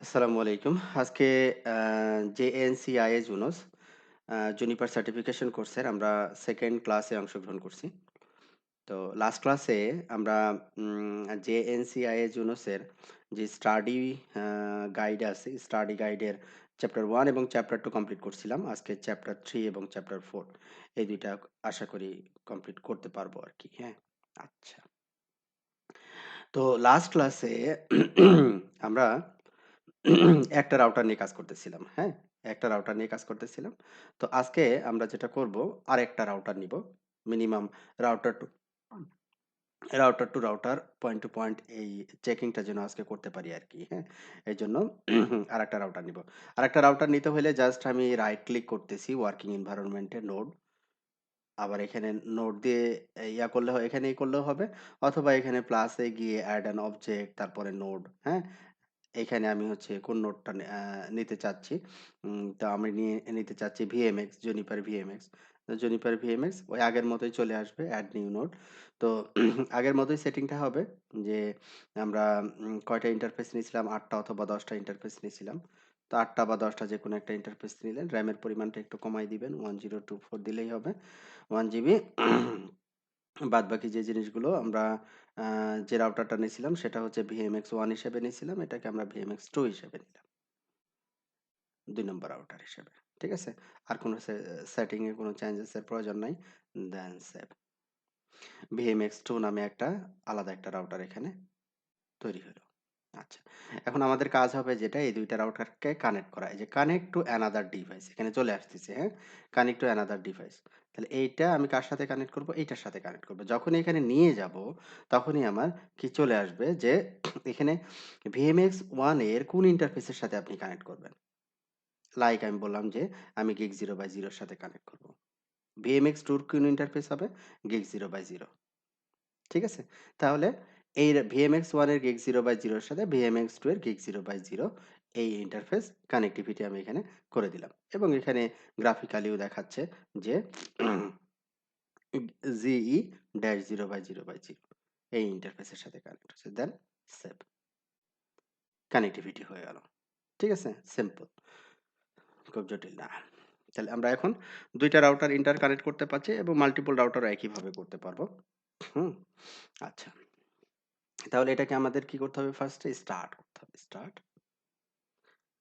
আসসালামু আলাইকুম। আজকে জেএনসিআইএ জুনোস জুনিপার সার্টিফিকেশন কোর্সের আমরা সেকেন্ড ক্লাসে অংশগ্রহণ করছি। তো লাস্ট ক্লাসে আমরা জেএনসিআইএ জুনোসের যে স্টাডি গাইড আছে, স্টাডি গাইডের চ্যাপ্টার 1 এবং চ্যাপ্টার 2 কমপ্লিট করছিলাম। আজকে চ্যাপ্টার 3 এবং চ্যাপ্টার 4 এই ২ টা আশা করি কমপ্লিট করতে পারবো আরকি। হ্যাঁ? আচ্ছা। তো লাস্ট ক্লাসে আমরা একটা রাউটার নিয়ে কাজ করতেছিলাম। হ্যাঁ? একটা রাউটার নিয়ে কাজ করতেছিলাম। তো আজকে আমরা যেটা করব আরেকটা রাউটার নিব। Minimum router to router to router, point to point এই চেকিংটা যেন আজকে করতে পারি আরকি। হ্যাঁ? এজন্য আরেকটা রাউটার নিব। আরেকটা রাউটার নিতে হলে জাস্ট আমি রাইট ক্লিক করতেছি ওয়ার্কিং এনভায়রনমেন্ট এ নোড। আবার এখানে নোড দিয়ে ইয়া করলে হয়, এখানেই করলেও হবে, অথবা এখানে প্লাসে গিয়ে অ্যাড অ্যান অবজেক্ট তারপরে নোড। হ্যাঁ? এখানে আমি হচ্ছে কোন নোডটা নিতে চাচ্ছি। তো আমি নিতে চাচ্ছি ভিএমএক্স, জুনিপার ভিএমএক্স। তো জুনিপার ভিএমএক্স ওই আগের মতোই চলে আসবে, অ্যাড নিউ নোড। তো আগের মতোই সেটিংটা হবে যে আমরা কয়টা ইন্টারফেস নিয়েছিলাম, ৮ টা অথবা ১০ টা ইন্টারফেস নিয়েছিলাম। তো ৮ টা বা ১০ টা যেকোনো একটা ইন্টারফেস নিলেন। র‍্যামের পরিমাণটা একটু কমায় দিবেন। 1024 দিলেই হবে। 1 জিবি। বাদবাকি যে জিনিসগুলো আমরা আ যে রাউটারটা নিছিলাম সেটা হচ্ছে ভিএমএক্স 1 হিসেবে নিছিলাম। এটাকে আমরা ভিএমএক্স 2 হিসেবে নিলাম। ২ নম্বর রাউটার হিসেবে। ঠিক আছে? আর কোন সেটিং এ কোন চেঞ্জেস এর প্রয়োজন নাই। দেন সেভ। ভিএমএক্স 2 নামে একটা আলাদা একটা রাউটার এখানে তৈরি হলো। আচ্ছা। এখন আমাদের কাজ হবে যেটা এই ২ টা রাউটারকে কানেক্ট করা। এই যে কানেক্ট টু অ্যানাদার ডিভাইস এখানে চলে আসতেছে, হ্যাঁ? Connect to another device. তাহলে এইটা আমি কার সাথে কানেক্ট করব? এইটার সাথে কানেক্ট করব। যখনই এখানে নিয়ে যাব, তখনই আমার কি চলে আসবে যে এখানে ভিএমএক্স 1 এর কোন ইন্টারফেসের সাথে আপনি কানেক্ট করবেন? লাইক আমি বললাম যে আমি গিগ 0/0 এর সাথে কানেক্ট করব। ভিএমএক্স 2 এর কোন ইন্টারফেস হবে? গিগ 0/0। ঠিক আছে? তাহলে এই VMX 1 এর gig 0/0 এর সাথে VMX 2 এর gig 0/0 এই ইন্টারফেস কানেক্টিভিটি আমি এখানে করে দিলাম। এবং এখানে গ্রাফিক্যালিও দেখাচ্ছে যে GE-0/0/0 এই ইন্টারফেসের সাথে কানেক্ট হচ্ছে। দেন সেভ। কানেক্টিভিটি হয়ে গেল। ঠিক আছে? সিম্পল। খুব জটিল না। তাহলে আমরা এখন ২ টা রাউটার ইন্টার কানেক্ট করতে পারছি এবং মাল্টিপল রাউটারও একইভাবে করতে পারবো। হুম? আচ্ছা। তাহলে এটাকে আমাদের কি করতে হবে? ফার্স্ট এ স্টার্ট করতে হবে। স্টার্ট।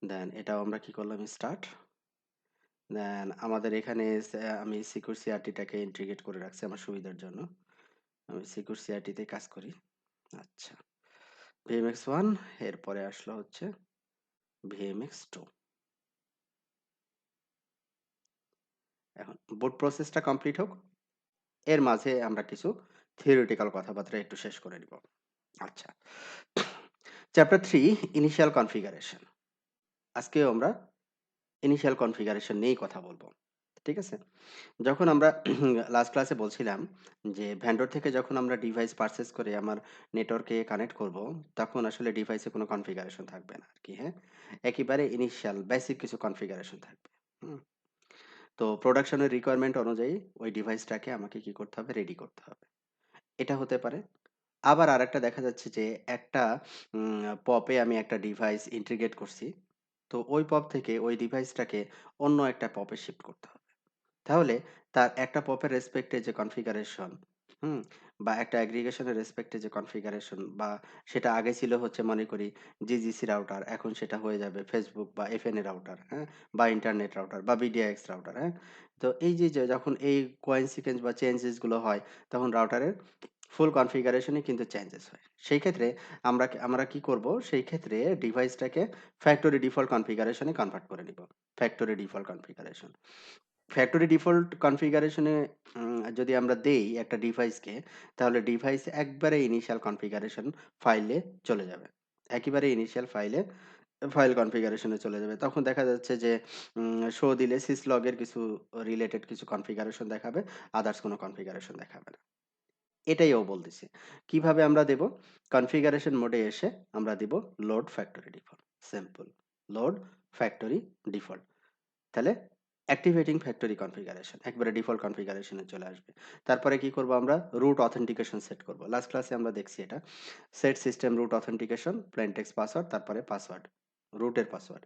দেন এটাও আমরা কি করলাম? স্টার্ট। দেন আমাদের এখানে আমি সিকিউর সিআরটিটাকে ইন্টিগ্রেট করে রাখছি আমার সুবিধার জন্য। আমি সিকিউর সিআরটিতে কাজ করি। আচ্ছা। ভিএমএক্স 1 এরপরে আসলো হচ্ছে ভিএমএক্স 2। এখন বুট প্রসেসটা কমপ্লিট হোক। এর মাঝে আমরা কিছু থিওরিটিক্যাল কথাবার্তা একটু শেষ করে নিব। আচ্ছা। Chapter 3 initial configuration. আজকেও আমরা ইনিশিয়াল কনফিগারেশন নিয়েই কথা বলব। ঠিক আছে? যখন আমরা লাস্ট ক্লাসে বলছিলাম যে ভেন্ডর থেকে যখন আমরা ডিভাইস পারচেজ করে আমার নেটওয়ার্কে কানেক্ট করব, তখন আসলে ডিভাইসে কোনো কনফিগারেশন থাকবে না আরকি, হ্যাঁ? একেবারে ইনিশিয়াল বেসিক কিছু কনফিগারেশন থাকবে। হুম? তো প্রোডাকশন এর রিকোয়ারমেন্ট অনুযায়ী ওই ডিভাইসটাকে আমাকে কি করতে হবে? রেডি করতে হবে। এটা হতে পারে। আবার আরেকটা দেখা যাচ্ছে যে একটা পপে আমি একটা ডিভাইস ইন্টিগ্রেট করছি। তো ওই পপ থেকে ওই ডিভাইসটাকে অন্য একটা পপে শিফট করতে হবে। তাহলে তার একটা পপের রেসপেক্ট এ যে কনফিগারেশন, হুম? বা একটা অ্যাগ্রিগেশন এর রেসপেক্ট এ যে কনফিগারেশন, বা সেটা আগে ছিল হচ্ছে মনে করি জিজিসি রাউটার, এখন সেটা হয়ে যাবে Facebook বা এফএনএ রাউটার, হ্যাঁ? বা ইন্টারনেট রাউটার বা বিডিএক্স রাউটার, হ্যাঁ? তো এই যে যখন এই কোইন্সিডেন্স বা চেঞ্জেস গুলো হয়, তখন রাউটারের ফুল কনফিগারেশনই কিন্তু চেঞ্জেস হয়। সেই ক্ষেত্রে আমরা কি করব? সেই ক্ষেত্রে ডিভাইসটাকে ফ্যাক্টরি ডিফল্ট কনফিগারেশন এ কনভার্ট করে নিব। Factory default configuration. Factory default configuration এ যদি আমরা দেই একটা ডিভাইসকে, তাহলে ডিভাইস একবারে ইনিশিয়াল কনফিগারেশন ফাইলে চলে যাবে। একেবারে ইনিশিয়াল ফাইল কনফিগারেশন এ চলে যাবে। তখন দেখা যাচ্ছে যে শো দিলে সিসলগ এর কিছু রিলেটেড কিছু কনফিগারেশন দেখাবে, আদার্স কোনো কনফিগারেশন দেখাবে না। এটাই ও বলতেছে। কিভাবে আমরা দেব? কনফিগারেশন মোডে এসে আমরা দিব load factory default. Simple. Load factory default. তাহলে অ্যাক্টিভেটিং ফ্যাক্টরি কনফিগারেশন একবারে ডিফল্ট কনফিগারেশন এ চলে আসবে। তারপরে কি করব আমরা? রুট অথেন্টিকেশন সেট করব। লাস্ট ক্লাসে আমরা দেখছি এটা। Set system root authentication, plain text password, তারপরে পাসওয়ার্ড। রুটের পাসওয়ার্ড।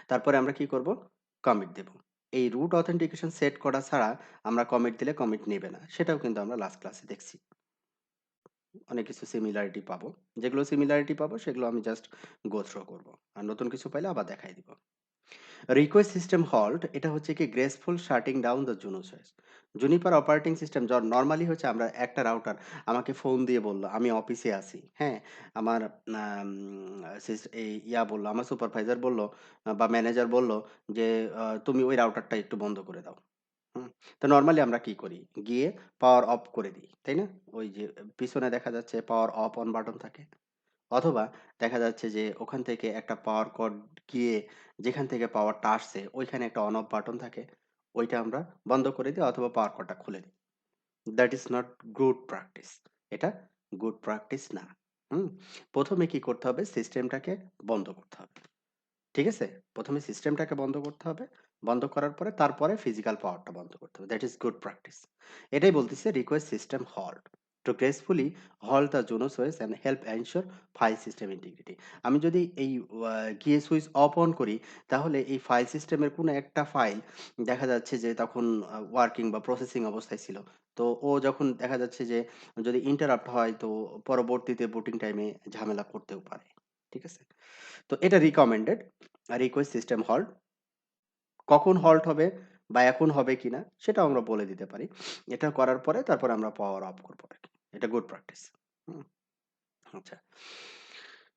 তারপরে আমরা কি করব? কমিট দেব। এই রুট অথেন্টিকেশন সেট করা ছাড়া আমরা কমিট দিলে কমিট নেবে না। সেটাও কিন্তু আমরা লাস্ট ক্লাসে দেখছি। অনেক কিছু সিমিলারিটি পাবো। যেগুলো সিমিলারিটি পাবো সেগুলো আমি জাস্ট গো থ্রু করব। আর নতুন কিছু পাইলে আবার দেখাই দিব। রিকোয়েস্ট সিস্টেম হল্ট এটা হচ্ছে কি graceful shirting down the Juno choice. Juniper operating system normally হচ্ছে আমরা একটা রাউটার আমাকে ফোন দিয়ে বলল আমি অফিসে আছি, হ্যাঁ? আমার এই বলল, আমার সুপারভাইজার বলল বা ম্যানেজার বলল যে তুমি ওই রাউটারটা একটু বন্ধ করে দাও। হুম? তো নরমালি আমরা কি করি? গিয়ে পাওয়ার অফ করে দিই, তাই না? ওই যে পিছনে দেখা যাচ্ছে পাওয়ার অফ অন বাটন থাকে। অথবা দেখা যাচ্ছে যে ওখান থেকে একটা পাওয়ার কর্ড গিয়ে যেখান থেকে পাওয়ারটা আসছে ওইখানে একটা অন অফ বাটন থাকে। ওইটা আমরা বন্ধ করে দিই অথবা পাওয়ার কর্ডটা খুলে দিই। That is not good practice. এটা গুড প্র্যাকটিস না। হুম? ১ম এ কি করতে হবে? সিস্টেমটাকে বন্ধ করতে হবে। ঠিক আছে? ১ম এ সিস্টেমটাকে বন্ধ করতে হবে। বন্ধ করার পরে তারপরে ফিজিক্যাল পাওয়ারটা বন্ধ করতে হবে। That is good practice. এটাই বলতেছে request system halt. To gracefully halt the Junos OS and help ensure file system integrity. আমি যদি এই গিয়ে সুইচ অফ অন করি তাহলে এই ফাইল সিস্টেমের কোনো একটা ফাইল দেখা যাচ্ছে যে তখন ওয়ার্কিং বা প্রসেসিং অবস্থায় ছিল। তো ও যখন দেখা যাচ্ছে যে যদি ইন্টারাপ্ট হয় তো পরবর্তীতে বুটিং টাইমে ঝামেলা করতেও পারে। ঠিক আছে? তো এটা রিকমেন্ডেড রিকোয়েস্ট সিস্টেম হল্ট। কখন হল্ট হবে বা এখন হবে কিনা সেটাও আমরা বলে দিতে পারি। এটা করার পরে তারপরে আমরা পাওয়ার অফ করবো আরকি। এটা গুড প্র্যাকটিস। হুম? আচ্ছা।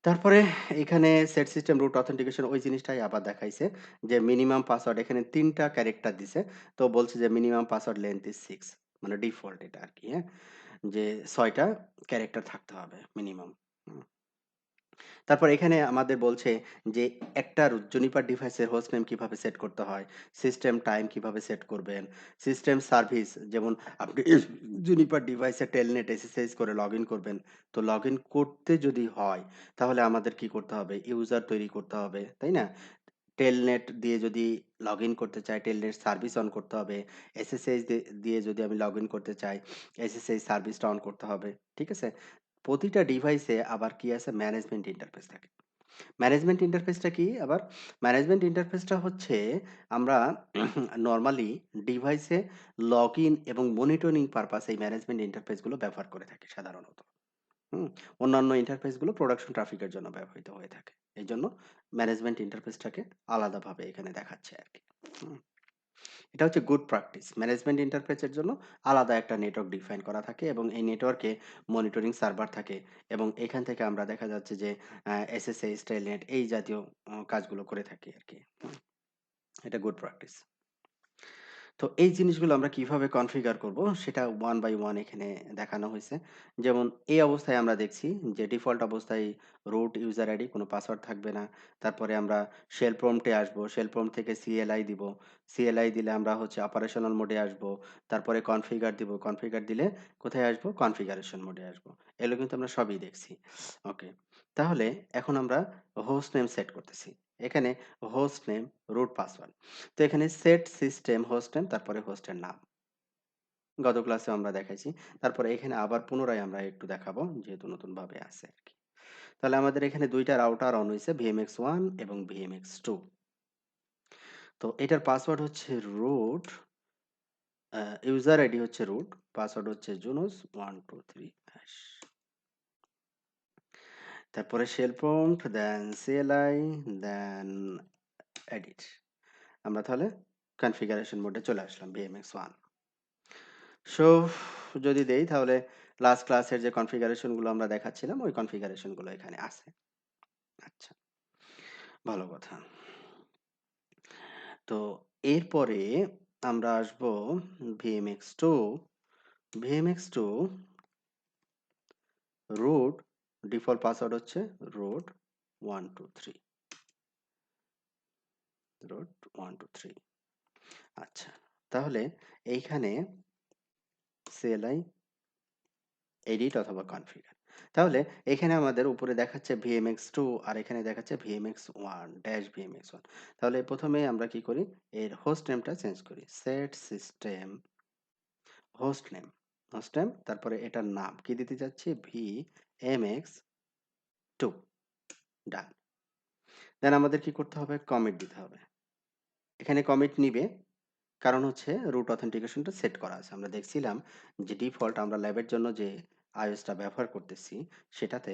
তারপরে এখানে সেট সিস্টেম রুট অথেন্টিকেশন ওই জিনিসটাই আবার দেখাইছে যে মিনিমাম পাসওয়ার্ড এখানে ৩ টা ক্যারেক্টার দিছে। তো বলছে যে মিনিমাম পাসওয়ার্ড লেংথ ইস 6 মানে ডিফল্ট এটা আরকি, হ্যাঁ? যে ৬ টা ক্যারেক্টার থাকতে হবে মিনিমাম। হুম? তারপর এখানে আমাদের বলছে যে একটা জুনিপার ডিভাইসের হোস্ট নেম কিভাবে সেট করতে হয়, সিস্টেম টাইম কিভাবে সেট করবেন, সিস্টেম সার্ভিস যেমন আপনি জুনিপার ডিভাইসে টেলনেট এসএসএইচ করে লগইন করবেন। তো লগইন করতে যদি হয় তাহলে আমাদের কি করতে হবে? ইউজার তৈরি করতে হবে, তাই না? টেলনেট দিয়ে যদি লগইন করতে চাই, টেলনেট সার্ভিস অন করতে হবে। এসএসএইচ দিয়ে যদি আমি লগইন করতে চাই, এসএসএইচ সার্ভিসটা অন করতে হবে। ঠিক আছে? প্রতিটা ডিভাইসে আবার কি আছে? ম্যানেজমেন্ট ইন্টারফেস থাকে। ম্যানেজমেন্ট ইন্টারফেসটা কি আবার? ম্যানেজমেন্ট ইন্টারফেসটা হচ্ছে আমরা নরমালি ডিভাইসে লগইন এবং মনিটরিং পারপাস এই ম্যানেজমেন্ট ইন্টারফেসগুলো ব্যবহার করে থাকি সাধারণত। হুম? অন্যান্য ইন্টারফেসগুলো প্রোডাকশন ট্রাফিকের জন্য ব্যবহৃত হয়ে থাকে। এইজন্য ম্যানেজমেন্ট ইন্টারফেসটাকে আলাদাভাবে এখানে দেখাচ্ছে আরকি। হুম? এটা হচ্ছে গুড প্র্যাকটিস। ম্যানেজমেন্ট ইন্টারফেসের জন্য আলাদা একটা নেটওয়ার্ক ডিফাইন করা থাকে এবং এই নেটওয়ার্কে মনিটরিং সার্ভার থাকে এবং এখান থেকে আমরা দেখা যাচ্ছে যে এসএসএইচ, টেলনেট এই জাতীয় কাজগুলো করে থাকি আরকি। হুম? এটা গুড প্র্যাকটিস। তো এই জিনিসগুলো আমরা কিভাবে কনফিগার করব সেটা ওয়ান বাই ওয়ান এখানে দেখানো হয়েছে। যেমন এই অবস্থায় আমরা দেখছি যে ডিফল্ট অবস্থায় রুট ইউজার আইডি কোনো পাসওয়ার্ড থাকবে না। তারপরে আমরা শেল প্রম্পটে আসবো। শেল প্রম্পট থেকে সিএলআই দিব। সিএলআই দিলে আমরা হচ্ছে অপারেশনাল মোডে আসবো। তারপরে কনফিগার দিব। কনফিগার দিলে কোথায় আসবো? কনফিগারেশন মোডে আসবো। এগুলো কিন্তু আমরা সবই দেখছি। ওকে। তাহলে এখন আমরা হোস্ট নেম সেট করতেছি। এখানে হোস্ট নেম, রুট পাসওয়ার্ড। তো এখানে সেট সিস্টেম হোস্ট নেম তারপরে হোস্টের নাম। গত ক্লাসেও আমরা দেখাইছি। তারপরে এখানে আবার পুনরায় আমরা একটু দেখাবো যেহেতু নতুনভাবে আছে আরকি। তাহলে আমাদের এখানে ২ টা রাউটার অন হইছে VMX1 এবং VMX2। তো এটার পাসওয়ার্ড হচ্ছে রুট, ইউজার আইডি হচ্ছে রুট, পাসওয়ার্ড হচ্ছে জুনোস 123 হ্যাশ। তারপরে শেল প্রম্পট, দেন CLI, দেন এডিট। আমরা তাহলে কনফিগারেশন মোডে চলে আসলাম VMX1। সো যদি দেই তাহলে লাস্ট ক্লাসের যে কনফিগারেশন গুলো আমরা দেখাচ্ছিলাম ওই কনফিগারেশন গুলো এখানে আছে। আচ্ছা, ভালো কথা। তো এরপরে আমরা আসবো VMX2। VMX2 root default password হচ্ছে রুট 123 রুট 123। আচ্ছা, তাহলে এইখানে CLI এডিট অথবা কনফিগার। তাহলে এখানে আমাদের উপরে দেখাচ্ছে VMX2 আর এখানে দেখাচ্ছে VMX1 ড্যাশ VMX1। তাহলে ১ম এ আমরা কি করি? এর হোস্ট নেমটা চেঞ্জ করি। Set system host name. Host name তারপরে এটার নাম কি দিতে যাচ্ছি? VMX2 ডান। দেন আমাদের কি করতে হবে? কমিট দিতে হবে। এখানে কমিট নিবে, কারণ হচ্ছে রুট অথেন্টিকেশনটা সেট করা আছে। আমরা দেখছিলাম যে ডিফল্ট আমরা ল্যাবের জন্য যে iOS টা ব্যবহার করতেছি, সেটাতে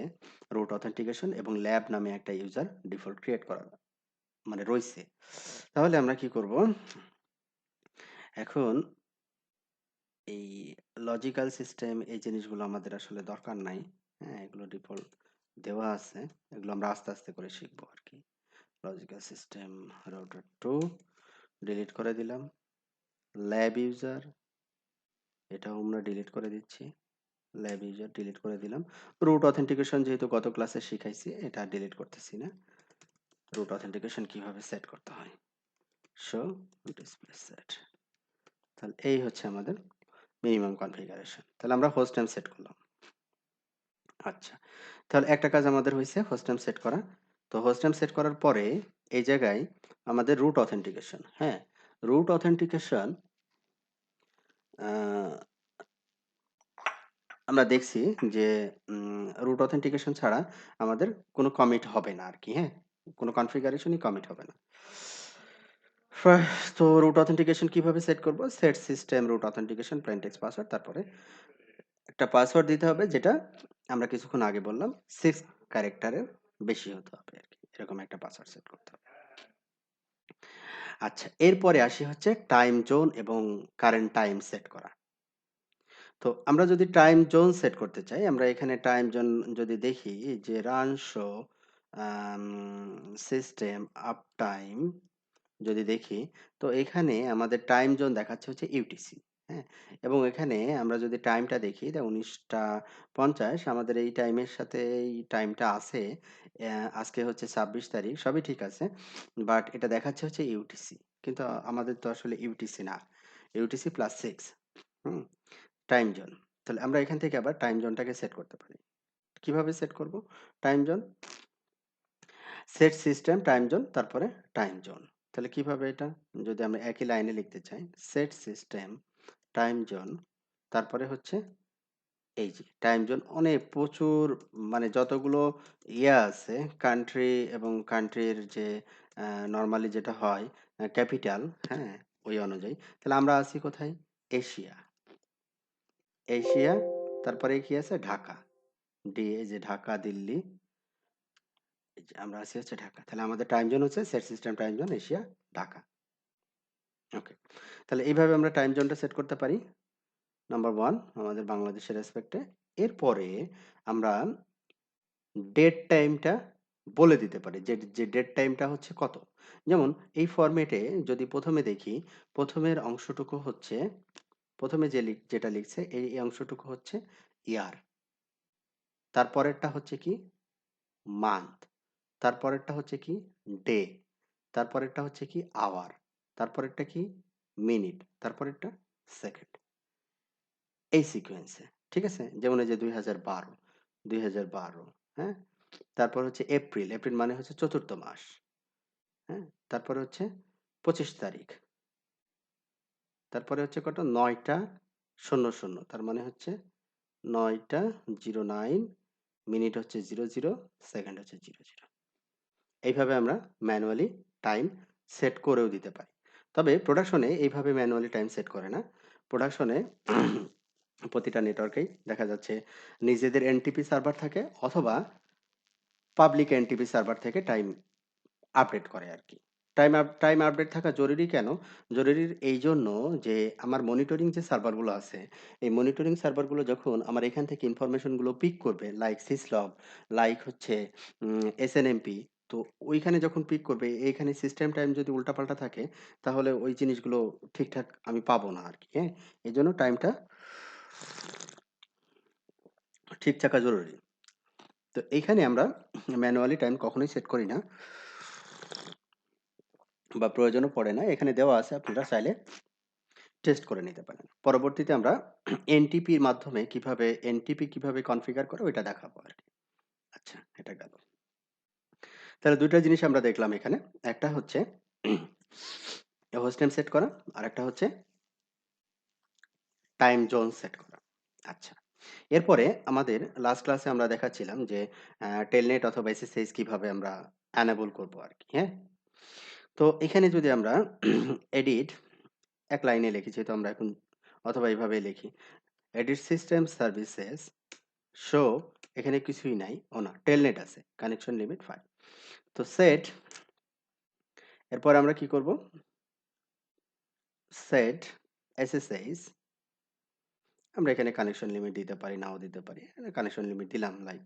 রুট অথেন্টিকেশন এবং ল্যাব নামে একটা ইউজার ডিফল্ট ক্রিয়েট করা মানে রইছে। তাহলে আমরা কি করব? এখন এই লজিক্যাল সিস্টেম এই জিনিসগুলো আমাদের আসলে দরকার নাই। হ্যাঁ, এগুলো ডিফল্ট দেওয়া আছে। এগুলো আমরা আস্তে, আস্তে করে শিখবো আরকি। লজিক্যাল সিস্টেম রাউটার 2 ডিলিট করে দিলাম। ল্যাব ইউজার এটাও আমরা ডিলিট করে দিচ্ছি। ল্যাব ইউজার ডিলিট করে দিলাম। রুট অথেন্টিকেশন যেহেতু গত ক্লাসে শিখাইছি, এটা ডিলিট করতেছি না। রুট অথেন্টিকেশন কিভাবে সেট করতে হয়। Show display set. তাহলে এই হচ্ছে আমাদের মিনিমাম কনফিগারেশন। তাহলে আমরা হোস্ট নেম সেট করলাম। আচ্ছা, তাহলে একটা কাজ আমাদের হয়েছে হোস্ট নেম সেট করা। তো হোস্ট নেম সেট করার পরে এই জায়গায় আমাদের রুট অথেন্টিকেশন, হ্যাঁ, রুট অথেন্টিকেশন আমরা দেখছি যে রুট অথেন্টিকেশন ছাড়া আমাদের কোনো কমিট হবে না আরকি, হ্যাঁ? কোনো কনফিগারেশনই কমিট হবে না। তো রুট অথেন্টিকেশন কিভাবে সেট করব? Set system root authentication plain text password, তারপরে একটা পাসওয়ার্ড দিতে হবে যেটা আমরা কিছুক্ষণ আগে বললাম 6 ক্যারেক্টারের বেশি হতে হবে আরকি। এরকম একটা পাসওয়ার্ড সেট করতে হবে। আচ্ছা, এরপরে আসি হচ্ছে টাইম জোন এবং কারেন্ট টাইম সেট করা। তো আমরা যদি টাইম জোন সেট করতে চাই, আমরা এখানে টাইম জোন যদি দেখি যে রান শো আম সিস্টেম আপ টাইম যদি দেখি, তো এখানে আমাদের টাইম জোন দেখাচ্ছে হচ্ছে ইউটিসি, হ্যাঁ? এবং এখানে আমরা যদি টাইমটা দেখি, 19টা 50 আমাদের এই টাইমের সাথে এই টাইমটা আছে। আজকে হচ্ছে 26 তারিখ, সবই ঠিক আছে। বাট এটা দেখাচ্ছে হচ্ছে ইউটিসি। কিন্তু আমাদের তো আসলে ইউটিসি না। ইউটিসি প্লাস 6, হুম? Time zone. তাহলে আমরা এখান থেকে আবার টাইম জোনটাকে সেট করতে পারি। কিভাবে সেট করব? Time zone, set system time zone, তারপরে টাইম জোন। তাহলে কিভাবে এটা? যদি আমরা একই লাইনে লিখতে চাই, সেট সিস্টেম টাইম জোন, তারপরে হচ্ছে এই যে টাইম জোন অনেক প্রচুর, মানে যতগুলো আছে কান্ট্রি এবং কান্ট্রির যে নরমালি যেটা হয় ক্যাপিটাল, হ্যাঁ? ওই অনুযায়ী। তাহলে আমরা আছি কোথায়? এশিয়া। এশিয়া, তারপরে কি আছে? ঢাকা। এই যে ঢাকা, দিল্লি, এই যে আমরা আছি হচ্ছে ঢাকা। তাহলে আমাদের টাইম জোন হচ্ছে set system time zone Asia, Dhaka. Okay. তাহলে এইভাবে আমরা টাইম জোনটা সেট করতে পারি। নাম্বার 1 আমাদের বাংলাদেশের রেসপেক্টে। এরপরে আমরা ডেট টাইমটা বলে দিতে পারি যে ডেট টাইমটা হচ্ছে কত। যেমন এই ফরম্যাটে যদি ১ম এ দেখি, ১ম এর অংশটুকু হচ্ছে ১ম এ যেটা লিখছে এই অংশটুকু হচ্ছে ইয়ার। তারপরেরটা হচ্ছে কি? মান্থ। তারপরেরটা হচ্ছে কি? ডে। তারপরেরটা হচ্ছে কি? আওয়ার। তারপরেরটা কি? মিনিট। তারপরেরটা সেকেন্ড। এই সিকোয়েন্সে। ঠিক আছে? যেমন এই যে ২০১২, ২০১২, হ্যাঁ? তারপর হচ্ছে এপ্রিল। এপ্রিল মানে হচ্ছে ৪র্থ মাস। হ্যাঁ? তারপরে হচ্ছে ২৫ তারিখ। তারপরে হচ্ছে কত? ৯টা ০০, তার মানে হচ্ছে ৯টা ০৯, মিনিট হচ্ছে ০০, সেকেন্ড হচ্ছে ০০। এইভাবে আমরা ম্যানুয়ালি টাইম সেট করেও দিতে পারি। তবে প্রোডাকশনে এইভাবে ম্যানুয়ালি টাইম সেট করে না। প্রোডাকশনে প্রতিটা নেটওয়ার্কেই দেখা যাচ্ছে নিজেদের এনটিপি সার্ভার থাকে, অথবা পাবলিক এনটিপি সার্ভার থেকে টাইম আপডেট করে আরকি। টাইম আপডেট থাকা জরুরি কেন? জরুরি এইজন্য যে আমার মনিটরিং যে সার্ভারগুলো আছে, এই মনিটরিং সার্ভারগুলো যখন আমার এখান থেকে ইনফরমেশনগুলো পিক করবে, লাইক সিসলগ, লাইক হচ্ছে এসএনএমপি, তো ওইখানে যখন পিক করবে, এইখানে সিস্টেম টাইম যদি উল্টাপাল্টা থাকে, তাহলে ওই জিনিসগুলো ঠিকঠাক আমি পাবো না আরকি, হ্যাঁ? এজন্য টাইমটা ঠিক থাকা জরুরি। তো এইখানে আমরা ম্যানুয়ালি টাইম কখনোই সেট করি না, বা প্রয়োজনও পড়ে না। এখানে দেওয়া আছে, আপনারা চাইলে টেস্ট করে নিতে পারেন। পরবর্তীতে আমরা এনটিপির মাধ্যমে এনটিপি কিভাবে কনফিগার করে ওইটা দেখাবো আরকি। আচ্ছা, এটা গেল। তাহলে ২ টা জিনিস আমরা দেখলাম এখানে। একটা হচ্ছে হোস্ট নেম সেট করা, আরেকটা হচ্ছে টাইম জোন সেট করা। আচ্ছা। এরপরে আমাদের লাস্ট ক্লাসে আমরা দেখাচ্ছিলাম যে টেলনেট অথবা এসএসএইচ কিভাবে আমরা enable করব আরকি, হ্যাঁ? তো এখানে যদি আমরা edit এক লাইনে লিখি, যেহেতু আমরা এখন অথবা এভাবেই লিখি, edit system services show, এখানে কিছুই নাই, ও না, telnet আছে, connection limit 5। তো set, এরপর আমরা কি করব? set SSH, আমরা এখানে কানেকশন লিমিট দিতে পারি, নাও দিতে পারি। কানেকশন লিমিট দিলাম লাইক।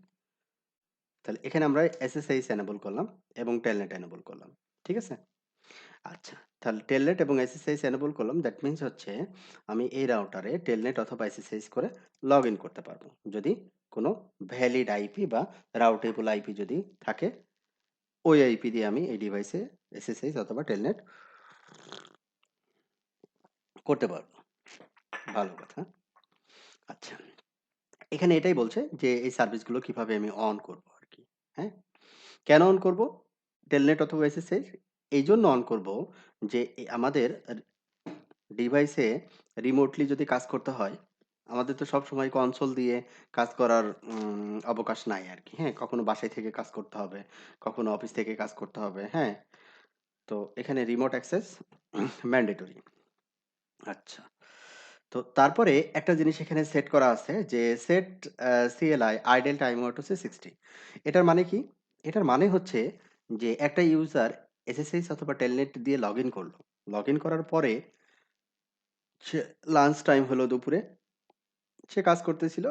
তাহলে এখানে আমরা SSH এনেবল করলাম এবং টেলনেট এনেবল করলাম। ঠিক আছে? আচ্ছা। তাহলে টেলনেট এবং SSH এনেবল করলাম। দ্যাট মিনস হচ্ছে আমি এই রাউটারে টেলনেট অথবা SSH করে লগইন করতে পারবো। যদি কোনো ভ্যালিড আইপি বা রাউটেবল আইপি যদি থাকে, ওই আইপি দিয়ে আমি এই ডিভাইসে SSH অথবা টেলনেট করতে পারবো। ভালো কথা। আচ্ছা। এখানে এটাই বলছে যে এই সার্ভিসগুলো কিভাবে আমি অন করব আরকি। হ্যাঁ? কেন অন করব? টেলনেট অথবা এসএসএইচ এইজন্য অন করব যে আমাদের ডিভাইসে রিমোটলি যদি কাজ করতে হয়, আমাদের তো সবসময় কনসোল দিয়ে কাজ করার অবকাশ নাই আরকি। হ্যাঁ? কখনো বাসায় থেকে কাজ করতে হবে, কখনো অফিস থেকে কাজ করতে হবে। হ্যাঁ? তো এখানে রিমোট অ্যাক্সেস ম্যান্ডেটরি। আচ্ছা। তো তারপরে একটা জিনিস এখানে সেট করা আছে যে set CLI idol time out হচ্ছে 60। এটার মানে কি? এটার মানে হচ্ছে যে একটা ইউজার SSH অথবা টেলনেট দিয়ে লগইন করলো। লগইন করার পরে সে লাঞ্চ টাইম হলো দুপুরে। সে কাজ করতেছিল।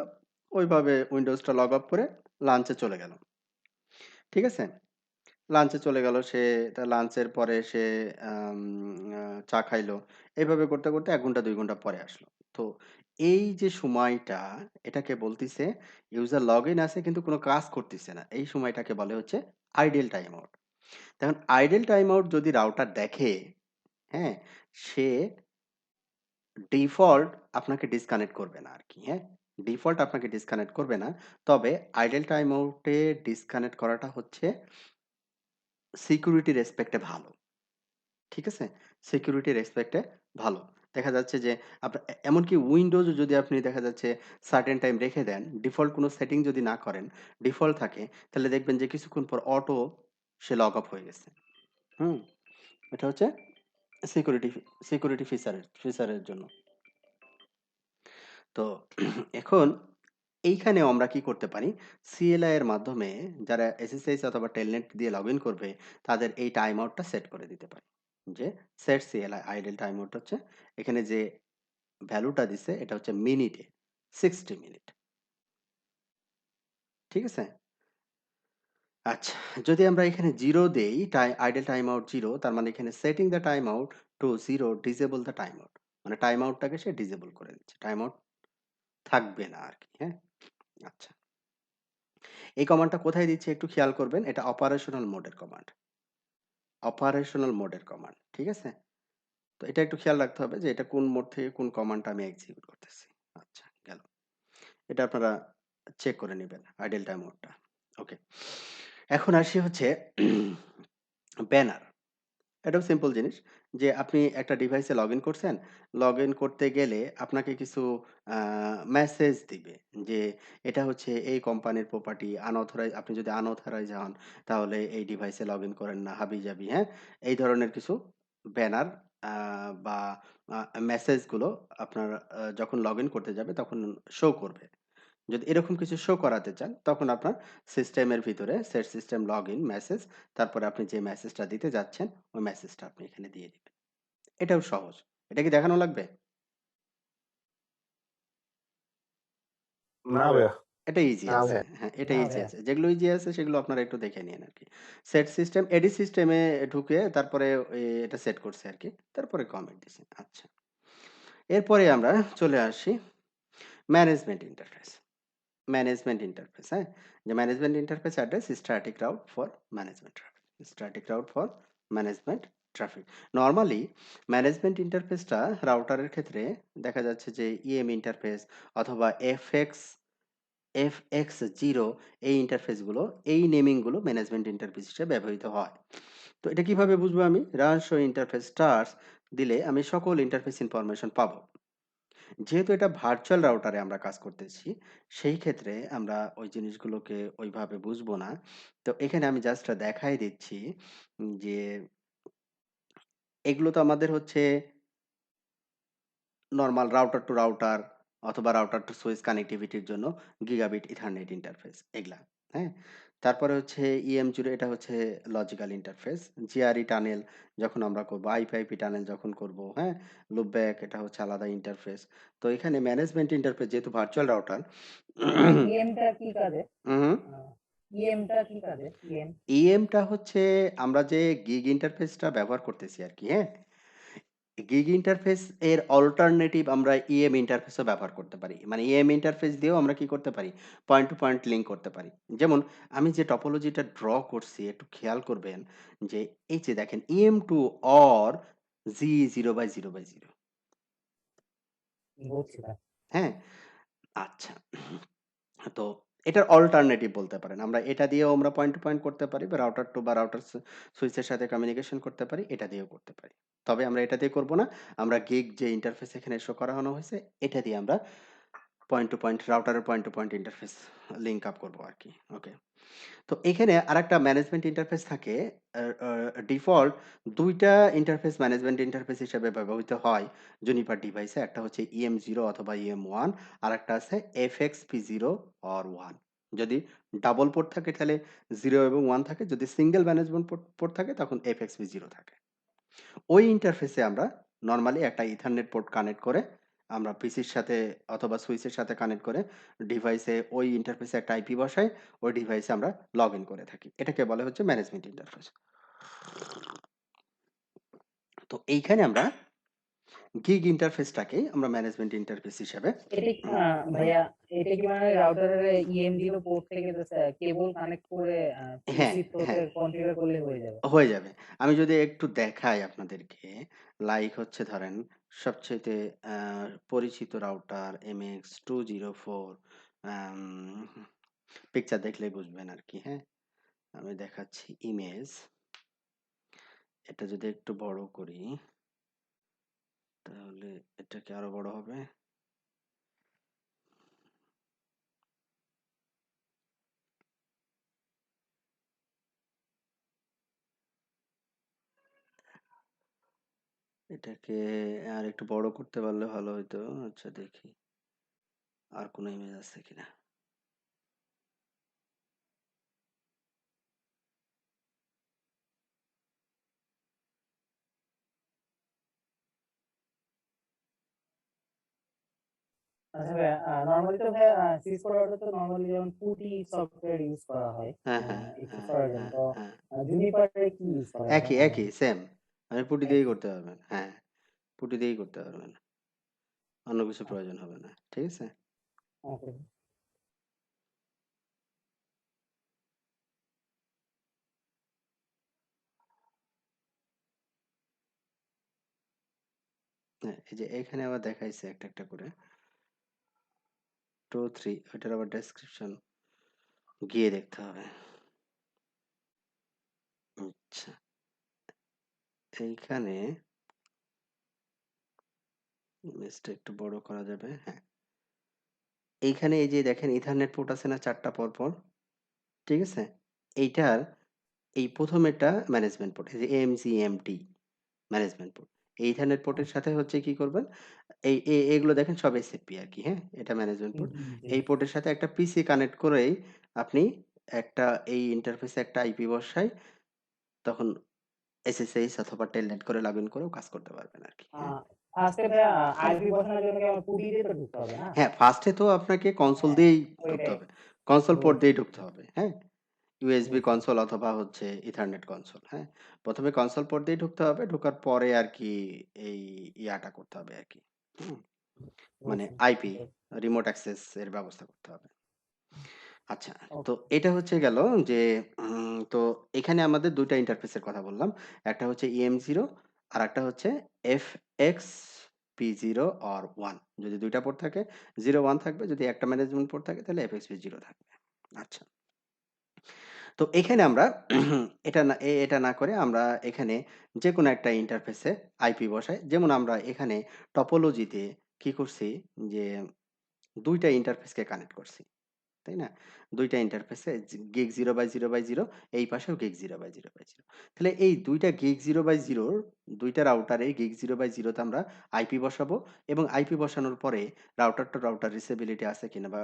ওইভাবে উইন্ডোজটা লগ অফ করে লাঞ্চে চলে গেল। ঠিক আছে? লাঞ্চে চলে গেল সে, তা লাঞ্চের পরে সে আম আ চা খাইলো। এভাবে করতে, করতে ১ ঘন্টা ২ ঘন্টা পরে আসলো। তো এই যে সময়টা, এটাকে বলতিছে ইউজার লগ ইন আছে কিন্তু কোনো কাজ করতিছে না। এই সময়টাকে বলে হচ্ছে আইডল টাইম আউট। এখন আইডল টাইম আউট যদি রাউটার দেখে, হ্যাঁ? সে ডিফল্ট আপনাকে ডিসকানেক্ট করবে না আরকি, হ্যাঁ? ডিফল্ট আপনাকে ডিসকানেক্ট করবে না। তবে আইডল টাইম আউটে ডিসকানেক্ট করাটা হচ্ছে সিকিউরিটি রেসপেক্ট এ ভালো। ঠিক আছে? সিকিউরিটি রেসপেক্ট এ ভালো। দেখা যাচ্ছে যে এমনকি উইন্ডোজও যদি আপনি দেখা যাচ্ছে সার্টেন টাইম রেখে দেন, ডিফল্ট কোনো সেটিং যদি না করেন, ডিফল্ট থাকে, তাহলে দেখবেন যে কিছুক্ষণ পর অটো সে লগ অফ হয়ে গেছে। হুম? এটা হচ্ছে সিকিউরিটি সিকিউরিটি ফিচারের জন্য। তো এখন এইখানেও আমরা কি করতে পারি? CLI এর মাধ্যমে যারা SSH অথবা টেলনেট দিয়ে লগইন করবে, তাদের এই টাইম আউটটা সেট করে দিতে পারি। যে set CLI idol time out হচ্ছে, এখানে যে ভ্যালুটা দিছে এটা হচ্ছে মিনিটে 60 মিনিট। ঠিক আছে? আচ্ছা, যদি আমরা এখানে 0 দেই, আইডল টাইম আউট 0, তার মানে এখানে setting the time out to 0 disable the time out. মানে টাইম আউটটাকে সে ডিসেবল করে দিচ্ছে। টাইম আউট থাকবে না আরকি। হ্যাঁ? আচ্ছা। এই কমান্ডটা কোথায় দিচ্ছে একটু খেয়াল করবেন। এটা অপারেশনাল মোডের কমান্ড। অপারেশনাল মোডের কমান্ড। ঠিক আছে? তো এটা একটু খেয়াল রাখতে হবে যে এটা কোন মোড থেকে কোন কমান্ডটা আমি এক্সিকিউট করতেছি। আচ্ছা, গেল। এটা আপনারা চেক করে নিবেন আইডল টাইম মোডটা। ওকে। এখন আসি হচ্ছে ব্যানার। এটাও সিম্পল জিনিস যে আপনি একটা ডিভাইসে লগইন করছেন। লগইন করতে গেলে আপনাকে কিছু আ মেসেজ দিবে যে এটা হচ্ছে এই কোম্পানির প্রপার্টি, আপনি যদি আনঅথরাইজ হন তাহলে এই ডিভাইসে লগইন করেন না, হাবি-জাবি, হ্যাঁ? এই ধরনের কিছু ব্যানার আ বা মেসেজগুলো আপনার যখন লগইন করতে যাবে তখন শো করবে। যদি এরকম কিছু শো করাতে চান, তখন আপনার সিস্টেমের ভিতরে সেট সিস্টেম লগইন মেসেজ, তারপরে আপনি যে মেসেজটা দিতে যাচ্ছেন, ওই মেসেজটা আপনি এখানে দিয়ে দিবেন। এটাও সহজ। এটা কি দেখানো লাগবে? না ভাইয়া। এটা ইজি আছে। হ্যাঁ, এটা ইজি আছে। যেগুলো ইজি আছে সেগুলো আপনারা একটু দেখে নিয়েন আরকি। সেট সিস্টেম, এডি সিস্টেমে ঢুকে তারপরে এটা সেট করছি আরকি। তারপরে কমেন্ট দিছি। আচ্ছা। এরপরে আমরা চলে আসি ম্যানেজমেন্ট ইন্টারফেস। ম্যানেজমেন্ট ইন্টারফেস, হ্যাঁ? যে management interface address static route for management traffic. Static route for management traffic. Normally management ইন্টারফেসটা রাউটারের ক্ষেত্রে দেখা যাচ্ছে যে ইএম ইন্টারফেস অথবা FX0, এই ইন্টারফেসগুলো, এই নেমিংগুলো ম্যানেজমেন্ট ইন্টারফেস হিসেবে ব্যবহৃত হয়। তো এটা কিভাবে বুঝবো আমি? রান শো ইন্টারফেস স্টার্স দিলে আমি সকল ইন্টারফেস ইনফরমেশন পাবো। যেহেতু এটা ভার্চুয়াল রাউটারে আমরা কাজ করতেছি, সেই ক্ষেত্রে আমরা ওই জিনিসগুলোকে ওইভাবে বুঝবো না। তো এখানে আমি জাস্ট দেখাই দিচ্ছি যে এগুলো তো আমাদের হচ্ছে নরমাল রাউটার টু রাউটার অথবা রাউটার টু সুইচ কানেক্টিভিটির জন্য গিগাবিট ইথারনেট ইন্টারফেস এগুলা। হ্যাঁ? তারপরে হচ্ছে EM0 এটা হচ্ছে লজিক্যাল ইন্টারফেস। জিআরই টানেল যখন আমরা করব, আইপি টানেল যখন করব, হ্যাঁ? লুপব্যাক এটা হচ্ছে আলাদা ইন্টারফেস। তো এখানে ম্যানেজমেন্ট ইন্টারফেস যেহেতু ভার্চুয়াল রাউটার ইএমটা কি কাজে? হুম, ইএমটা কি কাজে? ইএম ইএমটা হচ্ছে আমরা যে গিগ ইন্টারফেসটা ব্যবহার করতেছি আরকি, হ্যাঁ? গিগ ইন্টারফেস এর অল্টারনেটিভ আমরা ইএম ইন্টারফেসও ব্যবহার করতে পারি। মানে ইএম ইন্টারফেস দিয়েও আমরা কি করতে পারি? পয়েন্ট টু পয়েন্ট লিঙ্ক করতে পারি। যেমন আমি যে টপোলজিটা ড্র করছি একটু খেয়াল করবেন যে এই যে দেখেন EM2 OR G0/0/0 বুঝছি ভাই। হ্যাঁ? আচ্ছা। তো এটার অল্টারনেটিভ বলতে পারেন। আমরা এটা দিয়েও আমরা পয়েন্ট টু পয়েন্ট করতে পারি বা রাউটার টু বা রাউটার সুইচের সাথে কমিউনিকেশন করতে পারি। এটা দিয়েও করতে পারি। তবে আমরা এটা দিয়ে করব না। আমরা গিগ যে ইন্টারফেস এখানে শো করানো হয়েছে, এটা দিয়ে আমরা পয়েন্ট টু পয়েন্ট রাউটারের point to point interface link up করব আরকি। ওকে। তো এখানে আরেকটা ম্যানেজমেন্ট ইন্টারফেস থাকে। আ আ ডিফল্ট ২ টা ইন্টারফেস ম্যানেজমেন্ট ইন্টারফেস হিসেবে ব্যবহৃত হয় জুনিপার ডিভাইসে। একটা হচ্ছে EM0 অথবা EM1 আরেকটা আছে FXP0 or 1 যদি ডাবল পোর্ট থাকে তাহলে 0 এবং 1 থাকে। যদি সিঙ্গেল ম্যানেজমেন্ট পোর্ট থাকে তখন FXP0 থাকে। ওই ইন্টারফেসে আমরা নরমালি একটা ইথারনেট পোর্ট কানেক্ট করে আমরা পিসির সাথে অথবা সুইচের সাথে কানেক্ট করে ডিভাইসে ওই ইন্টারফেসে একটা আইপি বসাই ওই ডিভাইসে আমরা লগ ইন করে থাকি এটাকে বলে হচ্ছে ম্যানেজমেন্ট ইন্টারফেস। তো এইখানে আমরা গিগ ইন্টারফেসটাকে আমরা ম্যানেজমেন্ট ইন্টারফেস হিসেবে এটা কি ভাইয়া, এটা কি মানে রাউটারের EM0 পোর্ট থেকে জাস্ট কেবল কানেক্ট করে হ্যাঁ পিসি থ্রোতে হ্যাঁ কনফিগার করলে হয়ে যাবে? হয়ে যাবে। আমি যদি একটু দেখাই আপনাদেরকে, লাইক হচ্ছে ধরেন সবচাইতে পরিচিত রাউটার MX204 আম পিকচার দেখলেই বুঝবেন আরকি, হ্যাঁ? আমি দেখাচ্ছি ইমেজ। এটা যদি একটু বড় করি, তাহলে এটা কি আরো বড় হবে? এটাকে আরেকটু বড় করতে পারলে ভালো হইতো। আচ্ছা দেখি, আর কোনো ইমেজ আছে কিনা? আচ্ছা ভাইয়া, নরমালি তো ভাইয়া সিসকো রাউটার তো নরমালি যেমন পুটি সফটওয়্যার ইউজ করা হয় হ্যাঁ, হ্যাঁ, একটু হ্যাঁ, করার জন্য। হ্যাঁ, তো হ্যাঁ। জুনিপারে কি ইউজ করা হয় একই নরমালি? সেম। আপনি পুটি দিয়েই একই। করতে পারবেন। হ্যাঁ, পুটি দিয়েই করতে পারবেন। অন্য কিছু আচ্ছা, প্রয়োজন হবে না। ঠিক আছে? ওকে। হ্যাঁ, এই যে এখানে আবার দেখাইছে একটা করে। 2, 3 ওইটার আবার ডেসক্রিপশন গিয়ে দেখতে হবে। আচ্ছা, এইখানে ইমেজটা একটু বড় করা যাবে। হ্যাঁ, এইখানে এই যে দেখেন ইথারনেট পোর্ট আছে না ৪ টা পরপর? ঠিক আছে? এইটার এই ১ম এটা ম্যানেজমেন্ট পোর্ট। এই যে AMC-EMT ম্যানেজমেন্ট পোর্ট। এই ইথারনেট পোর্টের সাথে হচ্ছে কি করবেন? এগুলো দেখেন সব SFP আরকি, হ্যাঁ? এটা ম্যানেজমেন্ট পোর্ট। জি। এই পোর্টের সাথে একটা পিসি কানেক্ট করেই আপনি একটা এই ইন্টারফেসে একটা আইপি বসায় তখন SSH অথবা টেলনেট করে লগ ইন করেও কাজ করতে পারবেন আরকি, হ্যাঁ? ফার্স্টে ভাইয়া আইপি বসানোর জন্য কি আমার পুটি দিয়ে তো ঢুকতে হবে না? হ্যাঁ, ফার্স্ট এ তো আপনাকে কনসোল হ্যাঁ, দিয়েই ঢুকতে ওইটাই হবে। কনসোল পোর্ট বুঝছি, দিয়েই ঢুকতে বুঝছি, হবে, হ্যাঁ? ইউএসবি বুঝছি। কনসোল অথবা হচ্ছে ইথারনেট কনসোল, হ্যাঁ? ১ম এ কনসোল পোর্ট দিয়ে ঢুকতে হবে। ঢোকার পরে আরকি এই ইয়াটা করতে হবে আরকি। হুম? মানে বুঝছি। আইপি ওকে, রিমোট অ্যাক্সেস এর ব্যবস্থা করতে হবে। আচ্ছা, তো ওকে। এটা হচ্ছে গেল যে তো এখানে আমাদের ২ টা ইন্টারফেসের কথা বললাম। একটা হচ্ছে EM0 আরেকটা হচ্ছে FXP0 or 1 যদি ২ টা পোর্ট থাকে 0, 1 থাকবে। যদি একটা ম্যানেজমেন্ট পোর্ট থাকে তাহলে FXP0 থাকবে। আচ্ছা। তো এখানে আমরা এটা না করে আমরা এখানে যেকোনো একটা ইন্টারফেসে আইপি বসাই। যেমন আমরা এখানে টপোলজিতে কি করছি যে ২ টা ইন্টারফেসকে কানেক্ট করছি। তাই না? ২ টা ইন্টারফেসে gig 0/0/0 এই পাশেও gig 0/0/0 তাহলে এই ২ টা gig 0/0 র ২ টা রাউটারে gig 0/0 তে আমরা আইপি বসাবো এবং আইপি বসানোর পরে রাউটার টু রাউটার রিচেবিলিটি আছে কিনা বা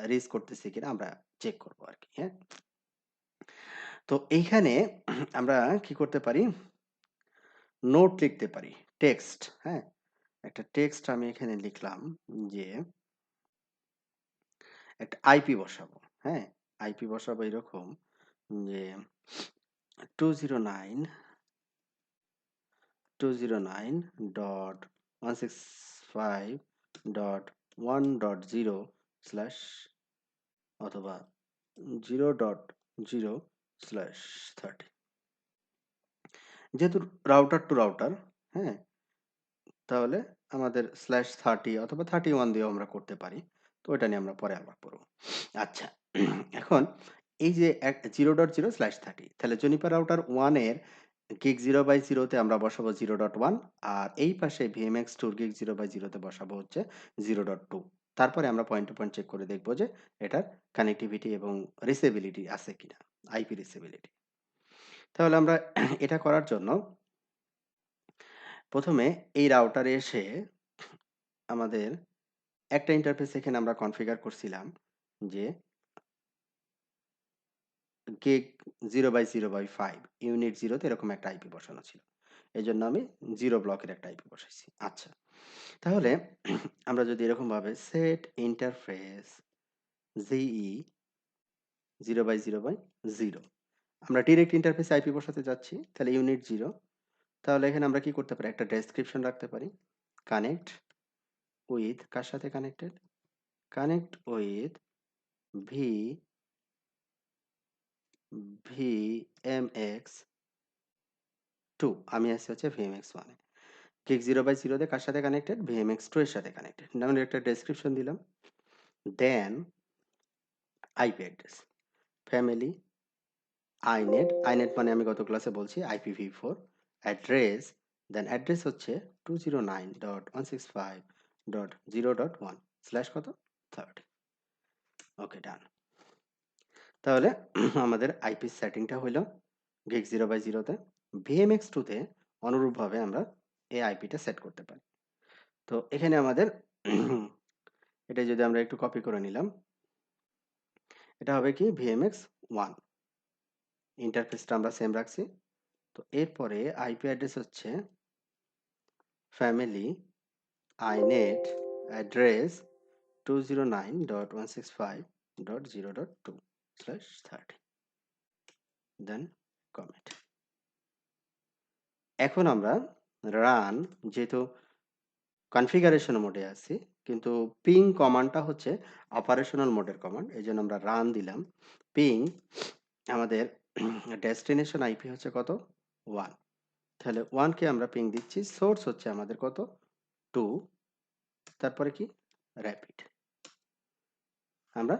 রিচ করতেছে কিনা আমরা চেক করব আরকি, হ্যাঁ? তো এইখানে আমরা কি করতে পারি? নোট লিখতে পারি। টেক্সট, হ্যাঁ? একটা টেক্সট আমি এখানে লিখলাম যে একটা আইপি বসাবো, হ্যাঁ? আইপি বসাবো এরকম যে 209.165.1.0 স্ল্যাশ অথবা 0.0/30 যেহেতু রাউটার টু রাউটার, হ্যাঁ? তাহলে আমাদের /30 অথবা 31 দিয়েও আমরা করতে পারি। তো ওইটা নিয়ে আমরা পরে আলাপ করব। আচ্ছা, এখন এই যে 0.0/30 তাহলে জুনিপার রাউটার 1 এর gig 0/0 তে আমরা বসাবো 0.1 আর এই পাশে VMX2 এর gig 0/0 তে বসাবো হচ্ছে 0.2 তারপরে আমরা পয়েন্ট টু পয়েন্ট চেক করে দেখব যে এটার কানেক্টিভিটি এবং রিচেবিলিটি আছে কিনা, আইপি রিচেবিলিটি। তাহলে আমরা এটা করার জন্য প্রথমে এই রাউটারে এসে আমাদের একটা ইন্টারফেস এখানে আমরা কনফিগার করছিলাম যে gig 0/0/5 ইউনিট 0 তে এরকম একটা আইপি বসানো ছিল। এজন্য আমি 0 ব্লকের একটা আইপি বসাইছি। আচ্ছা। তাহলে আমরা যদি এরকম ভাবে সেট ইন্টারফেস জিই 0/0/0 আমরা ডিরেক্ট ইন্টারফেস আইপি বসাতে যাচ্ছি। তাহলে ইউনিট 0 তাহলে এখানে আমরা কি করতে পারি? একটা ডেসক্রিপশন রাখতে পারি। কানেক্ট উইথ কার সাথে কানেক্টেড? কানেক্ট উইথ ভি ভিএমএক্স 2 আমি আছি হচ্ছে ভিএমএক্স 1 এ। gig 0/0 তে কার সাথে কানেক্টেড? VMX2 এর সাথে কানেক্টেড। আমরা একটা ডেসক্রিপশন দিলাম। দেন আইপি অ্যাড্রেস, ফ্যামিলি, আইনেট, আইনেট মানে আমি গত ক্লাসে বলছি IPv4 অ্যাড্রেস, দেন অ্যাড্রেস হচ্ছে 209.165.0.1 স্ল্যাশ কত? 30। ওকে ডান। তাহলে আমাদের আইপি সেটিংটা হইল gig 0/0 তে। VMX2 তে অনুরূপভাবে আমরা এই আইপিটা সেট করতে পারি। তো এখানে আমাদের এটা যদি আমরা একটু কপি করে নিলাম, এটা হবে কি ভিএমএক্স 1 ইন্টারফেসটা আমরা সেম রাখছি। তো এরপরে আইপি অ্যাড্রেস হচ্ছে ফ্যামিলি আইনেট অ্যাড্রেস 209.165.0.2/30 দেন কমিট। এখন আমরা রান যেহেতু কনফিগারেশন মোডে আছি কিন্তু পিং কমান্ডটা হচ্ছে অপারেশনাল মোডের কমান্ড এই জন্য আমরা রান দিলাম। পিং আমাদের ডেস্টিনেশন আইপি হচ্ছে কত? 1 তাহলে 1 কে আমরা পিং দিচ্ছি সোর্স হচ্ছে আমাদের কত? 2 তারপরে কি র‍্যাপিড আমরা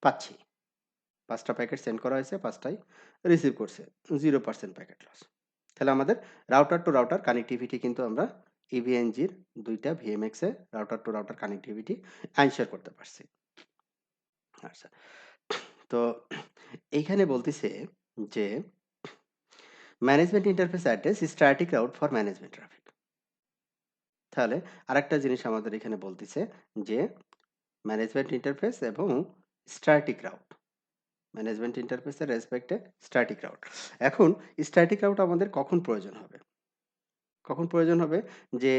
পাচ্ছি 5টা প্যাকেট সেন্ড করা হয়েছে 5টাই রিসিভ করছে 0% প্যাকেট লস। তাহলে আমাদের রাউটার টু রাউটার কানেক্টিভিটি কিন্তু আমরা ইভিএনজির 2টা ভিএমএক্স এ router to router connectivity ensure করতে পারছি। আচ্ছা, তো এইখানে বলতেছে যে management interface address static route for management traffic. তাহলে আরেকটা জিনিস আমাদের এখানে বলতেছে যে ম্যানেজমেন্ট ইন্টারফেস এবং স্ট্যাটিক রাউট ম্যানেজমেন্ট ইন্টারফেসের রেসপেক্টে স্ট্যাটিক রাউট। এখন স্ট্যাটিক রাউট আমাদের কখন প্রয়োজন হবে? কখন প্রয়োজন হবে? যে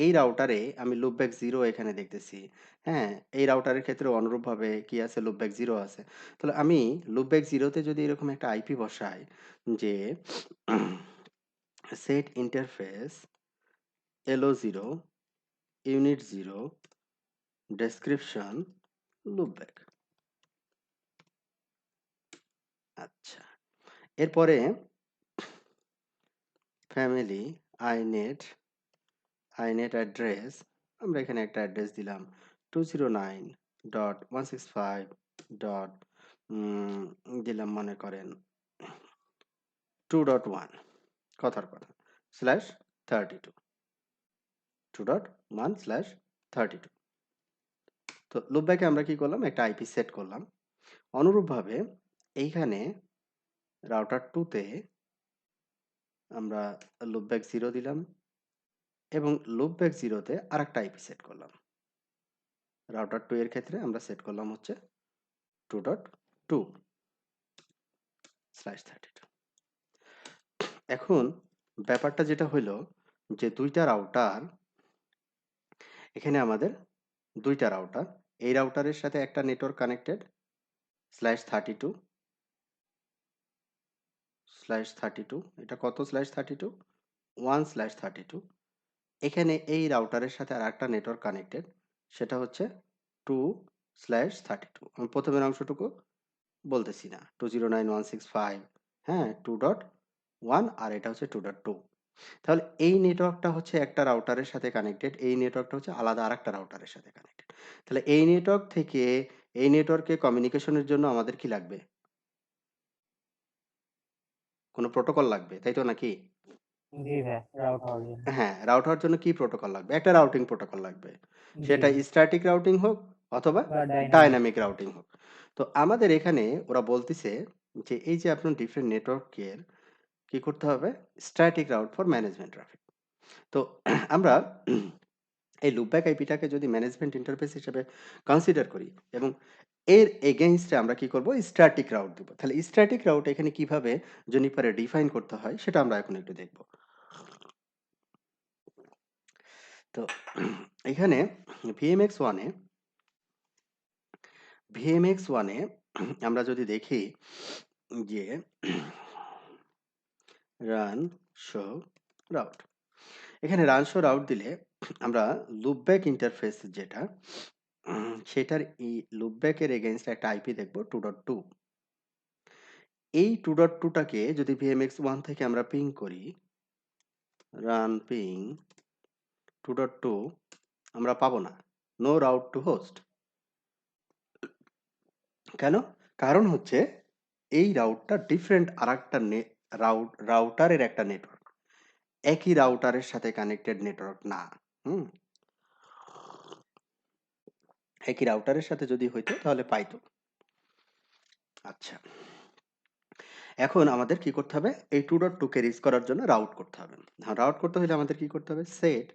এই রাউটারে আমি লুপব্যাক 0 এখানে দেখতেছি। হ্যাঁ? এই রাউটারের ক্ষেত্রেও অনুরূপভাবে কি আছে? লুপব্যাক 0 আছে। তাহলে আমি লুপব্যাক 0 তে যদি এরকম একটা আইপি বসাই যে set interface LO0 unit 0 description loopback. আচ্ছা। এরপরে ফ্যামিলি আইনেট অ্যাড্রেস আমরা এখানে একটা অ্যাড্রেস দিলাম 209.165. দিলাম মনে করেন 2.1 কথার কথা /32 2.1/32 32। তো লুপব্যাকে আমরা কি করলাম, একটা আইপি সেট করলাম। অনুরূপভাবে এইখানে রাউটার 2 তে আমরা লুপব্যাক 0 দিলাম এবং লুপব্যাক 0 তে আরেকটা আইপি সেট করলাম। রাউটার 2 এর ক্ষেত্রে আমরা সেট করলাম হচ্ছে 2.2/32। এখন ব্যাপারটা যেটা হইলো যে দুইটা রাউটার, এখানে আমাদের দুইটা রাউটার, এই রাউটারের সাথে একটা নেটওয়ার্ক কানেক্টেড /32/32, এটা কত /32? 1/32। এখানে এই রাউটারের সাথে আর একটা নেটওয়ার্ক কানেক্টেড, সেটা হচ্ছে 2/32। আমি প্রথমের অংশটুকু বলতেছি না, 209.165, হ্যাঁ, 2.1, আর এটা হচ্ছে 2.2। তাহলে এই নেটওয়ার্কটা হচ্ছে একটা রাউটারের সাথে কানেক্টেড, এই নেটওয়ার্কটা হচ্ছে আলাদা আরেকটা রাউটারের সাথে কানেক্টেড। তাহলে এই নেটওয়ার্ক থেকে এই নেটওয়ার্কে কমিউনিকেশনের জন্য আমাদের কি লাগবে? কোনো প্রোটোকল লাগবে, তাই তো নাকি? জি ভাইয়া, রাউট হওয়ার জন্য। হ্যাঁ, রাউট হওয়ার জন্য কি প্রোটোকল লাগবে? একটা রাউটিং প্রোটোকল লাগবে। জি, সেটা স্ট্যাটিক রাউটিং হোক অথবা বা ডাইনামিক। ডায়নামিক রাউটিং হোক। তো আমাদের এখানে ওরা বলতিছে যে এই যে আপনার ডিফারেন্ট নেটওয়ার্কের কি করতে হবে? Static route for management traffic. তো আমরা এই লুপব্যাক আইপিটাকে যদি ম্যানেজমেন্ট ইন্টারফেস হিসেবে কনসিডার করি এবং এর এগেইনস্টে আমরা কি করব? স্ট্যাটিক রাউট দিব। তাহলে স্ট্যাটিক রাউট এখানে কিভাবে জুনিপারে ডিফাইন করতে হয় সেটা আমরা এখন একটু দেখব। তো এখানে ভিএমএক্স 1 এ ভিএমএক্স 1 এ আমরা যদি দেখি যে রান শো রাউট, এখানে রান শো রাউট দিলে আমরা লুপব্যাক ইন্টারফেস যেটা সেটার এই লুপব্যাকের এগেইনস্ট একটা আইপি দেখব 2.2। এই 2.2টাকে যদি ভিএমএক্স 1 থেকে আমরা পিং করি, রান পিং 2.2, আমরা পাবো না, নো রাউট টু হোস্ট। কেন? কারণ হচ্ছে এই রাউটটা ডিফারেন্ট আরেকটা রাউটারের একটা নেটওয়ার্ক, একই রাউটারের সাথে কানেক্টেড নেটওয়ার্ক না। হুম, একই রাউটারের সাথে যদি হইতো তাহলে পাইতো। আচ্ছা, এখন আমাদের কি করতে হবে? এই 2.2 কে রিচ করার জন্য রাউট করতে হবে। রাউট করতে হলে আমাদের কি করতে হবে? সেট,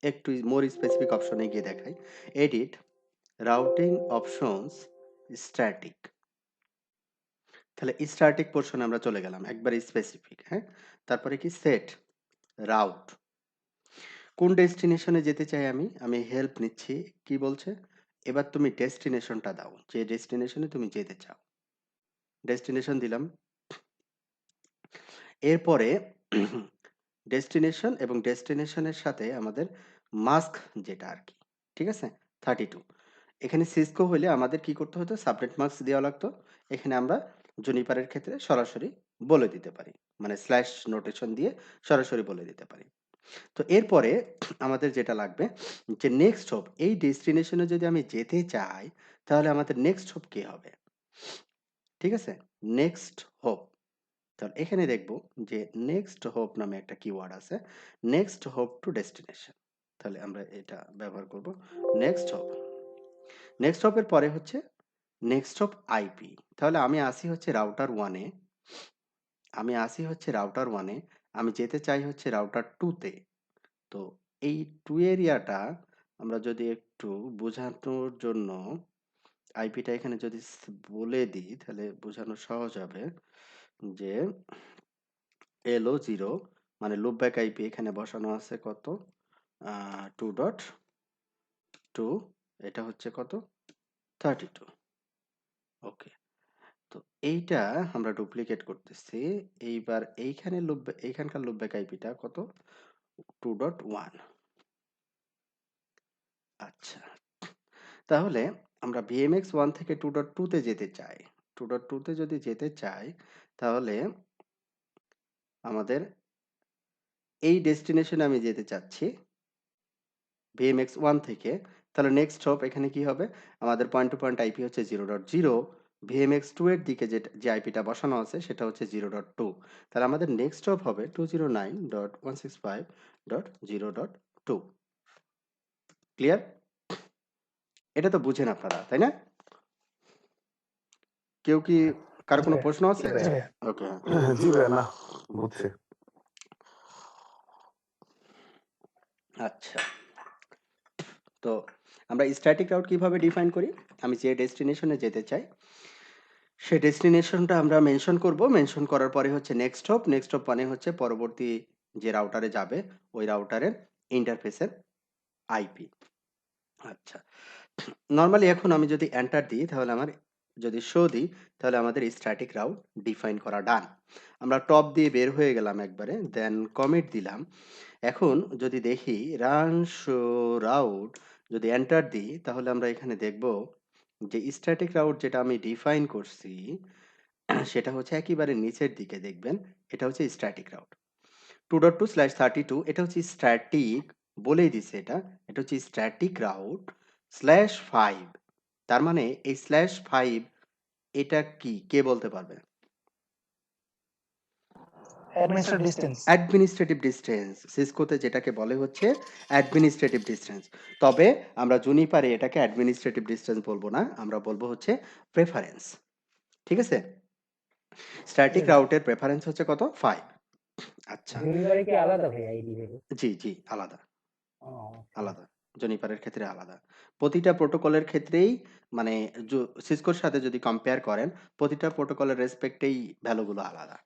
একটু মোর স্পেসিফিক অপশনে গিয়ে দেখাই, এডিট রাউটিং অপশনস স্ট্যাটিক। তাহলে স্ট্যাটিক পোর্শনে আমরা চলে গেলাম, একবার স্পেসিফিক, হ্যাঁ। তারপরে কি? সেট রাউট, কোন ডেস্টিনেশনে যেতে চাই আমি, আমি হেল্প নিচ্ছি। কি বলছে? এবার তুমি ডেস্টিনেশনটা দাও, যে ডেস্টিনেশনে তুমি যেতে চাও। ডেস্টিনেশন দিলাম। এরপরে ডেস্টিনেশন এবং ডেস্টিনেশনের সাথে আমাদের মাস্ক যেটা আর কি, ঠিক আছে, 32। এখানে সিসকো হলে আমাদের কি করতে হতো? সাবনেট মাস্ক দেওয়া লাগতো। এখানে আমরা জুনিপারের ক্ষেত্রে সরাসরি বলে দিতে পারি, মানে স্ল্যাশ নোটেশন দিয়ে সরাসরি বলে দিতে পারি। তো এরপরে আমাদের যেটা লাগবে যে নেক্সট হোপ, এই ডেস্টিনেশনে যদি আমি যেতে চাই তাহলে আমাদের নেক্সট হোপ কি হবে? ঠিক আছে, নেক্সট হোপ। তাহলে এখানে দেখব যে নেক্সট হোপ নামে একটা কিওয়ার্ড আছে, নেক্সট হোপ টু ডেস্টিনেশন। তাহলে আমরা এটা ব্যবহার করব, নেক্সট হোপ। নেক্সট হোপের পরে হচ্ছে নেক্সট হোপ আইপি। তাহলে আমি আসি হচ্ছে রাউটার 1 এ, আমি যেতে চাই হচ্ছে রাউটার 2 তে। তো এই 2 এরিয়াটা আমরা যদি একটু বোঝানোর জন্য আইপিটা এখানে যদি বলে দিই তাহলে বোঝানো সহজ হবে যে এলও 0 মানে লুপব্যাক আইপি এখানে বসানো আছে কত? 2.2, এটা হচ্ছে কত? 32। ওকে। তো এইটা আমরা ডুপ্লিকেট করতেছি। এইবার এইখানকার লুপব্যাক আইপিটা কত? 2.1। আচ্ছা, তাহলে আমরা ভিএমএক্স 1 থেকে 2.2 তে যেতে চাই। 2.2 তে যদি যেতে চাই তাহলে আমাদের এই ডেস্টিনেশনে আমি যেতে চাচ্ছি ভিএমএক্স 1 থেকে। তাহলে নেক্সট হপ এখানে কি হবে? আমাদের পয়েন্ট টু পয়েন্ট আইপি হচ্ছে 0.0, ভিএমএক্স 2 এর দিকে যে আইপিটা বসানো আছে সেটা হচ্ছে 0.2। তাহলে আমাদের নেক্সট হপ হবে 209.165.0.2। ক্লিয়ার? এটা তো বুঝেন আপনারা, তাই না? কেউ কি কারো জি কোনো ভাইয়া। প্রশ্ন আছে? ওকে। জি ভাইয়া, না বুঝছি। আচ্ছা। তো আমরা স্ট্যাটিক রাউট কিভাবে ডিফাইন করি? আমি যে ডেস্টিনেশনে যেতে চাই, সেই ডেস্টিনেশনটা আমরা মেনশন করব। মেনশন করার পরে হচ্ছে নেক্সট হপ। নেক্সট হপ মানে হচ্ছে পরবর্তী যে রাউটারে যাবে, ওই রাউটারের ইন্টারফেসের আইপি। আচ্ছা। নরমালি এখন আমি যদি এন্টার দিই তাহলে আমার যদি শো দিই তাহলে আমাদের স্ট্যাটিক রাউট ডিফাইন করা ডান। আমরা টপ দিয়ে বের হয়ে গেলাম একবারে, দেন কমিট দিলাম। এখন যদি দেখি রান শো রাউট, যদি এন্টার দিই তাহলে আমরা এখানে দেখব যে স্ট্যাটিক রাউট যেটা আমি ডিফাইন করছি সেটা হচ্ছে একেবারে নিচের দিকে দেখবেন, এটা হচ্ছে স্ট্যাটিক রাউট 2.2/32। এটা হচ্ছে স্ট্যাটিক, বলেই দিছে এটা। এটা হচ্ছে স্ট্যাটিক রাউট /5। তার মানে এই /5 এটা কি, কে বলতে পারবে? Administrative distance. অ্যাডমিনিস্ট্রেটিভ ডিসটেন্স সিসকোতে যেটাকে বলে হচ্ছে অ্যাডমিনিস্ট্রেটিভ ডিসটেন্স। তবে আমরা জুনিপারে এটাকে অ্যাডমিনিস্ট্রেটিভ ডিসটেন্স বলবো না, আমরা বলবো হচ্ছে প্রেফারেন্স। ঠিক আছে? স্ট্যাটিক রাউটের প্রেফারেন্স হচ্ছে কত? 5। আচ্ছা। জুনিপারে কি আলাদা ভাই আইডি ভ্যালু? জি, জি, আলাদা। ও আচ্ছা। আলাদা। জুনিপারের ক্ষেত্রে আলাদা। প্রতিটা প্রোটোকলের ক্ষেত্রেই মানে সিসকোর সাথে যদি কম্পেয়ার করেন, প্রতিটা প্রোটোকলের রেসপেক্টেই ভ্যালুগুলো আলাদা।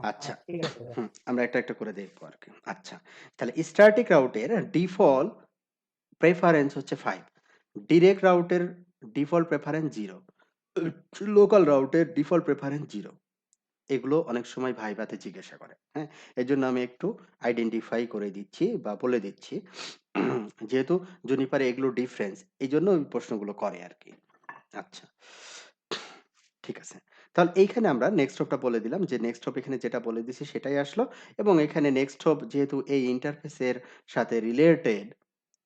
আচ্ছা। ঠিক আছে ভাই। আমরা একটা করে দেখবো আরকি। আচ্ছা। তাহলে স্ট্যাটিক রাউটের ডিফল্ট প্রেফারেন্স হচ্ছে 5। ডিরেক্ট রাউটের ডিফল্ট প্রেফারেন্স 0। লোকাল রাউটের ডিফল্ট প্রেফারেন্স 0। এগুলো অনেক সময় ভাইভাতে জিজ্ঞাসা করে। হ্যাঁ? এজন্য আমি একটু আইডেন্টিফাই করে দিচ্ছি বা বলে দিচ্ছি। যেহেতু জুনিপারে এগুলো ডিফারেন্স, এইজন্য ওই প্রশ্নগুলো করে আরকি। আচ্ছা। ঠিক আছে। তাহলে এইখানে আমরা নেক্সট হপটা বলে দিলাম যে নেক্সট হপ এখানে যেটা বলে দিছি সেটাই আসলো, এবং এখানে নেক্সট হপ যেহেতু এই ইন্টারফেসের সাথে রিলেটেড,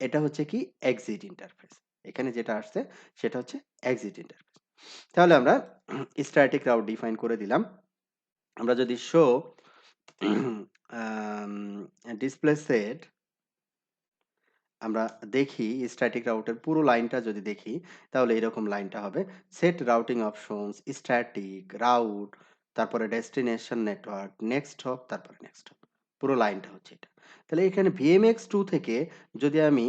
এটা হচ্ছে কি এক্সিট ইন্টারফেস। এখানে যেটা আসছে সেটা হচ্ছে এক্সিট ইন্টারফেস। তাহলে আমরা স্ট্যাটিক রাউট ডিফাইন করে দিলাম। আমরা যদি শো ডিসপ্লে সেট আমরা দেখি স্ট্যাটিক রাউটের পুরো লাইনটা যদি দেখি তাহলে এরকম লাইনটা হবে। Set routing options, static route, তারপরে ডেস্টিনেশন নেটওয়ার্ক, নেক্সট হপ, তারপরে নেক্সট হপ। পুরো লাইনটা হচ্ছে এটা। তাহলে এখানে VMX2 থেকে যদি আমি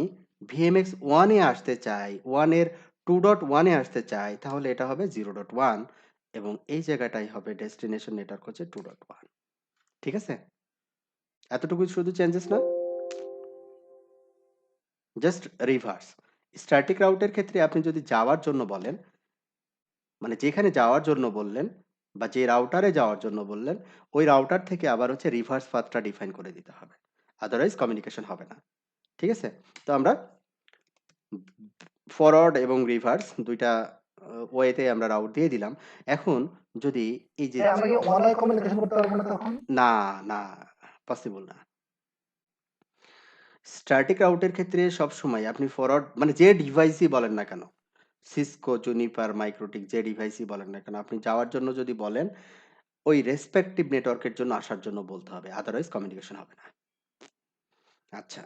VMX1 এ আসতে চাই, 1 এর 2.1 এ আসতে চাই তাহলে এটা হবে 0.1, এবং এই জায়গাটাই হবে ডেস্টিনেশন নেটওয়ার্ক হচ্ছে 2.1। ঠিক আছে? এতটুকুই শুধু চেঞ্জেস না? Just reverse. স্ট্যাটিক রাউটের ক্ষেত্রে আপনি যদি যাওয়ার জন্য বলেন, মানে যেখানে যাওয়ার জন্য বললেন বা যে রাউটারে যাওয়ার জন্য বললেন, ওই রাউটার থেকে আবার হচ্ছে রিভার্স পাথটা ডিফাইন করে দিতে হবে। আদারওয়াইজ কমিউনিকেশন হবে না। ঠিক আছে? তো আমরা ফরওয়ার্ড এবং রিভার্স ২ টা ওয়েতে আমরা রাউট দিয়ে দিলাম। এখন যদি এই যে আমরা কি ওয়ান ওয়ে কমিউনিকেশন করতে পারবো না তখন? না, না, পসিবল না। স্ট্যাটিক রাউটের ক্ষেত্রে সবসময় আপনি ফরওয়ার্ড মানে যে ডিভাইসই বলেন না কেন, সিসকো, জুনিপার, মাইক্রোটিক যে ডিভাইসই বলেন না কেন, আপনি যাওয়ার জন্য যদি বলেন, ওই রেসপেক্টিভ নেটওয়ার্কের জন্য আসার জন্য বলতে হবে। আদারওয়াইজ কমিউনিকেশন হবে না। আচ্ছা।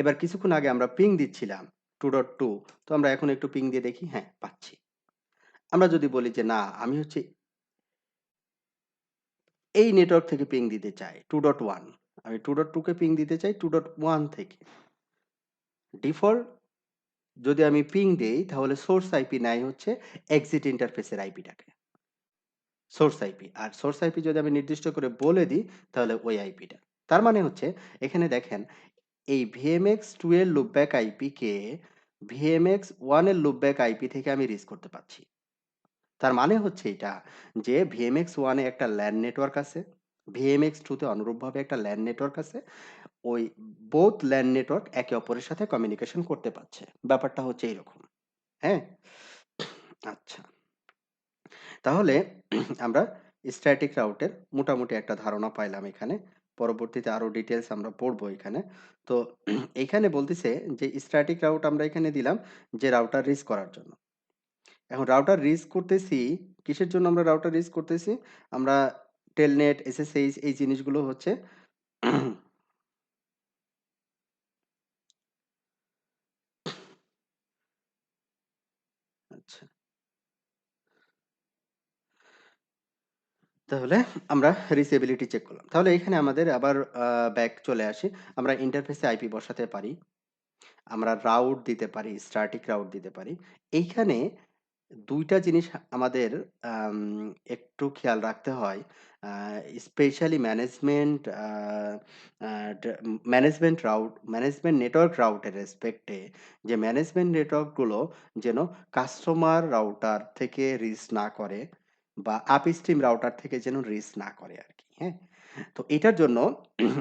এবার কিছুক্ষণ আগে আমরা পিং দিচ্ছিলাম 2.2। তো আমরা এখন একটু পিং দিয়ে দেখি। হ্যাঁ, পাচ্ছি। আমরা যদি বলি যে না, আমি হচ্ছে এই নেটওয়ার্ক থেকে পিং দিতে চাই 2.1। আমি 2.2 কে পিং দিতে চাই 2.1 থেকে। ডিফল্ট যদি আমি পিং দেই তাহলে সোর্স আইপি নেয় হচ্ছে এক্সিট ইন্টারফেসের আইপিটাকে। Source IP. আর সোর্স আইপি যদি আমি নির্দিষ্ট করে বলে দিই তাহলে ওই আইপিটা। তার মানে হচ্ছে এখানে দেখেন এই VMX2 এর লুপব্যাক আইপি কে VMX1 এর লুপব্যাক আইপি থেকে আমি রিচ করতে পারছি। তার মানে হচ্ছে এটা যে VMX1 এ একটা LAN নেটওয়ার্ক আছে, VMX2 তে অনুরূপভাবে একটা LAN নেটওয়ার্ক আছে। ওই বোথ LAN নেটওয়ার্ক একে অপরের সাথে কমিউনিকেশন করতে পারছে। ব্যাপারটা হচ্ছে এরকম। হ্যাঁ? আচ্ছা। তাহলে আমরা স্ট্যাটিক রাউটের মোটামুটি একটা ধারণা পাইলাম এখানে। পরবর্তীতে আরো ডিটেইলস আমরা পড়বো এখানে। তো এইখানে বলতেছে যে স্ট্যাটিক রাউট আমরা এখানে দিলাম যে রাউটার রিচ করার জন্য। এখন রাউটার রিচ করতেছি, কিসের জন্য আমরা রাউটার রিচ করতেছি? আমরা টেলনেট, SSH এই জিনিসগুলো হচ্ছে তাহলে আমরা রিচেবিলিটি চেক করলাম। তাহলে এখানে আমাদের আবার ব্যাক চলে আসি। আমরা ইন্টারফেসে আইপি বসাতে পারি। আমরা রাউট দিতে পারি, স্ট্যাটিক রাউট দিতে পারি। এইখানে ২ টা জিনিস আমাদের আম একটু খেয়াল রাখতে হয়। আ স্পেশালি আ ম্যানেজমেন্ট নেটওয়ার্ক রাউটের রেসপেক্টে যে ম্যানেজমেন্ট নেটওয়ার্ক গুলো যেন কাস্টমার রাউটার থেকে রিচ না করে বা আপস্ট্রিম রাউটার থেকে যেন রিচ না করে আরকি, হ্যাঁ? তো এটার জন্য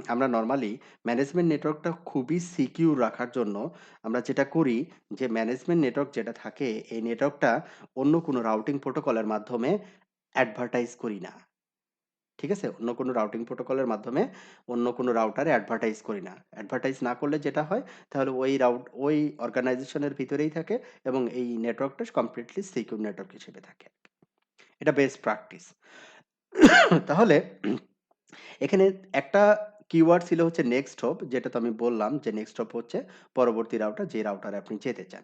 আমরা নরমালি ম্যানেজমেন্ট নেটওয়ার্কটা খুবই সিকিউর রাখার জন্য আমরা যেটা করি যে ম্যানেজমেন্ট নেটওয়ার্ক যেটা থাকে এই নেটওয়ার্কটা অন্য কোনো রাউটিং প্রোটোকলের মাধ্যমে অ্যাডভার্টাইজ করি না। ঠিক আছে? অন্য কোনো রাউটিং প্রোটোকলের মাধ্যমে অন্য কোনো রাউটারে অ্যাডভার্টাইজ করি না। অ্যাডভার্টাইজ না করলে যেটা হয় তাহলে ওই অর্গানাইজেশনের ভিতরেই থাকে এবং এই নেটওয়ার্কটা কমপ্লিটলি সিকিউর নেটওয়ার্ক হিসেবে থাকে। এটা বেস্ট প্র্যাকটিস। তাহলে এখানে একটা কিওয়ার্ড ছিল হচ্ছে নেক্সট হপ, যেটা তো আমি বললাম যে নেক্সট হপ হচ্ছে পরবর্তী রাউটার যে রাউটারে আপনি যেতে চান।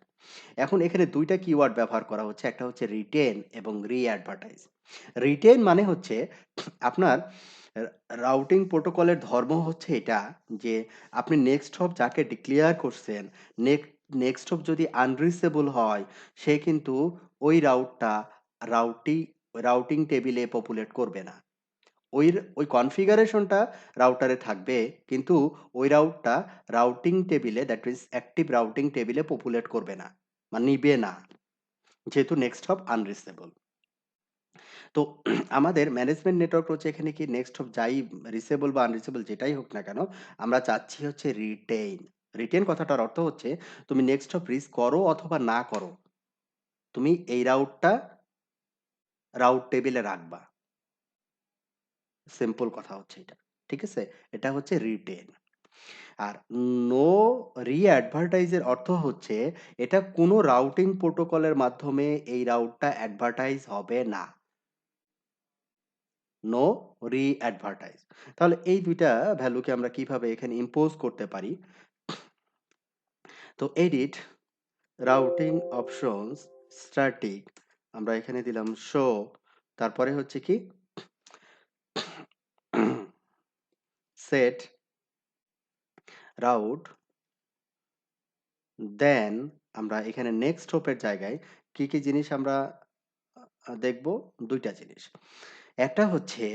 এখন এখানে ২ টা কিওয়ার্ড ব্যবহার করা হচ্ছে। একটা হচ্ছে রিটেন এবং রি-অ্যাডভার্টাইজ। রিটেন মানে হচ্ছে আপনার রা রাউটিং প্রোটোকলের ধর্ম হচ্ছে এটা যে আপনি নেক্সট হপ যাকে ডিক্লেয়ার করছেন, নেক নেক্সট হপ যদি আনরিচেবল হয়, সে কিন্তু ওই রাউটি রাউটিং টেবিলে পপুলেট করবে না। ওই কনফিগারেশনটা রাউটারে থাকবে, কিন্তু ওই রাউটিং টেবিলে, দ্যাট মিনস অ্যাক্টিভ রাউটিং টেবিলে পপুলেট করবে না, মানে নিবে না, যেহেতু নেক্সট হপ আনরিচেবল। তো আমাদের ম্যানেজমেন্ট নেটওয়ার্ক হচ্ছে এখানে কি নেক্সট হপ যাই রিচেবল বা আনরিচেবল যেটাই হোক না কেন, আমরা চাচ্ছি হচ্ছে রিটেইন। রিটেইন কথাটার অর্থ হচ্ছে তুমি নেক্সট হপ রিচ করো অথবা না করো, তুমি এই রাউট টেবিলে রাখবা। সিম্পল কথা হচ্ছে এটা। ঠিক আছে? এটা হচ্ছে রিটেইন। আর নো রি-অ্যাডভার্টাইজ এর অর্থ হচ্ছে এটা কোনো রাউটিং প্রোটোকলের মাধ্যমে এই রাউটটা অ্যাডভার্টাইজ হবে না। নো রি-অ্যাডভার্টাইজ। তাহলে এই ২ টা ভ্যালুকে আমরা কিভাবে এখানে ইম্পোজ করতে পারি? তো এডিট, রাউটিং অপশনস, স্ট্যাটিক, আমরা এখানে দিলাম শো, তারপরে হচ্ছে কি সেট রাউট, দেন আমরা এখানে নেক্সট হোপের জায়গায় কি, কি জিনিস আমরা দেখব? ২ টা জিনিস। একটা হচ্ছে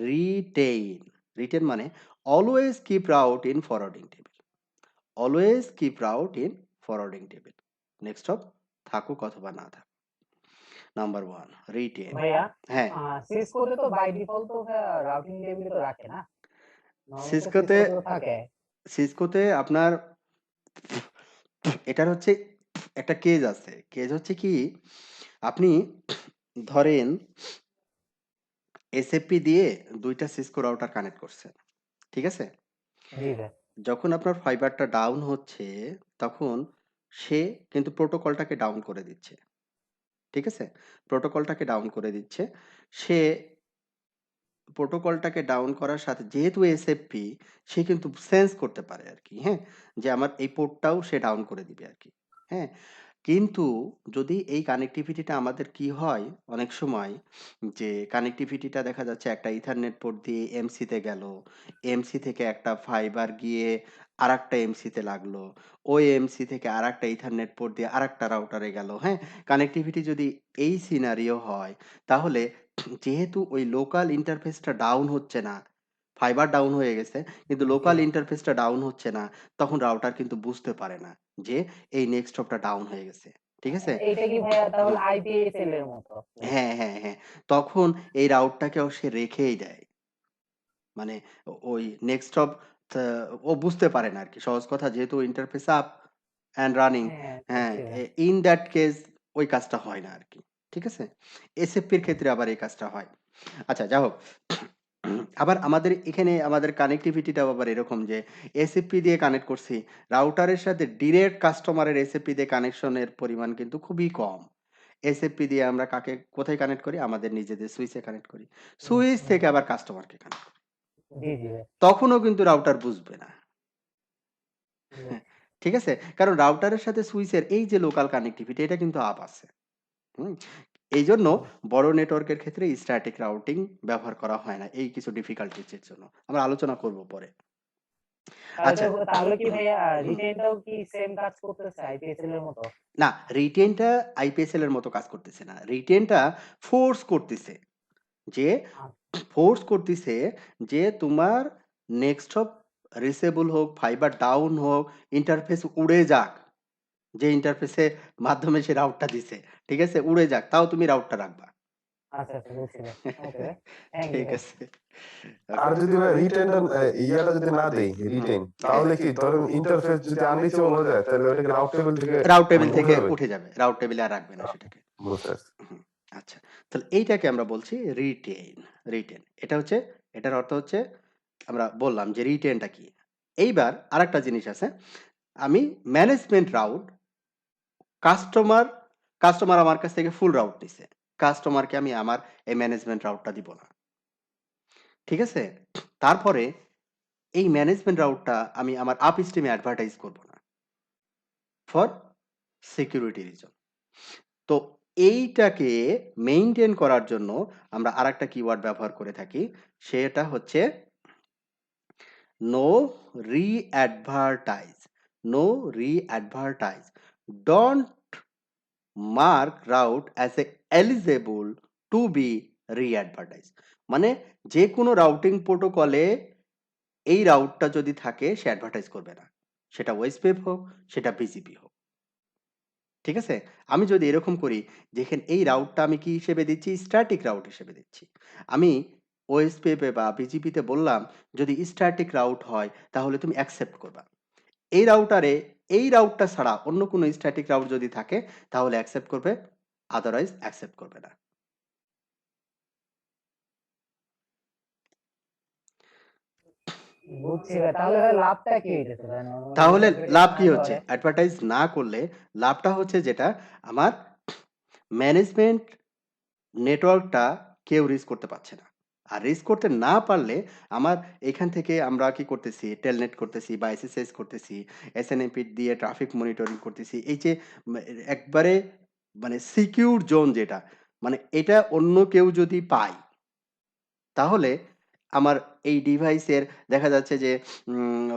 রিটেইন। রিটেইন মানে always keep route in forwarding table. Always keep route in forwarding table. Next hop থাকুক অথবা না থাকুক। Number 1 retain. ভাইয়া হ্যাঁ, সিসকোতে তো বাই ডিফল্ট তো রাউটিং টেবিলে তো রাখে না, নরমালি তো সিসকোতে সিসকোতে তো থাকে। সিসকোতে আপনার এটার হচ্ছে একটা কেস আছে। কেস হচ্ছে কি আপনি ধরেন এসএফপি দিয়ে ২ টা সিসকো রাউটার কানেক্ট করছেন। ঠিক আছে? জি ভাই। যখন আপনার ফাইবারটা ডাউন হচ্ছে, তখন সে কিন্তু প্রোটোকলটাকে ডাউন করে দিচ্ছে। ঠিক আছে? প্রোটোকলটাকে ডাউন করে দিচ্ছে। সে প্রোটোকলটাকে ডাউন করার সাথে যেহেতু এসএফপি সে কিন্তু সেন্স করতে পারে আরকি, হ্যাঁ? যে আমার এই পোর্টটাও সে ডাউন করে দিবে আরকি। হ্যাঁ? কিন্তু যদি এই কানেক্টিভিটিটা আমাদের কি হয় অনেক সময় যে কানেক্টিভিটিটা দেখা যাচ্ছে একটা ইথারনেট পোর্ট দিয়ে এমসিতে গেল, এমসি থেকে একটা ফাইবার গিয়ে আরেকটা এমসিতে লাগলো, ওই এমসি থেকে আরেকটা ইথারনেট পোর্ট দিয়ে আরেকটা রাউটারে গেল, হ্যাঁ? কানেক্টিভিটি যদি এই সিনারিও হয়, তাহলে যেহেতু ওই লোকাল ইন্টারফেসটা ডাউন হচ্ছে না, ফাইবার ডাউন হয়ে গেছে কিন্তু জি লোকাল ভাই। ইন্টারফেসটা ডাউন হচ্ছে না, তখন রাউটার কিন্তু বুঝতে পারে না যে এই নেক্সট হপটা ডাউন হয়ে গেছে। ঠিক আছে? এইটা কি ভাইয়া তাহলে হুম। আইপিএসএল এর মতো? হ্যাঁ, হ্যাঁ, হ্যাঁ। তখন এই রাউটটাকেও সে রেখেই দেয়। মানে ওই নেক্সট হপ তা ও বুঝতে পারে না আরকি। সহজ কথা যেহেতু ইন্টারফেস আপ অ্যান্ড রানিং, হ্যাঁ, হ্যাঁ, বুঝছি ভাই। ইন দ্যাট কেস ওই কাজটা হয় না আরকি। ঠিক আছে? এসএফপির ক্ষেত্রে আবার এই কাজটা হয়। আচ্ছা যা হোক। আবার আমাদের এখানে আমাদের কানেক্টিভিটিটাও আবার এরকম যে এসএফপি দিয়ে কানেক্ট করছি। রাউটারের সাথে ডিরেক্ট কাস্টমারের এসএফপি দিয়ে কানেকশনের পরিমাণ কিন্তু খুবই কম। এসএফপি দিয়ে আমরা কোথায় কানেক্ট করি? আমাদের নিজেদের সুইচে কানেক্ট করি। সুইচ থেকে আবার কাস্টমারকে কানেক্ট করি। জি, জি ভাই। তখনও কিন্তু রাউটার বুঝবে না। জি। হ্যাঁ, ঠিক আছে? কারণ রাউটারের সাথে সুইচের এই যে লোকাল কানেক্টিভিটি এটা কিন্তু আপ আছে। হুম? এইজন্য বড় নেটওয়ার্কের ক্ষেত্রে স্ট্যাটিক রাউটিং ব্যবহার করা হয় না এই কিছু ডিফিকাল্টিজ এর জন্য। আমরা আলোচনা করব পরে। আচ্ছা। তাহলে কি ভাইয়া রিটেনটাও কি সেম কাজ করতেছে আইপিএসএল এর মতো? না, রিটেনটা আইপিএসএল এর মতো কাজ করতেছে না। রিটেনটা ফোর্স করতেছে যে তোমার নেক্সট হপ রিচেবল হোক, ফাইবার ডাউন হোক, ইন্টারফেস উড়ে যাক। যে ইন্টারফেসের মাধ্যমে সে রাউটটা দিছে। ঠিক আছে? উড়ে যাক। তাও তুমি রাউটটা রাখবা। আচ্ছা, আচ্ছা বুঝছি ভাই। ওকে ভাই। থ্যাংক ইউ ঠিক ভাই। আছে। আর ওকে। যদি ভাই রিটেনটা ইয়াটা যদি না দেই রিটেন, তাহলে কি ধরেন ইন্টারফেস যদি আনরিচেবল হয়ে যায় তাহলে ওটা কি রাউট টেবিল থেকে রাউট টেবিল মানে থেকে উঠে যাবে? উঠে যাবে। রাউট টেবিলে আর রাখবে না সেটাকে। বুঝতে পারছি। হুম, আচ্ছা। তাহলে এইটাকে আমরা বলছি রিটেইন। রিটেইন। এটার অর্থ হচ্ছে আমরা বললাম যে রিটেইনটা কি। এইবার আরেকটা জিনিস আছে। আমি ম্যানেজমেন্ট রাউট কাস্টমার কাস্টমার আমার কাছ থেকে ফুল রাউট নিছে। কাস্টমারকে আমি আমার এই ম্যানেজমেন্ট রাউটটা দিব না। ঠিক আছে? তারপরে এই ম্যানেজমেন্ট রাউটটা আমি আমার আপস্ট্রিমে অ্যাডভার্টাইজ করব না। For security reason. তো এইটাকে মেইনটেইন করার জন্য আমরা আরেকটা কিওয়ার্ড ব্যবহার করে থাকি। সেটা হচ্ছে no re-advertise. No re-advertise. Don't mark route as a eligible to be re-advertise. মানে যেকোনো রাউটিং প্রোটোকলে এই রাউটটা যদি থাকে সে অ্যাডভার্টাইজ করবে না। সেটা ওয়েসপেপ হোক, সেটা বিজিপি হোক। ঠিক আছে? আমি যদি এরকম করি যেখানে এই রাউটটা আমি কি হিসেবে দিচ্ছি? স্ট্যাটিক রাউট হিসেবে দিচ্ছি। আমি ওএসপিএফ এ বা বিজিপিতে বললাম যদি স্ট্যাটিক রাউট হয় তাহলে তুমি অ্যাকসেপ্ট করবা। এই রাউটারে এই রাউটটা ছাড়া অন্য কোনো স্ট্যাটিক রাউট যদি থাকে তাহলে অ্যাকসেপ্ট করবে, আদারওয়াইজ অ্যাকসেপ্ট করবে না। বুঝছি ভাই। তাহলে ভাই লাভটা কি হইতেছে ভাই নরমালি যদি তাহলে অ্যাডভার্টাইজ লাভ না কি হচ্ছে? করে? অ্যাডভার্টাইজ না করলে লাভটা হচ্ছে যেটা আমার ম্যানেজমেন্ট নেটওয়ার্কটা কেউ রিচ করতে পারছে না। আর রিচ করতে না পারলে আমার এখান থেকে আমরা কি করতেছি? টেলনেট করতেছি বা এসএসএস করতেছি, এসএনএমপি দিয়ে ট্রাফিক মনিটরিং করতেছি। এই যে মা একবারে মানে সিকিউর জোন যেটা, মানে এটা অন্য কেউ যদি পায়, তাহলে আমার এই ডিভাইসের দেখা যাচ্ছে যে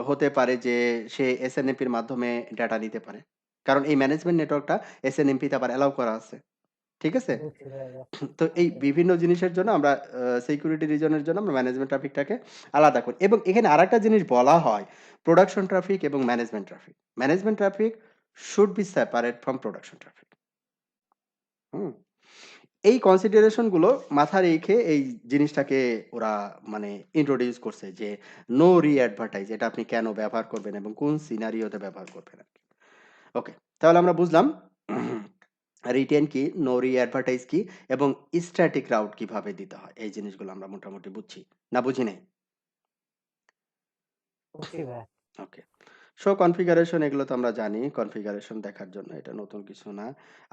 হতে পারে যে সে এসএনএমপির মাধ্যমে ডাটা নিতে পারে। কারণ এই ম্যানেজমেন্ট নেটওয়ার্কটা এসএনএমপিতে আবার অ্যালাও করা আছে। ঠিক আছে? বুঝছি ভাই। তো এই ওকে। বিভিন্ন জিনিসের জন্য আমরা সিকিউরিটি রিজনের জন্য আমরা ম্যানেজমেন্ট ট্রাফিকটাকে আলাদা করি এবং এখানে আরেকটা জিনিস বলা হয় প্রোডাকশন ট্রাফিক এবং management traffic. Management traffic should be separate from production traffic. হুম? এই কনসিডারেশন গুলো মাথায় রেখে এই জিনিসটাকে ওরা মানে ইন্ট্রোডিউস করছে যে নো রি অ্যাডভার্টাইজ এটা আপনি কেন ব্যবহার করবেন এবং কোন সিনারিওতে ব্যবহার করবেন আর কি। ওকে, তাহলে আমরা বুঝলাম রিটেন কি, নো রি অ্যাডভার্টাইজ কি এবং স্ট্যাটিক রাউট কিভাবে দিতে হয়। এই জিনিসগুলো আমরা মোটামুটি বুঝছি। না বুঝি নাই? বুঝছি ভাই। ওকে। শো কনফিগারেশন এগুলো তো আমরা জানি। কনফিগারেশন দেখার জন্য এটা নতুন কিছু না।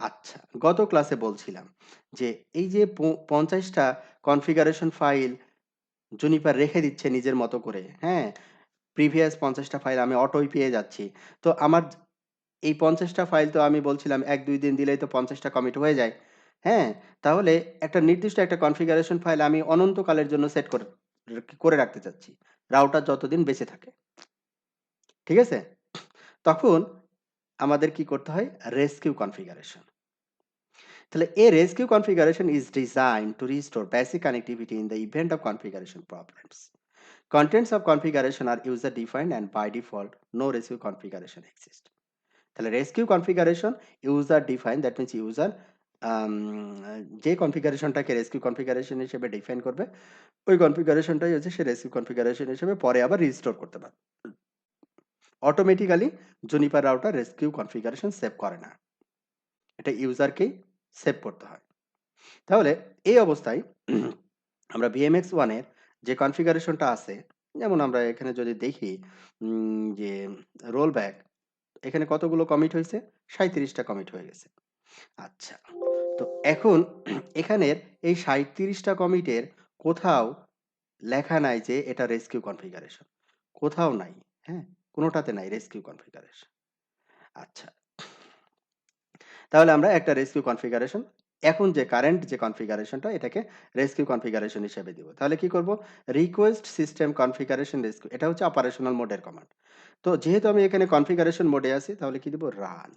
আচ্ছা, গত ক্লাসে বলছিলাম যে এই যে ৫০ টা কনফিগারেশন ফাইল জুনিপার রেখে দিচ্ছে নিজের মতো করে, হ্যাঁ? প্রিভিয়াস ৫০ টা ফাইল আমি অটোই পেয়ে যাচ্ছি। তো আমার এই ৫০ টা ফাইল তো আমি বলছিলাম ১-২ দিন দিলেই তো ৫০ টা কমিট হয়ে যায়। হ্যাঁ? তাহলে একটা নির্দিষ্ট একটা কনফিগারেশন ফাইল আমি অনন্তকালের জন্য সেট করে করে রাখতে চাচ্ছি। রাউটার যতদিন বেঁচে থাকে। ঠিক আছে? তখন আমাদের কি করতে হয়? Rescue configuration. তাহলে a rescue configuration is designed to restore basic connectivity in the event of configuration problems. Contents of configuration are user defined and by default no rescue configuration exists. তাহলে rescue configuration user define, that means user যে কনফিগারেশনটাকে rescue configuration হিসেবে define করবে ওই কনফিগারেশনটাই হচ্ছে সে rescue configuration হিসেবে পরে আবার restore করতে পারে। Automatically Juniper router rescue configuration save করে না, এটা ইউজারকেই সেভ করতে হয়। তাহলে এই অবস্থায় আমরা ভিএমএক্স ওয়ানের যে কনফিগারেশনটা আছে, যেমন আমরা এখানে যদি দেখি যে রোল ব্যাক, এখানে কতগুলো কমিট হয়েছে? ৩৭টা কমিট হয়ে গেছে। আচ্ছা, তো এখন এখানের এই ৩৭টা কমিটের কোথাও লেখা নাই যে এটা রেস্কিউ কনফিগারেশন। কোথাও নাই। হ্যাঁ? কোনোটাতে নাই রেস্কিউ কনফিগারেশন। আচ্ছা, তাহলে আমরা একটা রেস্কিউ কনফিগারেশন এখন যে কারেন্ট যে কনফিগারেশনটা এটাকে রেস্কিউ কনফিগারেশন হিসেবে দিব। তাহলে কি করব? রিকোয়েস্ট সিস্টেম কনফিগারেশন রেস্কিউ, এটা হচ্ছে অপারেশনাল মোডের কমান্ড। তো যেহেতু আমি এখানে কনফিগারেশন মোডে আছি তাহলে কি দিব? Run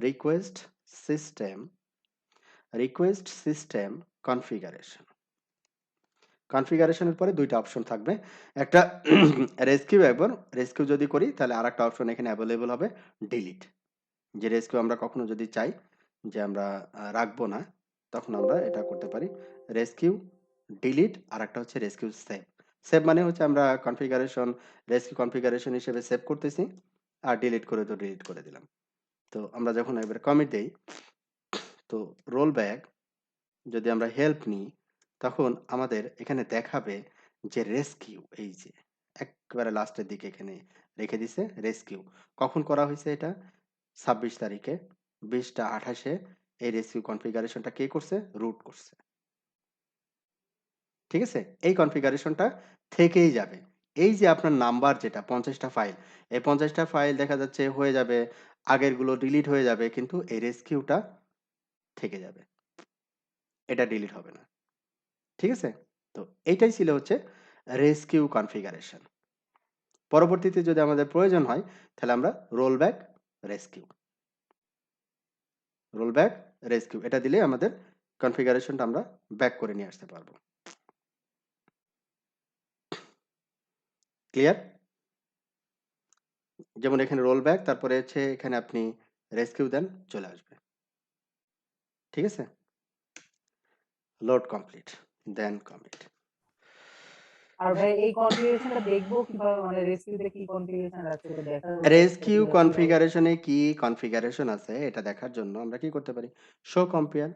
request system configuration. কনফিগারেশনের পরে দুইটা অপশন থাকবে, একটা রেস্কিউ। একবার রেস্কিউ যদি করি তাহলে আরেকটা অপশন এখানে অ্যাভেলেবল হবে, ডিলিট। যে রেস্কিউ আমরা কখনো যদি চাই যে আমরা রাখবো না, তখন আমরা এটা করতে পারি, রেস্কিউ ডিলিট। আর একটা হচ্ছে রেস্কিউ সেভ। সেভ মানে হচ্ছে আমরা কনফিগারেশন রেস্কিউ কনফিগারেশন হিসেবে সেভ করতেছি, আর ডিলিট করে তো ডিলিট করে দিলাম। তো আমরা যখন এবার কমিট দেই, তো রোল ব্যাক যদি আমরা হেল্প নিই, তখন আমাদের এখানে দেখাবে যে রেস্কিউ, এই যে একেবারে লাস্টের দিকে এখানে রেখে দিছে রেস্কিউ। কখন করা হয়েছে এটা? 26 তারিখে 20টা 28-এ এই রেস্কিউ কনফিগারেশনটা কে করছে? রুট করছে। ঠিক আছে? এই কনফিগারেশনটা থেকেই যাবে। এই যে আপনার নাম্বার যেটা 50টা ফাইল, এই 50টা ফাইল দেখা যাচ্ছে হয়ে যাবে, আগেরগুলো ডিলিট হয়ে যাবে, কিন্তু এই রেস্কিউটা থেকে যাবে। এটা ডিলিট হবে না। ঠিক আছে? তো এইটাই ছিল হচ্ছে রেস্কিউ কনফিগারেশন। পরবর্তীতে যদি আমাদের প্রয়োজন হয় তাহলে আমরা role back rescue, role back rescue এটা দিলে আমাদের কনফিগারেশনটা আমরা ব্যাক করে নিয়ে আসতে পারবো। ক্লিয়ার? যেমন এখানে রোল ব্যাক, তারপরে হচ্ছে এখানে আপনি রেস্কিউ দেন, চলে আসবে। ঠিক আছে? লোড কমপ্লিট, দেন কমিট। আর ভাই এই কনফিগারেশনটা দেখবো কিভাবে, মানে রেস্কিউতে কি কনফিগারেশন আছে এটা দেখার জন্য রেস্কিউ কিভাবে কনফিগারেশনে কি কনফিগারেশন আছে এটা দেখার জন্য আমরা কি করতে পারি? শো কম্পেয়ার,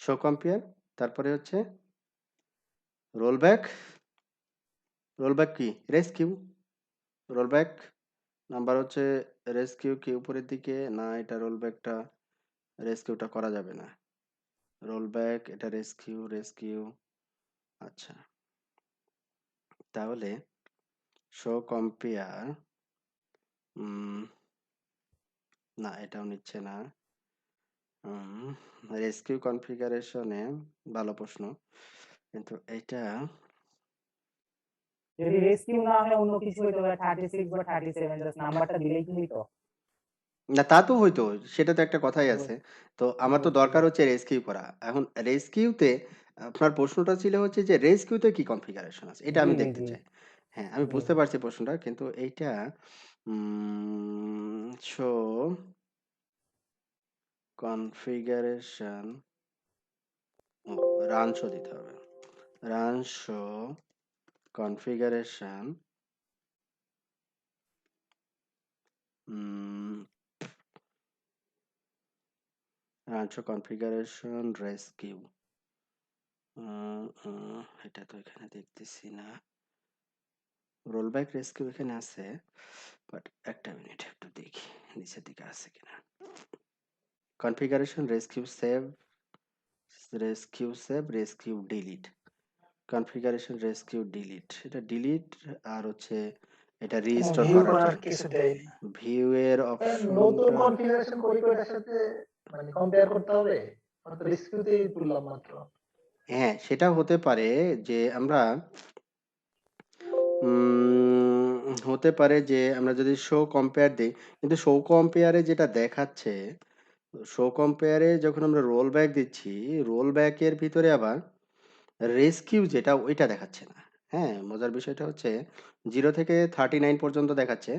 শো কম্পেয়ার, তারপরে হচ্ছে রোল ব্যাক। রোল ব্যাক কি? রেস্কিউ। রোল ব্যাক নাম্বার হচ্ছে রেস্কিউ কি উপরের দিকে? না, এটা রোল ব্যাকটা, রেস্কিউটা করা যাবে না। রোল ব্যাক এটা রেস্কিউ, রেস্কিউ। আচ্ছা, তাহলে শো কম্পেয়ার, না এটাও নিচ্ছে না। রেস্কিউ কনফিগারেশনে ভালো প্রশ্ন, কিন্তু এটা যদি রেস্কিউ না হয় অন্য কিছু হইতো, 36 বা 37 জাস্ট নাম্বারটা দিলেই কি হইতো? না, তা তো হইতো, সেটা তো একটা কথাই আছে। তো আমার তো দরকার হচ্ছে রেস্কিউ করা। এখন রেস্কিউতে আপনার প্রশ্নটা ছিল হচ্ছে যে রেস্কিউতে কি কনফিগারেশন আছে এটা জি আমি জি দেখতে জি চাই। হ্যাঁ, আমি জি বুঝতে পারছি প্রশ্নটা, কিন্তু এইটা শো কনফিগারেশন, রান শো দিতে হবে। Run show configuration, run show configuration rescue. এটা তো এখানে দেখতেছি না। রোল ব্যাক রেস্কিউ এখানে আছে, বাট একটা মিনিট একটু দেখি নিচের দিকে আছে কিনা। Configuration rescue delete, configuration rescue delete, এটা ডিলিট। আর হচ্ছে এটা রিস্টোর ভিউ করার করার জন্য কিছু দেয়নি। ভিউ এর নতুন অপশনটা। কনফিগারেশন করি তো এটার সাথে মানে কম্পেয়ার করতে হবে। আমরা তো রেস্কিউতেই তুললাম মাত্র। হ্যাঁ, সেটা হতে পারে যে আমরা হতে পারে যে আমরা যদি শো কম্পেয়ার দিই, কিন্তু শো কম্পেয়ারে যেটা দেখাচ্ছে, শো কম্পেয়ারে যখন আমরা রোল ব্যাক দিচ্ছি, রোল ব্যাকের ভিতরে আবার রেস্কিউ যেটা ওইটা দেখাচ্ছে না। হ্যাঁ, মজার বিষয়টা হচ্ছে 0 থেকে 39 পর্যন্ত দেখাচ্ছে,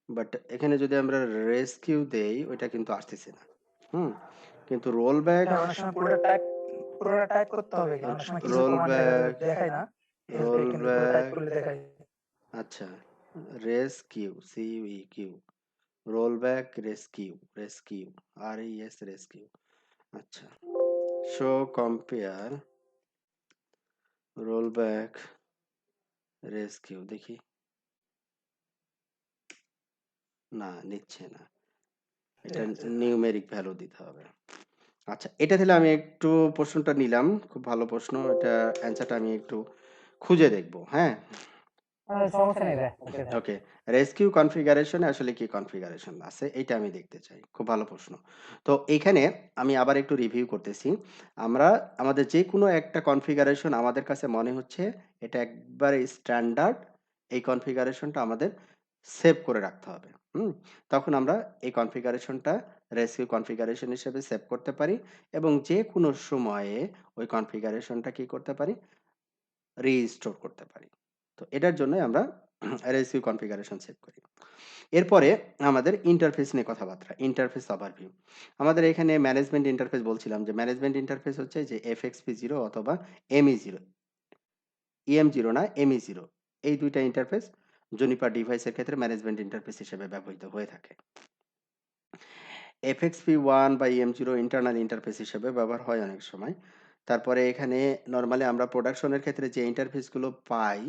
বাট এখানে যদি আমরা রেস্কিউ দেই ওইটা কিন্তু আসতেছে না। হুম, কিন্তু রোল ব্যাক, হ্যাঁ, অনেক সময় পুরোটা টাইপ করতে হবে কি? অনেক সময় কিছু রোল কমান্ড ব্যাক, দেখায় না। হেল্পে রোল কিন্তু পুরো টাইপ ব্যাক, করলে দেখায়। আচ্ছা, রেস্কিউ সিইকিউ, roll back rescue RES rescue. আচ্ছা, show compare roll back rescue দেখি, না নিচ্ছে না, এটা দেখাচ্ছে না। নিউমেরিক ভ্যালু দিতে হবে। আচ্ছা, এটা তাহলে আমি একটু প্রশ্নটা নিলাম, খুব ভালো প্রশ্ন, এটা অ্যান্সারটা আমি একটু খুঁজে দেখব। হ্যাঁ, সমস্যা নেই ভাই, ওকে থাক। ওকে, রেস্কিউ কনফিগারেশনে আসলে কি কনফিগারেশন আছে এটা আমি দেখতে চাই। খুব ভালো প্রশ্ন। তো এইখানে আমি আবার একটু রিভিউ করতেছি। আমরা আমাদের যেকোনো একটা কনফিগারেশন আমাদের কাছে মনে হচ্ছে এটা একবারে স্ট্যান্ডার্ড, এই কনফিগারেশনটা আমাদের সেভ করে রাখতে হবে। তখন আমরা এই কনফিগারেশনটা রেস্কিউ কনফিগারেশন হিসেবে সেভ করতে পারি এবং যেকোনো সময়ে ওই কনফিগারেশনটা কি করতে পারি? রিস্টোর করতে পারি। তো এটার জন্যই আমরা রেস্কিউ কনফিগারেশন সেভ করি। এরপরে আমাদের ইন্টারফেস নিয়ে কথাবার্তা। Interface overview. আমাদের এখানে ম্যানেজমেন্ট ইন্টারফেস বলছিলাম যে ম্যানেজমেন্ট ইন্টারফেস হচ্ছে যে FXP0 অথবা ME0। EM0 না, ME0। এই ২ টা ইন্টারফেস জুনিপার ডিভাইসের ক্ষেত্রে ম্যানেজমেন্ট ইন্টারফেস হিসেবে ব্যবহৃত হয়ে থাকে। FXP1 বা EM0 ইন্টারনাল ইন্টারফেস হিসেবে ব্যবহার হয় অনেক সময়। তারপরে এখানে নরমালি আমরা প্রোডাকশনের ক্ষেত্রে যে ইন্টারফেসগুলো পাই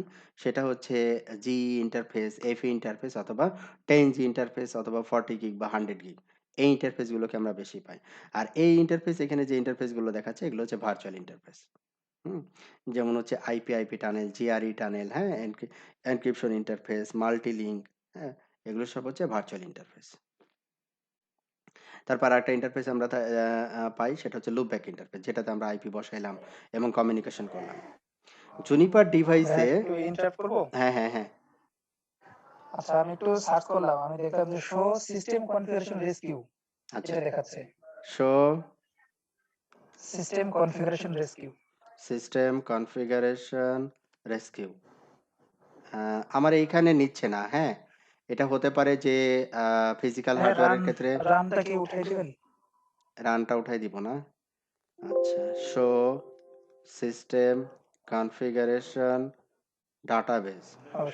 সেটা হচ্ছে GE ইন্টারফেস, FE ইন্টারফেস অথবা 10G ইন্টারফেস অথবা 40 গিগ বা 100 গিগ। এই ইন্টারফেসগুলোকে আমরা বেশি পাই। আর এই ইন্টারফেস এখানে যে ইন্টারফেসগুলো দেখাচ্ছে এগুলো হচ্ছে ভার্চুয়াল ইন্টারফেস। হুম? যেমন হচ্ছে IP টানেল, GRE টানেল, হ্যাঁ? এনক্রিপশন ইন্টারফেস, মাল্টি লিঙ্ক, হ্যাঁ? এগুলো সব হচ্ছে ভার্চুয়াল ইন্টারফেস। তারপর আরেকটা ইন্টারফেস আমরা পাই সেটা হচ্ছে লুপ ব্যাক ইন্টারফেস, যেটাতে আমরা আইপি বসাইলাম এবং কমিউনিকেশন করলাম। জুনিপার ভাইয়া ডিভাইসে একটু ইন্টারাপ্ট করবো? হ্যাঁ, হ্যাঁ, হ্যাঁ। আচ্ছা, আমি একটু সার্চ করলাম, আমি দেখলাম যে শো সিস্টেম কনফিগারেশন রেস্কিউ আচ্ছা। এটা দেখাচ্ছে। Show system configuration rescue. System configuration rescue. আমার এইখানে নিচ্ছে না, হ্যাঁ? এটা হতে পারে যে ফিজিক্যাল ভাইয়া হার্ডওয়্যারের ক্ষেত্রে রানটা কি উঠাই দিবেন? রানটা উঠাই দিব না। আচ্ছা, শো সিস্টেম কনফিগারেশন ডাটাবেস।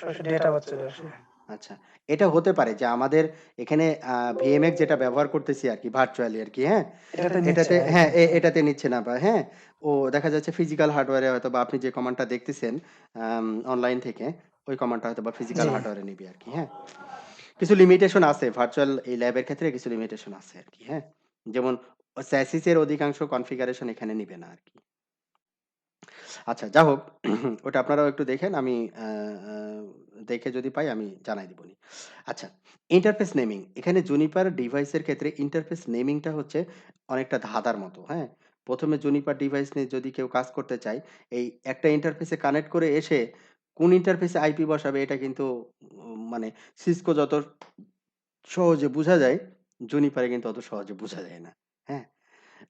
সরাসরি ডেটা আবার চলে আসে। আচ্ছা, এটা হতে পারে যে আমাদের এখানে VMX যেটা ব্যবহার করতেছি আরকি ভার্চুয়ালি আরকি, হ্যাঁ? এটাতে নিচ্ছে এটাতে না, হ্যাঁ, এরকম। এটাতে নিচ্ছে না বা হ্যাঁ, ও দেখা যাচ্ছে ফিজিক্যাল হার্ডওয়্যারে হয়তোবা আপনি যে কমান্ডটা দেখতেছেন অনলাইন থেকে, ওই কমান্ডটা হয়তোবা ফিজিক্যাল জি। হার্ডওয়্যারে নিবে আরকি, হ্যাঁ? কিছু লিমিটেশন আছে ভার্চুয়াল এই ল্যাবের ক্ষেত্রে কিছু লিমিটেশন আছে আরকি, হ্যাঁ? যেমন SASIS এর অধিকাংশ কনফিগারেশন এখানে নিবে না আরকি। আচ্ছা, যা হোক ওটা আপনারাও একটু দেখেন। আমি আ আ দেখে যদি পাই আমি জানাই দিবনি। আচ্ছা, ইন্টারফেস নেমিং। এখানে জুনিপার ডিভাইসের ক্ষেত্রে ইন্টারফেস নেমিংটা হচ্ছে অনেকটা ধাঁধার মতো, হ্যাঁ? ১ম এ জুনিপার ডিভাইস নিয়ে যদি কেউ কাজ করতে চায়, এই একটা ইন্টারফেসে কানেক্ট করে এসে কোন ইন্টারফেসে আইপি বসাবে এটা কিন্তু মানে সিসকো যত সহজে বুঝা যায়, জুনিপারে কিন্তু অত সহজে বুঝা যায় না। হ্যাঁ?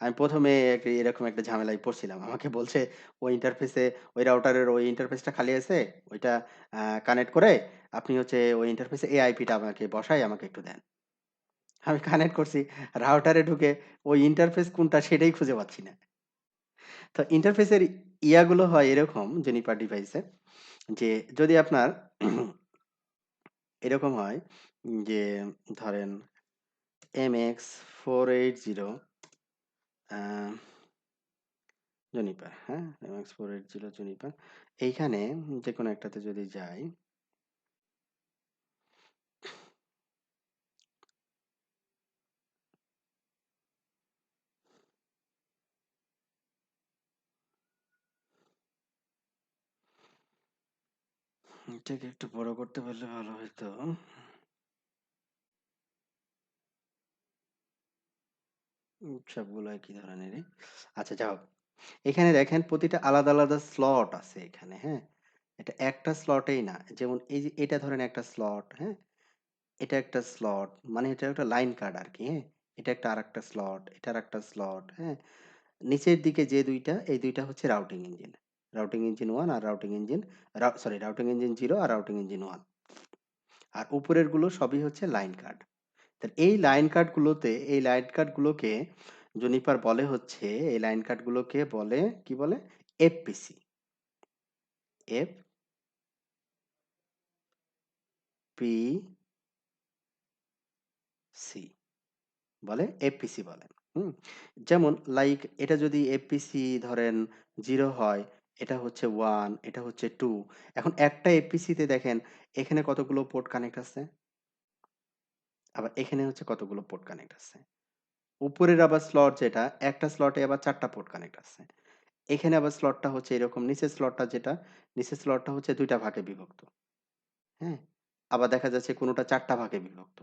আমি ১ম এ এরকম একটা ঝামেলায় পড়ছিলাম। আমাকে বলছে ওই ইন্টারফেসে ওই রাউটারের ওই ইন্টারফেসটা খালি আছে। ওইটা কানেক্ট করে আপনি হচ্ছে ওই ইন্টারফেসে এই আইপিটা আমাকে বসায় আমাকে একটু দেন। আমি কানেক্ট করছি। রাউটারে ঢুকে ওই ইন্টারফেস কোনটা সেটাই খুঁজে পাচ্ছি না। তো ইন্টারফেসের ইয়াগুলো হয় এরকম জেনিফার ডিভাইসে যে যদি আপনার এরকম হয় যে ধরেন MX480 আ জুনিপার, হ্যাঁ? MX480 Juniper. এইখানে যেকোনো একটাতে যদি যাই এটাকে একটু বড় করতে পারলে ভালো হইতো। সবগুলো একই ধরনেরই। আচ্ছা, যা হোক। এখানে দেখেন প্রতিটা আলাদা, আলাদা স্লট আছে এখানে, হ্যাঁ? এটা একটা স্লটেই না। যেমন এই যে এটা ধরেন একটা স্লট, হ্যাঁ? এটা একটা স্লট। মানে এটা একটা লাইন কার্ড আরকি, হ্যাঁ? এটা একটা আরেকটা স্লট, এটা আরেকটা স্লট, হ্যাঁ? নিচের দিকে যে ২ টা, এই ২ টা হচ্ছে রাউটিং ইঞ্জিন। রাউটিং ইঞ্জিন 1 আর routing engine sorry routing engine 0 আর রাউটিং ইঞ্জিন 1। আর উপরের গুলো সবই হচ্ছে লাইন কার্ড। এই লাইন কার্ডগুলোকে জুনিপার বলে হচ্ছে এই লাইন কার্ডগুলোকে বলে কি বলে? এফপিসি। এফপিসি বলে, এফপিসি বলে। হুম? যেমন লাইক এটা যদি এফপিসি ধরেন 0 হয়, এটা হচ্ছে 1, এটা হচ্ছে 2। এখন একটা এফপিসিতে দেখেন এখানে কতগুলো পোর্ট কানেক্ট আছে? আবার এখানে হচ্ছে কতগুলো পোর্ট কানেক্ট আছে? উপরের আবার স্লট যেটা, একটা স্লটে আবার ৪ টা পোর্ট কানেক্ট আছে। এখানে আবার স্লটটা হচ্ছে এরকম, নিচের স্লটটা যেটা, নিচের স্লটটা হচ্ছে ২ টা ভাগে বিভক্ত। হ্যাঁ? আবার দেখা যাচ্ছে কোনোটা ৪ টা ভাগে বিভক্ত।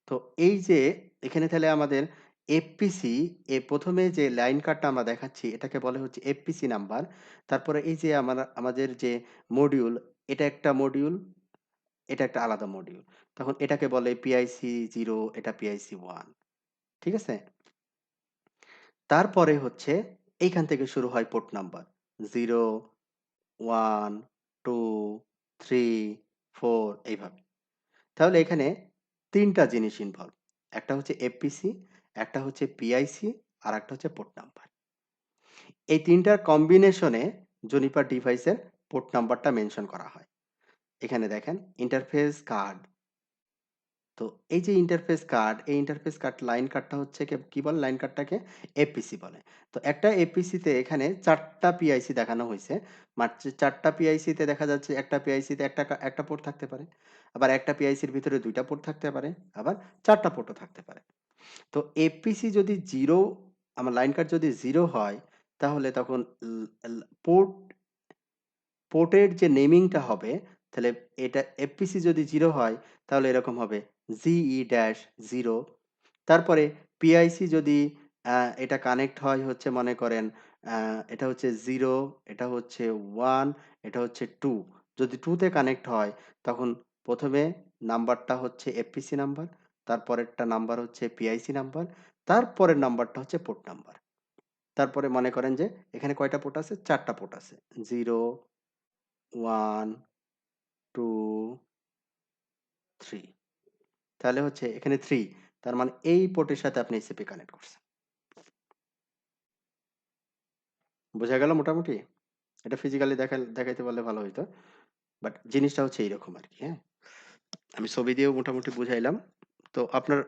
তো এই যে এখানে তাহলে আমাদের এফপিসি ১ম এ যে লাইন কার্ডটা আমরা দেখাচ্ছি এটাকে বলে হচ্ছে এফপিসি নাম্বার। তারপরে এই যে আমাদের যে মডিউল, এটা একটা মডিউল, এটা একটা আলাদা মডিউল। তখন এটাকে বলে পিআইসি 0, এটা পিআইসি 1। ঠিক আছে? তারপরে হচ্ছে এইখান থেকে শুরু হয় পোর্ট নাম্বার 0, 1, 2, 3, 4 এইভাবে। তাহলে এখানে ৩ টা জিনিস ইনভলভ। একটা হচ্ছে এফপিসি, একটা হচ্ছে পিআইসি, আর একটা হচ্ছে পোর্ট নাম্বার। এই ৩ টার কম্বিনেশনে জুনিপার ডিভাইসের পোর্ট নাম্বারটা মেনশন করা হয়। এখানে দেখেন ইন্টারফেস কার্ড। তো এই যে ইন্টারফেস কার্ড, এই ইন্টারফেস কার্ড লাইন কার্ডটা হচ্ছে কি বলে? লাইন কার্ডটাকে এফপিসি বলে। তো একটা এফপিসিতে এখানে ৪ টা পিআইসি দেখানো হইছে। মাত্র ৪ টা পিআইসিতে দেখা যাচ্ছে একটা পিআইসিতে একটা পোর্ট থাকতে পারে। আবার একটা পিআইসির ভিতরে ২ টা পোর্ট থাকতে পারে। আবার ৪ টা পোর্টও থাকতে পারে। তো এফপিসি যদি 0, আমার লাইন কার্ড যদি 0 হয়, তাহলে তখন ল ল পোর্টের যে নেমিংটা হবে, তাহলে এটা এফপিসি যদি 0 হয়, তাহলে এরকম হবে GE-0। তারপরে পিআইসি যদি এটা কানেক্ট হয় হচ্ছে মনে করেন আ এটা হচ্ছে 0, এটা হচ্ছে 1, এটা হচ্ছে 2। যদি 2 তে কানেক্ট হয়, তখন ১ম এ নাম্বারটা হচ্ছে এফপিসি নাম্বার, তারপরেরটা নাম্বার হচ্ছে পিআইসি নাম্বার, তারপরের নাম্বারটা হচ্ছে পোর্ট নাম্বার। তারপরে মনে করেন যে এখানে কয়টা পোর্ট আছে? ৪ টা পোর্ট আছে। 0, 1, 2, 3। তাহলে হচ্ছে এখানে 3। তার মানে এই পোর্টের সাথে আপনি এসিপি কানেক্ট করছেন। বোঝা গেল মোটামুটি? এটা ফিজিক্যালি দেখাইতে পারলে ভালো হইতো। বাট জিনিসটা হচ্ছে এইরকম আরকি, হ্যাঁ? আমি ছবি দিয়েও মোটামুটি বুঝাইলাম। তো আপনার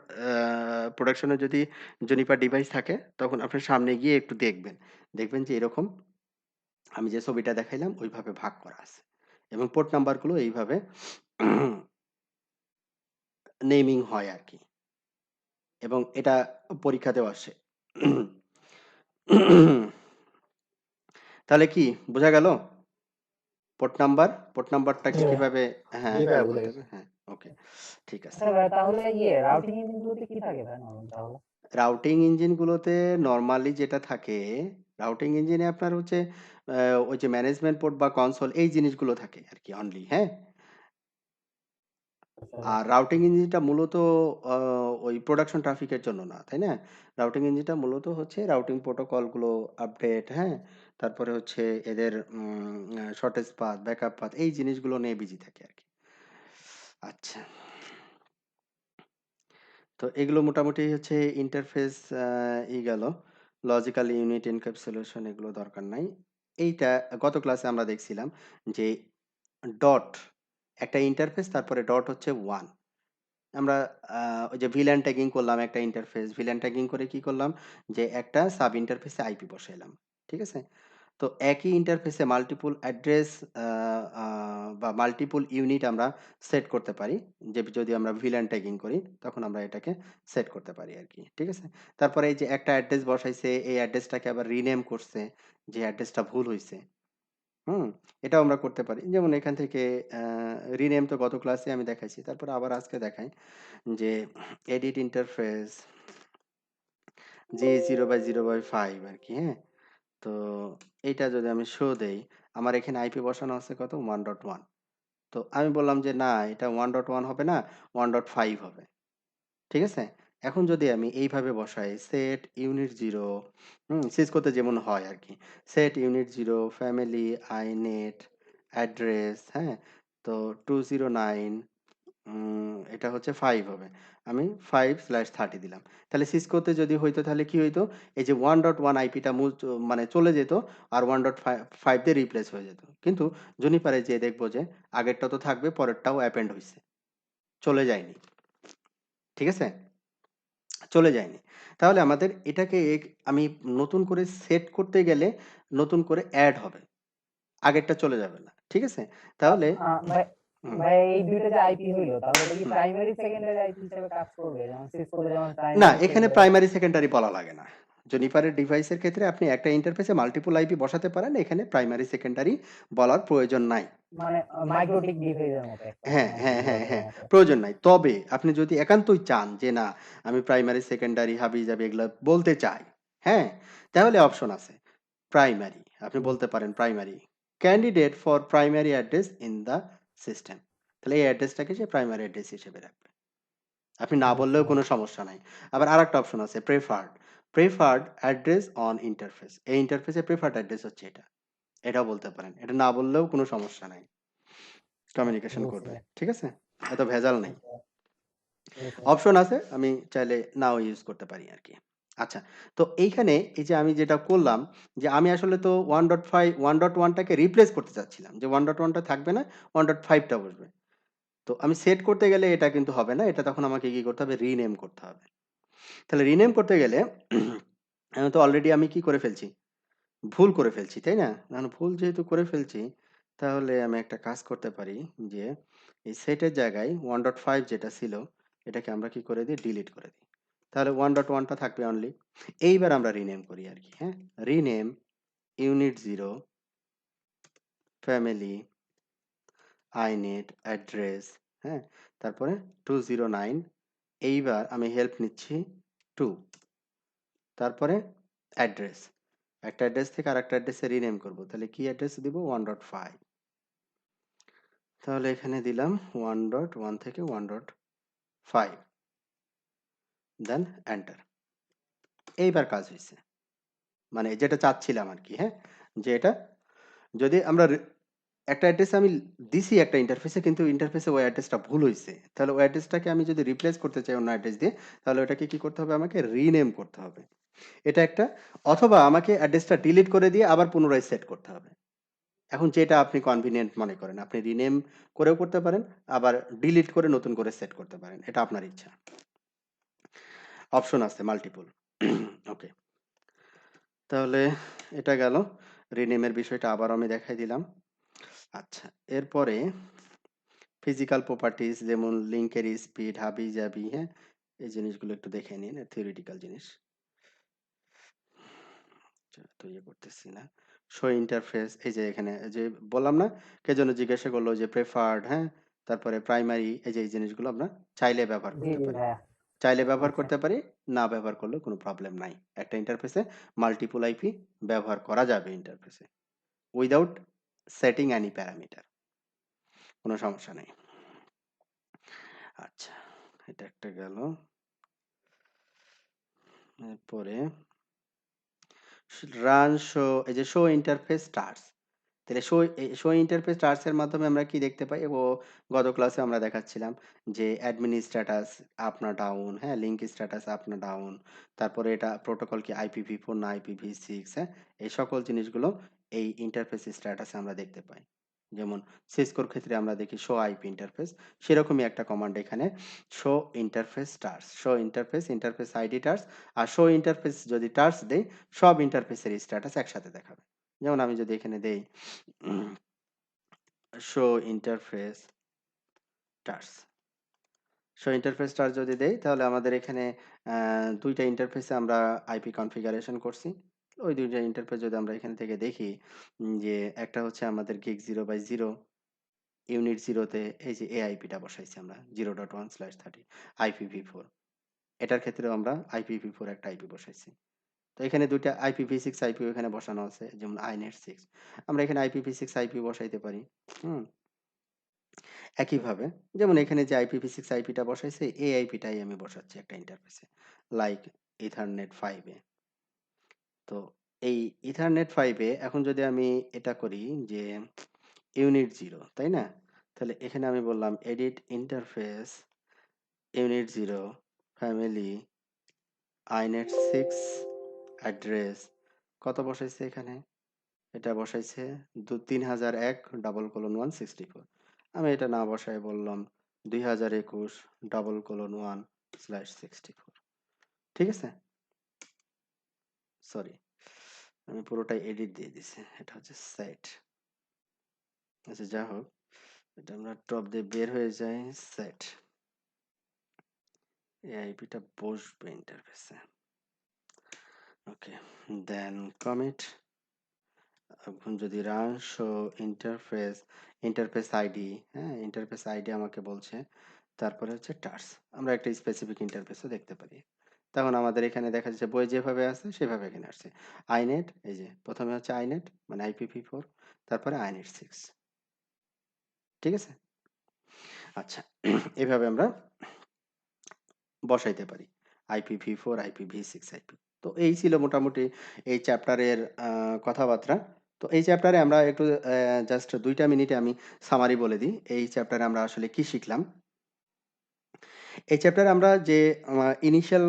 প্রোডাকশন এ যদি জুনিপার ডিভাইস থাকে, তখন আপনার সামনে গিয়ে একটু দেখবেন। দেখবেন যে এরকম আমি যে ছবিটা দেখাইলাম ওইভাবে ভাগ করা আছে। এবং পোর্ট নাম্বার গুলো এইভাবে নেমিং হয় আরকি। এবং এটা পরীক্ষাতেও আসে। তাহলে কি বোঝা গেল? পোর্ট নাম্বারটাকে জি ভাই। কিভাবে হ্যাঁ, জি ভাই, বের বুঝা করতে গেছে। হবে? হ্যাঁ, ওকে। ঠিক আছে। আচ্ছা ভাই, তাহলে রাউটিং ইঞ্জিন গুলোতে কি থাকে ভাই নরমাল তাহলে? রাউটিং ইঞ্জিনগুলোতে নরমালি যেটা থাকে, রাউটিং ইঞ্জিনে আপনার হচ্ছে ওই যে ম্যানেজমেন্ট পোর্ট বা কনসোল এই জিনিসগুলো থাকে আরকি অনলি, হ্যাঁ? আচ্ছা, আর রাউটিং ইঞ্জিনটা মূলত আ ওই প্রোডাকশন ট্রাফিক এর জন্য না, তাই না? রাউটিং ইঞ্জিনটা মূলত হচ্ছে রাউটিং প্রোটোকল গুলো আপডেট, হ্যাঁ? তারপরে হচ্ছে এদের শর্টেজ পাথ, ব্যাকআপ পাথ এই জিনিসগুলো নিয়ে বিজি থাকে আরকি। আচ্ছা। তো এগুলো মোটামুটি হচ্ছে ইন্টারফেস গেল। লজিক্যাল ইউনিট এনক্যাপসুলেশন এগুলো দরকার নাই। এইটা গত ক্লাসে আমরা দেখছিলাম যে ডট একটা ইন্টারফেস তারপরে ডট হচ্ছে 1। আমরা ওই যে ভিল্যান ট্যাগিং করলাম একটা ইন্টারফেস। ভিল্যান ট্যাগিং করে কি করলাম? যে একটা সাব ইন্টারফেসে আইপি বসাইলাম। ঠিক আছে? তো একই ইন্টারফেসে মাল্টিপল অ্যাড্রেস আ আ বা মাল্টিপল ইউনিট আমরা সেট করতে পারি। যে যদি আমরা ভিল্যান ট্যাগিং করি তখন আমরা এটাকে সেট করতে পারি আরকি। ঠিক আছে? তারপরে এই যে একটা অ্যাড্রেস বসাইছে, এই অ্যাড্রেসটাকে আবার রিনেম করছে যে অ্যাড্রেসটা ভুল হইছে। হুম? এটাও আমরা করতে পারি। যেমন এখান থেকে আ রিনেম তো গত ক্লাসে আমি দেখাইছি। তারপরে আবার আজকে দেখাই যে এডিট ইন্টারফেস G0/0/5 আরকি, হ্যাঁ? তো এইটা যদি আমি শো দেই, আমার এখানে আইপি বসানো আছে কত? 1.1। তো আমি বললাম যে, "না, এটা 1.1 হবে না, 1.5 হবে।" ঠিক আছে? এখন যদি আমি এইভাবে বসাই সেট ইউনিট 0 সিসকোতে যেমন হয় আরকি। Set unit 0 family inet address, হ্যাঁ? তো 209 এটা হচ্ছে 5 হবে। আমি 5/30 দিলাম। তাহলে সিসকোতে যদি হইতো তাহলে কি হইতো? এই যে 1.1 আইপিটা মানে চলে যেত আর 1.5 দিয়ে রিপ্লেস হয়ে যেত। কিন্তু জুনিপারে যেয়ে দেখব যে আগেরটা তো থাকবে, পরেরটাও অ্যাপেন্ড হইছে। চলে যায়নি। ঠিক আছে? চলে যায়নি। তাহলে আমাদের এটাকে আমি নতুন করে সেট করতে গেলে নতুন করে এড হবে। আগেরটা চলে যাবে না। ঠিক আছে? তাহলে ভাই হুম, ভাই এই ২ টা যে আইপি হইলো তাহলে এটা কি হুম। প্রাইমারি সেকেন্ডারি আইপি হিসেবে কাজ করবে? যেমন সিসকোতে যেমন না, প্রাইমারি এখানে সেকেন্ডারি। প্রাইমারি সেকেন্ডারি বলা লাগে না। জুনিপারের ডিভাইসের ক্ষেত্রে আপনি একটা ইন্টারফেসে মাল্টিপল আইপি বসাতে পারেন, এখানে প্রাইমারি সেকেন্ডারি বলার প্রয়োজন নাই। মানে মাইক্রোটিক ডিভাইসের মতো একটা হ্যাঁ মানে হ্যাঁ হ্যাঁ কিবোর্ডের হ্যাঁ, মতো। প্রয়োজন নাই। তবে আপনি যদি একান্তই চান যে না আমি প্রাইমারি সেকেন্ডারি হাবি জাবি এগুলো বলতে চাই, হ্যাঁ, তাহলে অপশন আছে প্রাইমারি, আপনি হুম, বলতে পারেন primary candidate for primary address in the system, তাহলে এই অ্যাড্রেসটাকে সে প্রাইমারি অ্যাড্রেস হিসেবে রাখবে, আপনি না বুঝতে বললেও কোনো পারছি। সমস্যা নাই। আবার আরেকটা অপশন আছে প্রেফার্ড অ্যাড্রেস অন ইন্টারফেস, এই ইন্টারফেসে প্রেফার্ড অ্যাড্রেস হচ্ছে এটা, এটাও বলতে পারেন, এটা না বললেও কোনো সমস্যা নাই, কমিউনিকেশন বুঝতে করবে, পারছি, ঠিক আছে, এত ভেজাল নেই। বুঝতে পারছি, বুঝতে পারছি। অপশন আছে, আমি চাইলে নাও ইউজ করতে পারি আর কি। আচ্ছা, তো এইখানে এই যে আমি যেটা করলাম যে আমি আসলে তো 1.1টাকে রিপ্লেস করতে চাচ্ছিলাম, যে 1.1টা থাকবে না, 1.5টা বসবে। তো আমি সেট করতে গেলে এটা কিন্তু হবে না, এটা তখন আমাকে কি করতে হবে, রিনেম করতে হবে। তাহলে রিনেম করতে গেলে আমি তো অলরেডি আমি কি করে ফেলছি, ভুল করে ফেলছি, তাই না? এখন ভুল যেহেতু করে ফেলছি, তাহলে আমি একটা কাজ করতে পারি যে এই সেটের জায়গায় 1.5 যেটা ছিল এটাকে আমরা কি করে দিই, ডিলিট করে দিই। তাহলে 1.1টা থাকবে অনলি। এইবার আমরা রিনেম করি আর কি, হ্যাঁ, রিনেম ইউনিট 0 ফ্যামিলি আইনেট অ্যাড্রেস, হ্যাঁ, তারপরে 209, এইবার আমি হেল্প নিচ্ছি 2, তারপরে অ্যাড্রেস, একটা অ্যাড্রেস থেকে আরেকটা অ্যাড্রেসে রিনেম করব, তাহলে কি অ্যাড্রেস দিব, 1.5, তাহলে এখানে দিলাম 1.1 থেকে 1.5, দেন এন্টার। এইবার কাজ হয়েছে, মানে যেটা চাচ্ছিলাম আর কি, হ্যাঁ, যে এটা যদি আমরা একটা অ্যাড্রেস আমি দিছি একটা ইন্টারফেসে, কিন্তু ইন্টারফেসে ওই অ্যাড্রেসটা ভুল হয়েছে, তাহলে ওই অ্যাড্রেসটাকে আমি যদি রিপ্লেস করতে চাই অন্য অ্যাড্রেস দিয়ে, তাহলে ওটাকে কি করতে হবে, আমাকে রিনেম করতে হবে, এটা একটা, অথবা আমাকে অ্যাড্রেসটা ডিলিট করে দিয়ে আবার পুনরায় সেট করতে হবে। এখন যেটা আপনি কনভিনিয়েন্ট মনে করেন, আপনি রিনেম করেও করতে পারেন, আবার ডিলিট করে নতুন করে সেট করতে পারেন, এটা আপনার ইচ্ছা, অপশন আছে মাল্টিপল। ওকে, তাহলে এটা গেল রিনেমের বিষয়টা, আবার আমি দেখাই দিলাম। আচ্ছা, এরপরে ফিজিক্যাল প্রপার্টিজ যেমন লিঙ্কের স্পিড হাবি জাবি, হ্যাঁ, এই জিনিসগুলো একটু দেখে নিন, থিওরিটিক্যাল জিনিস, তো ইয়ে করতেছি না। শো ইন্টারফেস, এই যে এখানে এই যে বললাম না, কে জন্য জিজ্ঞাসা করলো যে প্রেফার্ড, হ্যাঁ, তারপরে প্রাইমারি, এই যে এই জিনিসগুলো আমরা চাইলে ব্যবহার জি, করতে জি পারি, ভাইয়া। চাইলে ব্যবহার আচ্ছা, করতে পারি, না ব্যবহার করলেও কোনো প্রবলেম নাই, একটা ইন্টারফেসে মাল্টিপল আইপি ব্যবহার করা যাবে ইন্টারফেসে উইদাউট সেটিং এনি প্যারামিটার, কোনো সমস্যা নেই। আচ্ছা, এটা একটা গেল। এরপরে রান শো, এই যে শো ইন্টারফেস স্টার্স, তাহলে শো ইন্টারফেস স্টার্স এর মাধ্যমে আমরা কি দেখতে পাই, ও গত ক্লাসে আমরা দেখাচ্ছিলাম যে অ্যাডমিন স্ট্যাটাস আপ না ডাউন, হ্যাঁ, লিঙ্ক স্ট্যাটাস আপ না ডাউন, তারপরে এটা প্রোটোকল কি IPv4 না IPv6, হ্যাঁ, এই সকল জিনিসগুলো এই ইন্টারফেস স্ট্যাটাসে আমরা দেখতে পাই। যেমন সিসকোর ক্ষেত্রে আমরা দেখি শো আইপি ইন্টারফেস, সেরকমই একটা কমান্ড এখানে show interface terse, show interface interface ID terse, আর শো ইন্টারফেস যদি টার্স দেই সব ইন্টারফেসের স্ট্যাটাস একসাথে দেখাবে। যেমন আমি যদি এখানে দেই শো ইন্টারফেস টার্স, শো ইন্টারফেস টার্স যদি দেই, তাহলে আমাদের এখানে দুইটা ইন্টারফেসে আমরা আইপি কনফিগারেশন করছি, ওই দুইটা ইন্টারফেস যদি আমরা এখান থেকে দেখি, যে একটা হচ্ছে আমাদের গিগ 0/0, ইউনিট 0তে এই যে AIP-টা বসাইছি আমরা 0.1/30 IPv4, এটার ক্ষেত্রেও আমরা IPv4 একটা আইপি বসাইছি। তো এখানে দুইটা IPv6 আইপি এখানে বসানো আছে, যেমন inet 6, আমরা এখানে IPv6 আইপি বসাইতে পারি। হুম, একইভাবে যেমন এখানে যে IPv6 আইপিটা বসাইছে, এই আইপিটাই আমি বসাচ্ছি একটা ইন্টারফেসে, লাইক ইথারনেট 5 এ। তো এই ইথারনেট 5 এ এখন যদি আমি এটা করি যে ইউনিট 0, তাই না, তাহলে এখানে আমি বললাম edit interface unit 0 family inet 6 address, কত বসাইছে এখানে, এটা বসাইছে 3001:1/164, আমি এটা না বসায় বললাম 2021:1/64, ঠিক আছে, সরি, আমি পুরোটাই এডিট দিয়ে দিছি, এটা হচ্ছে সেট। আচ্ছা, যা হোক, এটা আমরা টপ দিয়ে বের হয়ে যাই, সেট, এই আইপিটা বসবে ইন্টারফেসে, ওকে, দেন কমিট। এখন যদি রান শো ইন্টারফেস আইডি, হ্যাঁ ইন্টারফেস আইডি আমাকে বলছে, তারপরে হচ্ছে টার্স, আমরা একটা স্পেসিফিক ইন্টারফেসও দেখতে পারি। তখন আমাদের এখানে দেখা যাচ্ছে বই যেভাবে আছে সেভাবে এখানে আসছে। আইনেট, এই যে প্রথমে হচ্ছে আইনেট মানে IPv4, তারপরে আইনেট 6, ঠিক আছে। আচ্ছা, এভাবে আমরা বসাইতে পারি IPv4, IPv6, আইপি। তো এই ছিল মোটামুটি এই চ্যাপ্টারের কথাবার্তা। তো এই চ্যাপ্টারে আমরা একটু জাস্ট 2টা মিনিটে আমি সামারি বলে দিই এই চ্যাপ্টারে আমরা আসলে কি শিখলাম। এই চ্যাপ্টারে আমরা যে ইনিশিয়াল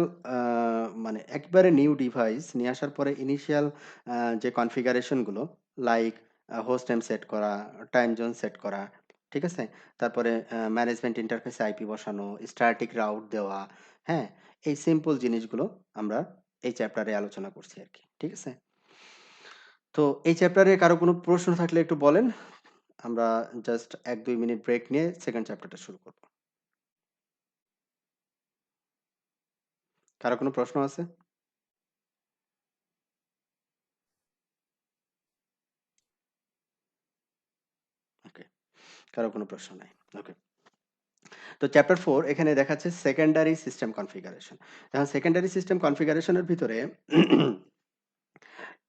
মানে একবারে নিউ ডিভাইস নিয়ে আসার পরে ইনিশিয়াল যে কনফিগারেশনগুলো, লাইক হোস্ট নেম সেট করা, টাইম জোন সেট করা, ঠিক আছে, তারপরে ম্যানেজমেন্ট ইন্টারফেসে আইপি বসানো, স্ট্যাটিক রাউট দেওয়া, হ্যাঁ, এই সিম্পল জিনিসগুলো আমরা এই চ্যাপ্টারে আলোচনা করছি আর কি, ঠিক আছে। তো এই চ্যাপ্টারে কারো কোনো প্রশ্ন থাকলে একটু বলেন, আমরা জাস্ট 1-2 মিনিট ব্রেক নিয়ে সেকেন্ড চ্যাপ্টারটা শুরু করব। কারো কোনো প্রশ্ন আছে? ওকে, কারো কোনো প্রশ্ন নাই। ওকে, তো চ্যাপ্টার 4 এখানে দেখাচ্ছে সেকেন্ডারি সিস্টেম কনফিগারেশন। এখন সেকেন্ডারি সিস্টেম কনফিগারেশনের ভিতরে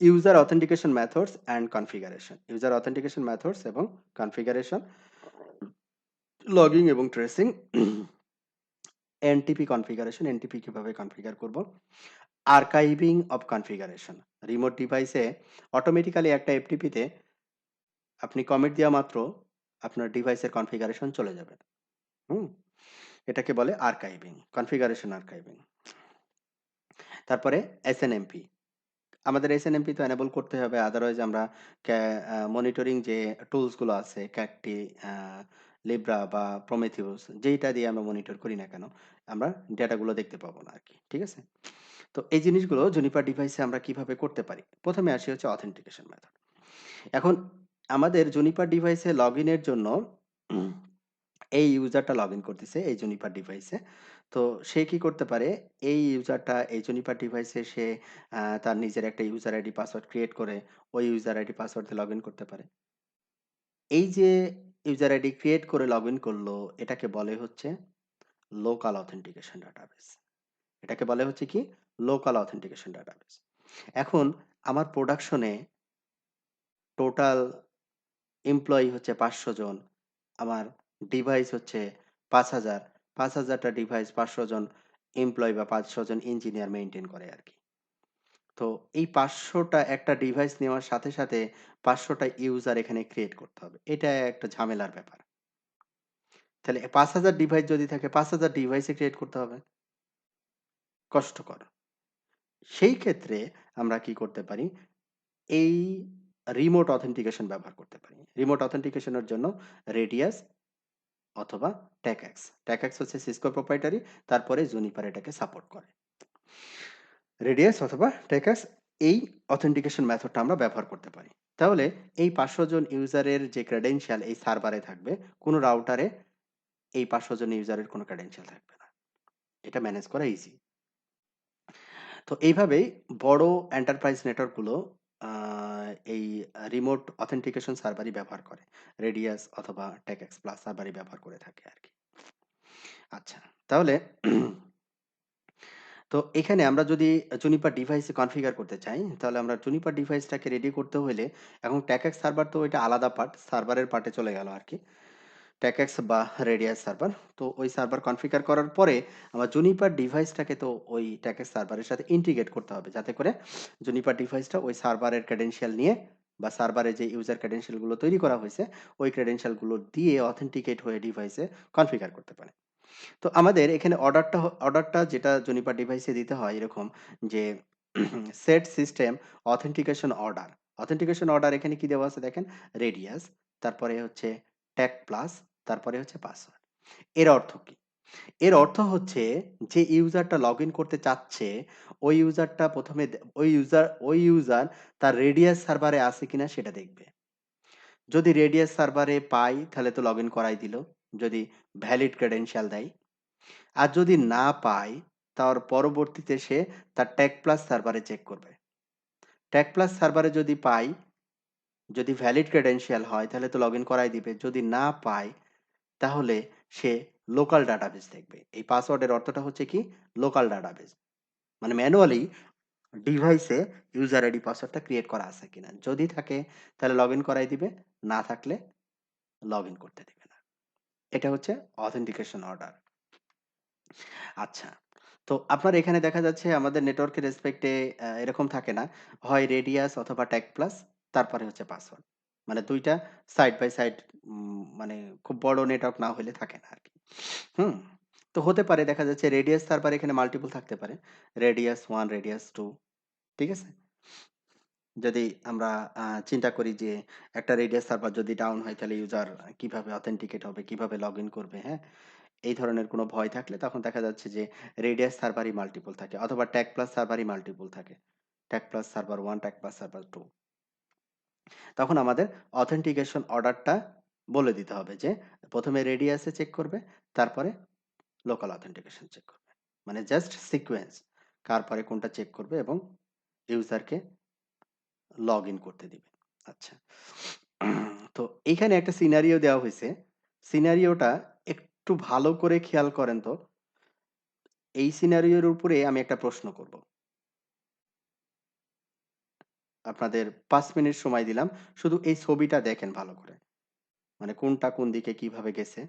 user authentication methods and configuration, user authentication methods এবং কনফিগারেশন, লগিং এবং ট্রেসিং, এনটিপি কনফিগারেশন, এনটিপি কিভাবে কনফিগার করব, আর্কাইভিং অফ কনফিগারেশন, রিমোট ডিভাইসে অটোমেটিক্যালি একটা এফটিপিতে আপনি কমিট দেওয়া মাত্র আপনার ডিভাইসের কনফিগারেশন চলে যাবে, হুম, এটাকে বলে আর্কাইভিং, কনফিগারেশন আর্কাইভিং। তারপরে এসএনএমপি, আমাদের এসএনএমপি তো এনেবল করতে হবে, আদারওয়াইজ আমরা মনিটরিং যে টুলসগুলো আছে ক্যাকটি, লিব্রা বা প্রমেথিউস, যেইটা দিয়ে আমরা মনিটর করি না কেন আমরা ডেটাগুলো দেখতে পাবো না আর কি, ঠিক আছে। তো এই জিনিসগুলো জুনিপার ডিভাইসে আমরা কিভাবে করতে পারি, প্রথমে আসি হচ্ছে অথেন্টিকেশন মেথড। এখন আমাদের জুনিপার ডিভাইসে লগ ইনের জন্য এই ইউজারটা লগ ইন করতেছে এই জুনিপার ডিভাইসে, তো সে কি করতে পারে, এই ইউজারটা এই জুনিপার ডিভাইসে সে তার নিজের একটা ইউজার আইডি পাসওয়ার্ড ক্রিয়েট করে ওই ইউজার আইডি পাসওয়ার্ড দিয়ে লগ ইন করতে পারে। এই যে ইউজার আইডি ক্রিয়েট করে লগ ইন করলো, এটাকে বলে হচ্ছে লোকাল অথেন্টিকেশন ডাটাবেস, এটাকে বলে হচ্ছে কি লোকাল অথেন্টিকেশন ডাটাবেস। এখন আমার প্রোডাকশনে টোটাল এমপ্লয়ি হচ্ছে 500 জন, আমার ডিভাইস হচ্ছে 5000, 5000টা ডিভাইস 500 জন এমপ্লয়ি বা 500 জন ইঞ্জিনিয়ার মেইনটেইন করে আর কি। তো এই 500টা একটা ডিভাইস নেওয়ার সাথে সাথে 500টা ইউজার এখানে ক্রিয়েট করতে হবে, এটা একটা ঝামেলার ব্যাপার। তাহলে 5000 ডিভাইস যদি থাকে 5000 ডিভাইসে ক্রিয়েট করতে হবে, কষ্টকর। সেই ক্ষেত্রে আমরা কি করতে পারি, এই রিমোট অথেন্টিকেশন ব্যবহার করতে পারি। রিমোট অথেন্টিকেশনের জন্য রেডিয়াস অথবা ট্যাকএক্স, ট্যাকএক্স হচ্ছে সিসকো প্রোপ্রাইটারি, তারপরে জুনিপার এটাকে সাপোর্ট করে। রেডিয়াস অথবা ট্যাকএক্স, এই অথেন্টিকেশন মেথডটা আমরা ব্যবহার করতে পারি। তাহলে এই 500 জন ইউজারের যে ক্রেডেনশিয়াল এই সার্ভারে থাকবে, কোনো রাউটারে এই 500 জন ইউজারের কোনো ক্রেডেনশিয়াল থাকবে না, এটা ম্যানেজ করা ইজি। তো এইভাবেই বড় এন্টারপ্রাইজ নেটওয়ার্কগুলো এই রিমোট অথেন্টিকেশন সার্ভারই ব্যবহার করে, রেডিয়াস অথবা টেকএক্স প্লাস সার্ভারই ব্যবহার করে থাকে আর কি। আচ্ছা, তাহলে তো এখানে আমরা যদি জুনিপার ডিভাইসে কনফিগার করতে চাই, তাহলে আমরা জুনিপার ডিভাইসটাকে রেডি করতে হলে, এখন টেকএক্স সার্ভার তো এটা আলাদা পার্ট, সার্ভারের পার্টে চলে গেল আর কি, টেকএক্স বা রেডিয়াস সার্ভার। তো ওই সার্ভার কনফিগার করার পরে আমার জুনিপার ডিভাইসটাকে তো ওই টেকএক্স সার্ভারের সাথে ইন্টিগ্রেট করতে হবে, যাতে করে জুনিপার ডিভাইসটা ওই সার্ভারের ক্রেডেনশিয়াল নিয়ে বা সার্ভারে যে ইউজার ক্রেডেনশিয়ালগুলো তৈরি করা হয়েছে ওই ক্রেডেনশিয়ালগুলো দিয়ে অথেন্টিকেট হয়ে ডিভাইসে কনফিগার করতে পারে। তো আমাদের এখানে অর্ডারটা যেটা জুনিপার ডিভাইসে দিতে হয় এরকম যে set system authentication order, authentication order এখানে কি দেওয়া আছে দেখেন, রেডিয়াস, তারপরে হচ্ছে ট্যাগ প্লাস, তারপরে হচ্ছে পাসওয়ার্ড। এর অর্থ কি, এর অর্থ হচ্ছে যে ইউজারটা লগ ইন করতে চাচ্ছে ওই ইউজারটা প্রথমে ওই ইউজার তার রেডিয়াস সার্ভারে আছে কিনা সেটা দেখবে। যদি রেডিয়াস সার্ভারে পাই তাহলে তো লগ ইন করাই দিল, যদি ভ্যালিড ক্রেডেনশিয়াল দেয়। আর যদি না পায় তার পরবর্তীতে সে তার ট্যাগ প্লাস সার্ভারে চেক করবে, ট্যাগ প্লাস সার্ভারে যদি পাই, যদি ভ্যালিড ক্রেডেনশিয়াল হয় তাহলে তো লগ ইন করাই দিবে। যদি না পায় তাহলে সে লোকাল ডাটাবেস দেখবে। এই পাসওয়ার্ডের অর্থটা হচ্ছে কি, লোকাল ডাটাবেস, মানে ম্যানুয়ালি ডিভাইসে ইউজার আইডি পাসওয়ার্ডটা ক্রিয়েট করা আছে কিনা। যদি থাকে তাহলে লগ ইন করাই দিবে, না থাকলে লগ ইন করতে দিবে না। এটা হচ্ছে অথেন্টিকেশন অর্ডার। আচ্ছা, তো আপনার এখানে দেখা যাচ্ছে আমাদের নেটওয়ার্কের রেসপেক্টে এরকম থাকে না, হয় রেডিয়াস অথবা ট্যাগ প্লাস, তারপরে হচ্ছে পাসওয়ার্ড, মানে দুইটা সাইড বাই সাইড, মানে খুব বড় নেটওয়ার্ক না হলে থাকে না আর কি। হুম, তো হতে পারে দেখা যাচ্ছে রেডিয়াস তারপরে এখানে মাল্টিপল থাকতে পারে, রেডিয়াস 1, রেডিয়াস 2, ঠিক আছে। যদি আমরা চিন্তা করি যে একটা রেডিয়াস সার্ভার যদি ডাউন হয় তাহলে ইউজার কিভাবে অথেন্টিকেট হবে, কিভাবে লগ ইন করবে, হ্যাঁ, এই ধরনের কোনো ভয় থাকলে তখন দেখা যাচ্ছে যে রেডিয়াস সার্ভারই মাল্টিপল থাকে অথবা ট্যাগ প্লাস সার্ভারই মাল্টিপল থাকে, tag plus server 1, tag plus server 2। তখন আমাদের অথেন্টিকেশন অর্ডারটা বলে দিতে হবে যে প্রথমে রেডিয়াসে চেক করবে, তারপরে লোকাল অথেন্টিকেশন চেক করবে, মানে জাস্ট সিকোয়েন্স কার পরে কোনটা চেক করবে এবং ইউজারকে লগ ইন করতে দিবে। আচ্ছা, তো এইখানে একটা সিনারিও দেওয়া হয়েছে, সিনারিওটা একটু ভালো করে খেয়াল করেন তো। এই সিনারিওর উপরে আমি একটা প্রশ্ন করব, আপনাদের 5 মিনিট সময় দিলাম, শুধু এই ছবিটা দেখেন ভালো করে, মানে কোনটা কোন দিকে কিভাবে গেছে।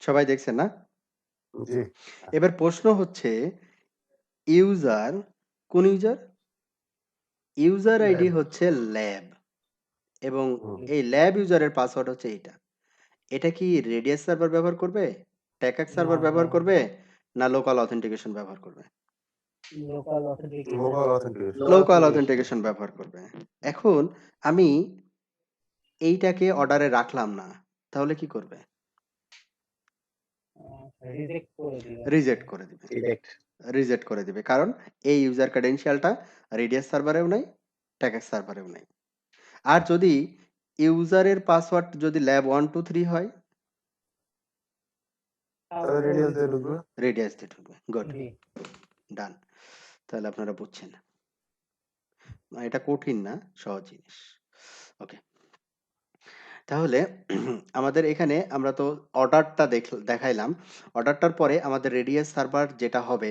সবাই দেখছেন না? জি। এবার প্রশ্ন হচ্ছে, ইউজার কোন ইউজার? User ID Lab. হচ্ছে ল্যাব, এবং হুম। এই ল্যাব ইউজারের পাসওয়ার্ড হচ্ছে এইটা। এটা কি রেডিয়াস সার্ভার ব্যবহার করবে, ট্যাকাক সার্ভার ব্যবহার করবে, না লোকাল অথেন্টিকেশন ব্যবহার করবে? Local authentication. Local authentication. Local authentication ব্যবহার করবে। এখন আমি এইটাকে অর্ডারে রাখলাম না, তাহলে কি করবে? রিজেক্ট করে দিবেন। রিজেক্ট করে দিবে, Direct. রিজেক্ট করে দিবে, কারণ এই ইউজার ক্রেডেনশিয়ালটা রেডিয়াস সার্ভারেও নাই, ট্যাকাক সার্ভারেও নাই। আর যদি ইউজারের পাসওয়ার্ড যদি ল্যাব 1 2 3 হয়, তাহলে রেডিয়াস দিয়ে ঢুকবে। রেডিয়াস দিয়ে ঢুকবে। গুড, জি। ডান। তাহলে আপনারা বুঝছেন, এটা কঠিন না, সহজ জিনিস। ওকে, তাহলে আমাদের এখানে আমরা তো অর্ডারটা দেখাইলাম। অর্ডারটার পরে আমাদের রেডিয়াস সার্ভার যেটা হবে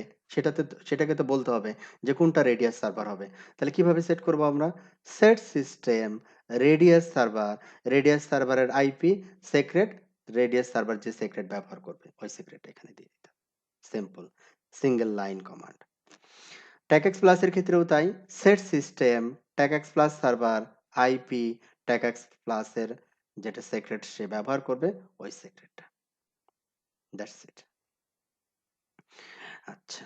সেটাকে তো বলতে হবে যে কোনটা রেডিয়াস সার্ভার হবে। তাহলে কিভাবে সেট করব আমরা? Set system radius server, radius সার্ভারের আইপি সিক্রেট, রেডিয়াস সার্ভার যে সিক্রেট ব্যবহার করবে ওই সিক্রেট এখানে দিয়ে দিতে। Simple single line command. TACACS plus এর ক্ষেত্রেও তাই, set system TACACS plus server IP TACACS plus এর যেটা সিক্রেট সে ব্যবহার করবে ওই সিক্রেটটা। That's it. আচ্ছা,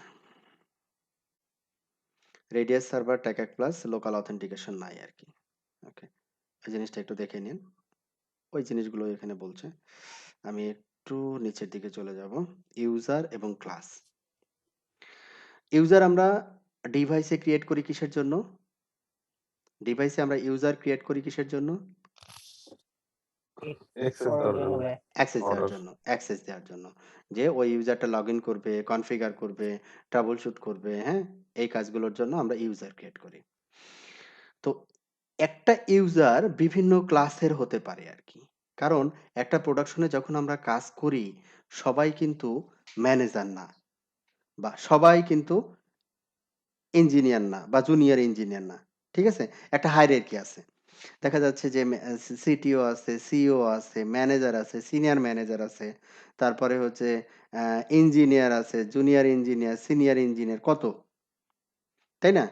radius server TACACS plus local authentication নাই আর কি। ওকে, এই জিনিসটা একটু দেখে নিন, ওই জিনিসগুলো এখানে বলছে। আমি একটু নিচের দিকে চলে যাব, ইউজার এবং ক্লাস। ইউজার আমরা ডিভাইসে ক্রিয়েট করি কিসের জন্য? ডিভাইসে আমরা ইউজার ক্রিয়েট করি কিসের জন্য? অ্যাক্সেস দেওয়ার জন্য। অ্যাক্সেস দেওয়ার অর্ডার। জন্য, অ্যাক্সেস দেওয়ার জন্য, যে ওই ইউজারটা লগ ইন করবে, কনফিগার করবে, ট্রাবল শুট করবে, হ্যাঁ, এই কাজগুলোর জন্য আমরা ইউজার ক্রিয়েট করি। তো একটা ইউজার বিভিন্ন ক্লাসের হতে পারে আর কি, কারণ একটা প্রোডাকশনে যখন আমরা কাজ করি সবাই কিন্তু ম্যানেজার না, বা সবাই কিন্তু ইঞ্জিনিয়ার না, বা জুনিয়র ইঞ্জিনিয়ার না, ঠিক আছে, একটা হায়ারার্কি আছে। দেখা যাচ্ছে যে সিটিও আছে, সিইও আছে, ম্যানেজার আছে, সিনিয়র ম্যানেজার আছে, তারপরে হচ্ছে ইঞ্জিনিয়ার আছে, জুনিয়র ইঞ্জিনিয়ার, সিনিয়র ইঞ্জিনিয়ার, কত, তাই না?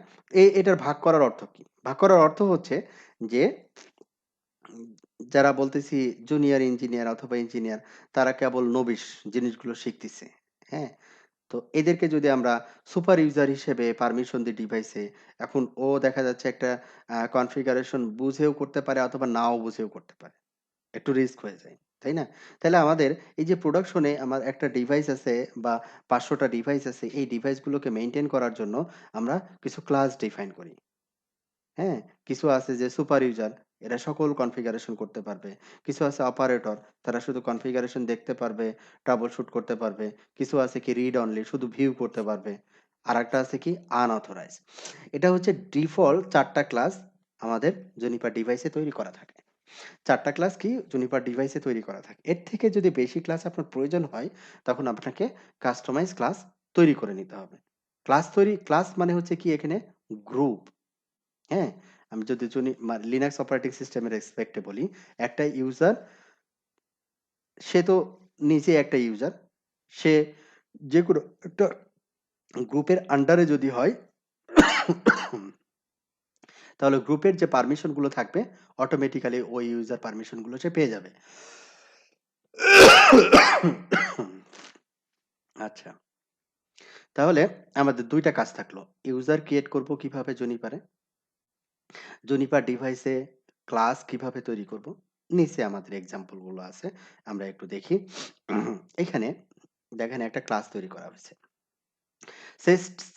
এটার ভাগ করার অর্থ কি? ভাগ করার অর্থ হচ্ছে যে যারা বলতেছি জুনিয়র ইঞ্জিনিয়ার অথবা ইঞ্জিনিয়ার, তারা কেবল নবিশ জিনিসগুলো শিখতেছে। হ্যাঁ? তো এদেরকে যদি আমরা সুপার ইউজার হিসেবে পারমিশন দিই ডিভাইসে, এখন ও দেখা যাচ্ছে একটা কনফিগারেশন বুঝেও করতে পারে অথবা নাও বুঝেও করতে পারে। একটু রিস্ক হয়ে যায়। তাই না? তাহলে আমাদের এই যে প্রোডাকশনে আমার একটা ডিভাইস আছে বা ৫০০ টা ডিভাইস আছে, এই ডিভাইসগুলোকে মেইনটেইন করার জন্য আমরা কিছু ক্লাস ডিফাইন করি। হ্যাঁ? কিছু আছে যে সুপার ইউজার, এরা সকল কনফিগারেশন করতে পারবে। কিছু আছে অপারেটর, তারা শুধু কনফিগারেশন দেখতে পারবে, ট্রাবল শুট করতে পারবে। কিছু আছে কি রিড অনলি, শুধু ভিউ করতে পারবে। আরেকটা আছে কি আনঅথরাইজড। এটা হচ্ছে ডিফল্ট ৪ টা ক্লাস আমাদের জুনিপার ডিভাইসে তৈরি করা থাকে। ৪ টা ক্লাস কি জুনিপার ডিভাইসে তৈরি করা থাকে। এর থেকে যদি বেশি ক্লাস আপনার প্রয়োজন হয়, তখন আপনাকে কাস্টমাইজ ক্লাস তৈরি করে নিতে হবে। ক্লাস মানে হচ্ছে কি এখানে গ্রুপ। হ্যাঁ? আমি যদি লিনাক্স অপারেটিং সিস্টেমের রেসপেক্টে বলি, একটা ইউজার, সে তো নিজে একটা ইউজার। সে যেকোনো একটা গ্রুপের আন্ডারে যদি হয়, তাহলে গ্রুপের যে পারমিশন গুলো থাকবে, অটোমেটিক্যালি ওই ইউজার পারমিশন গুলো সে পেয়ে যাবে। আচ্ছা, তাহলে আমাদের ২ টা কাজ থাকলো। ইউজার ক্রিয়েট করব কিভাবে জুনিপারে? জুনিপার ডিভাইসে ক্লাস কিভাবে তৈরি করব? নিচে আমাদের এক্সাম্পল গুলো আছে। আমরা একটু দেখি। এখানে দেখেন একটা ক্লাস তৈরি করা হয়েছে।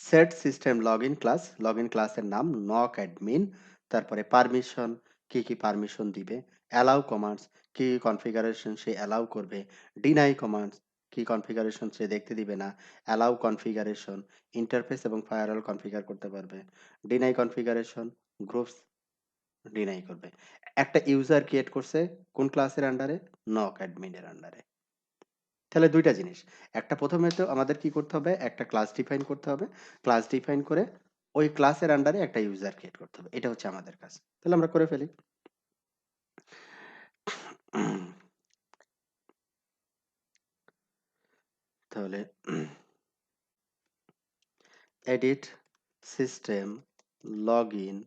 Set system login class. Login ক্লাসের নাম নক অ্যাডমিন। তারপরে পারমিশন, কি, কি পারমিশন দিবে। অ্যালাউ কমান্ডস, কি, কি কনফিগারেশন সে অ্যালাউ করবে। ডিনাই কমান্ডস, কি কনফিগারেশন সে দেখতে দিবে না। অ্যালাউ কনফিগারেশন, ইন্টারফেস এবং ফায়ারওয়াল কনফিগার করতে পারবে। ডিনাই কনফিগারেশন, গ্রুপস ডিনাই করবে। একটা ইউজার ক্রিয়েট করছে কোন ক্লাসের আন্ডারে? নক অ্যাডমিনের আন্ডারে। তাহলে ২ টা জিনিস। একটা, প্রথমে তো আমাদের কি করতে হবে? একটা ক্লাস ডিফাইন করতে হবে। ক্লাস ডিফাইন করে ওই ক্লাসের আন্ডারে একটা ইউজার ক্রিয়েট করতে হবে। এটা হচ্ছে আমাদের কাজ। তাহলে আমরা করে ফেলি। তাহলে এডিট সিস্টেম লগইন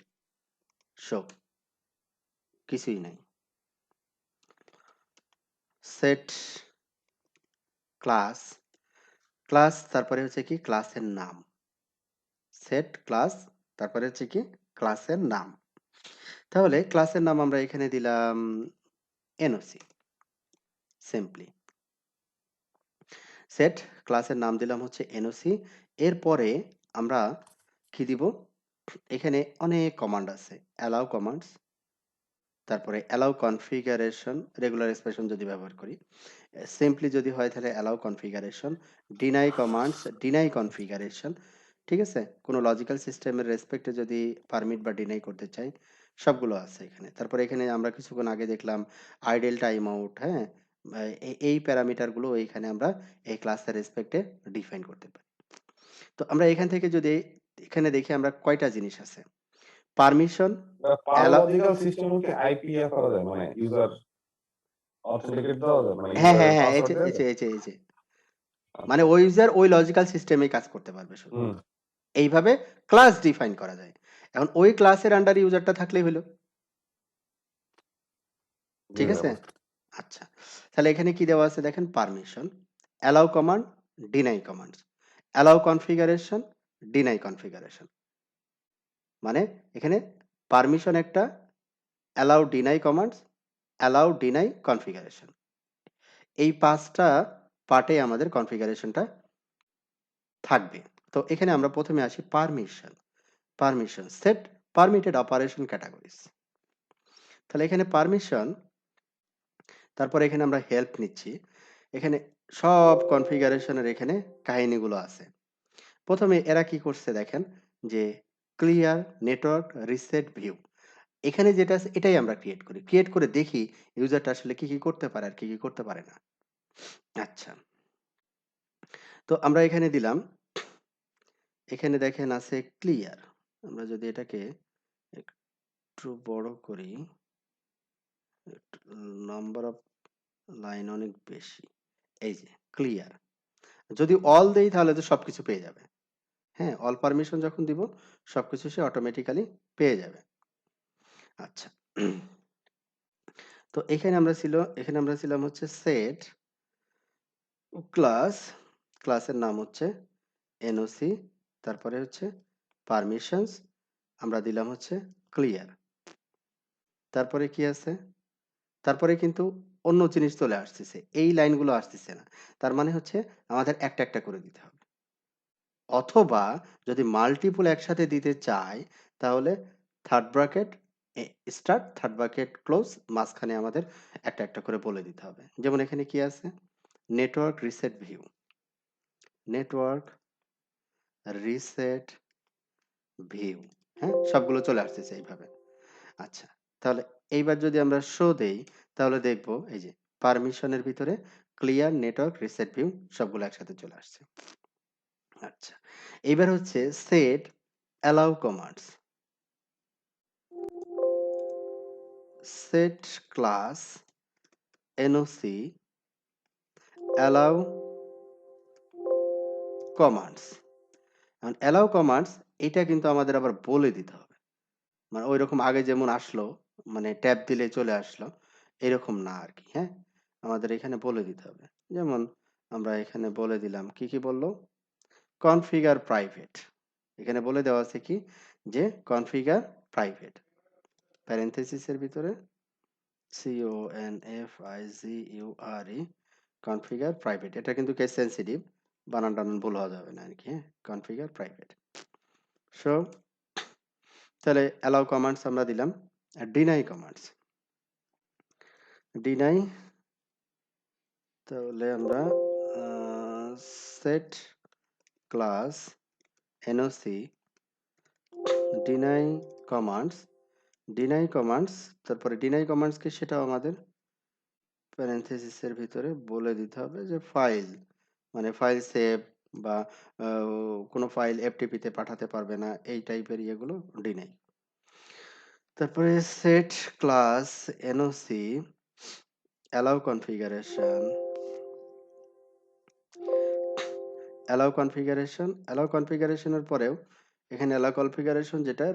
শো, কিছুই নাই। সেট ক্লাস, ক্লাস তারপরে হচ্ছে কি ক্লাসের নাম। সেট ক্লাস তারপরে হচ্ছে কি ক্লাসের নাম। তাহলে ক্লাসের নাম আমরা এখানে দিলাম এনওসি, সিম্পলি। সেট ক্লাসের নাম দিলাম হচ্ছে এনওসি। এরপরে আমরা কি দিব? এখানে অনেক কমান্ড আছে। অ্যালাউ কমান্ডস, তারপরে অ্যালাউ কনফিগারেশন, রেগুলার এক্সপ্রেশন যদি ব্যবহার করি। সিম্পলি যদি হয় তাহলে allow configuration, deny commands, deny configuration. ঠিক আছে? কোনো লজিক্যাল সিস্টেমের রেসপেক্টে যদি পারমিট বা ডিনাই করতে চাই, সবগুলো আছে এখানে। তারপরে এখানে আমরা কিছুক্ষণ আগে দেখলাম আইডল টাইম আউট, হ্যাঁ? এই প্যারামিটার গুলো এইখানে আমরা এই ক্লাসের রেসপেক্টে ডিফাইন করতে পারি। তো আমরা এখান থেকে যদি এখানে দেখি আমরা কয়টা জিনিস আছে। পারমিশন, অ্যালাউ, পারলজিক্যাল সিস্টেম কি আইপিএ করা যায়, মানে ইউজার অথেন্টিকেট দেওয়া যায়, মানে হ্যাঁ, হ্যাঁ, ইউজারের হ্যাঁ, পাসওয়ার্ড দেওয়া যায়। এই যে। মানে ওই ইউজার ওই লজিক্যাল সিস্টেমেই কাজ করতে পারবে শুধু। হুম, এইভাবে ক্লাস ডিফাইন করা যায়। এখন ওই ক্লাসের আন্ডার ইউজারটা থাকলেই হলো। ঠিক বুঝলাম। আছে? আচ্ছা। তাহলে এখানে কি দেওয়া আছে দেখেন, permission, allow command, deny commands, allow configuration, deny configuration. মানে এখানে পারমিশন একটা, allow deny commands, allow deny configuration. এই ৫ টা পার্টে আমাদের কনফিগারেশনটা থাকবে। তো এখানে আমরা প্রথমে আসি permission. Permission set permitted operation categories. তাহলে এখানে পারমিশন, তারপর এখানে আমরা হেল্প নিচ্ছি। এখানে সব কনফিগারেশনের এখানে কাহিনীগুলো আছে। প্রথমে এরা কি করছে দেখেন, যে ক্লিয়ার নেটওয়ার্ক রিসেট ভিউ। এখানে যেটা আছে এটাই আমরা ক্রিয়েট করি। ক্রিয়েট করে দেখি ইউজারটা আসলে কি, কি করতে পারে আর কি, কি করতে পারে না। আচ্ছা। তো আমরা এখানে দিলাম, এখানে দেখেন আছে ক্লিয়ার। আমরা যদি এটাকে একটু বড় করি, নাম্বার অফ লাইন অনেক বেশি। এই যে ক্লিয়ার। যদি অল দেই তাহলে তো সবকিছু পেয়ে যাবে। হ্যাঁ, অল পারমিশন যখন দিব সবকিছু সে অটোমেটিক্যালি পেয়ে যাবে। আচ্ছা। তো এখানে আমরা ছিলাম হচ্ছে সেট ক্লাসের নাম হচ্ছে এনওসি, তারপরে হচ্ছে পারমিশনস, আমরা দিলাম হচ্ছে ক্লিয়ার। তারপরে কি আছে? তারপরে কিন্তু অন্য জিনিস চলে আসতেছে, এই লাইনগুলো আসতেছে না। তার মানে হচ্ছে আমাদের একটা একটা করে দিতে হবে, অথবা যদি মাল্টিপল একসাথে দিতে চাই তাহলে third bracket start, third bracket close, মাঝখানে আমাদের একটা একটা করে বলে দিতে হবে। যেমন এখানে কি আছে? Network reset view, network reset view, হ্যাঁ, সবগুলো চলে আসতেছে এইভাবে। আচ্ছা, তাহলে এইবার যদি আমরা শো দেই তাহলে দেখব এই যে পারমিশনের ভিতরে ক্লিয়ার, নেটওয়ার্ক রিসেট ভিউ সবগুলো একসাথে চলে আসছে। আচ্ছা, এইবার হচ্ছে set allow commands. Set class NOC allow commands. এখন অ্যালাউ কমান্ডস এটা কিন্তু আমাদের আবার বলে দিতে হবে, মানে ওইরকম আগে যেমন আসলো, মানে ট্যাব দিলে চলে আসলো, এরকম না আর কি। হ্যাঁ, আমাদের এখানে বলে দিতে হবে। যেমন আমরা এখানে বলে দিলাম, কি কি বললো? Configure private. এখানে বলে দেওয়া আছে কি যে কনফিগার প্রাইভেট, প্যারেনথেসিসের ভিতরে CONFIGURE, কনফিগার প্রাইভেট। এটা কিন্তু কেস সেন্সিটিভ, বানান টানান ভুল হওয়া যাবে না আর কি। হ্যাঁ, কনফিগার প্রাইভেট। সো তাহলে অ্যালাউ কমান্ডস আমরা দিলাম। আর ডিনাই কমান্ডস, ডিনাই, তাহলে আমরা set class NOC deny commands, deny commands, তারপরে ডিনাই কমান্ডস কি সেটাও আমাদের প্যারেনথেসিসের ভিতরে বলে দিতে হবে যে ফাইল, মানে ফাইল সেভ বা কোনো ফাইল এফটিপিতে পাঠাতে পারবে না, এই টাইপের ইয়েগুলো ডিনাই। তারপরে set class NOC allow configuration, allow configuration, allow কনফিগারেশনের পরেও এখানে অ্যালাউ কনফিগারেশন যেটা,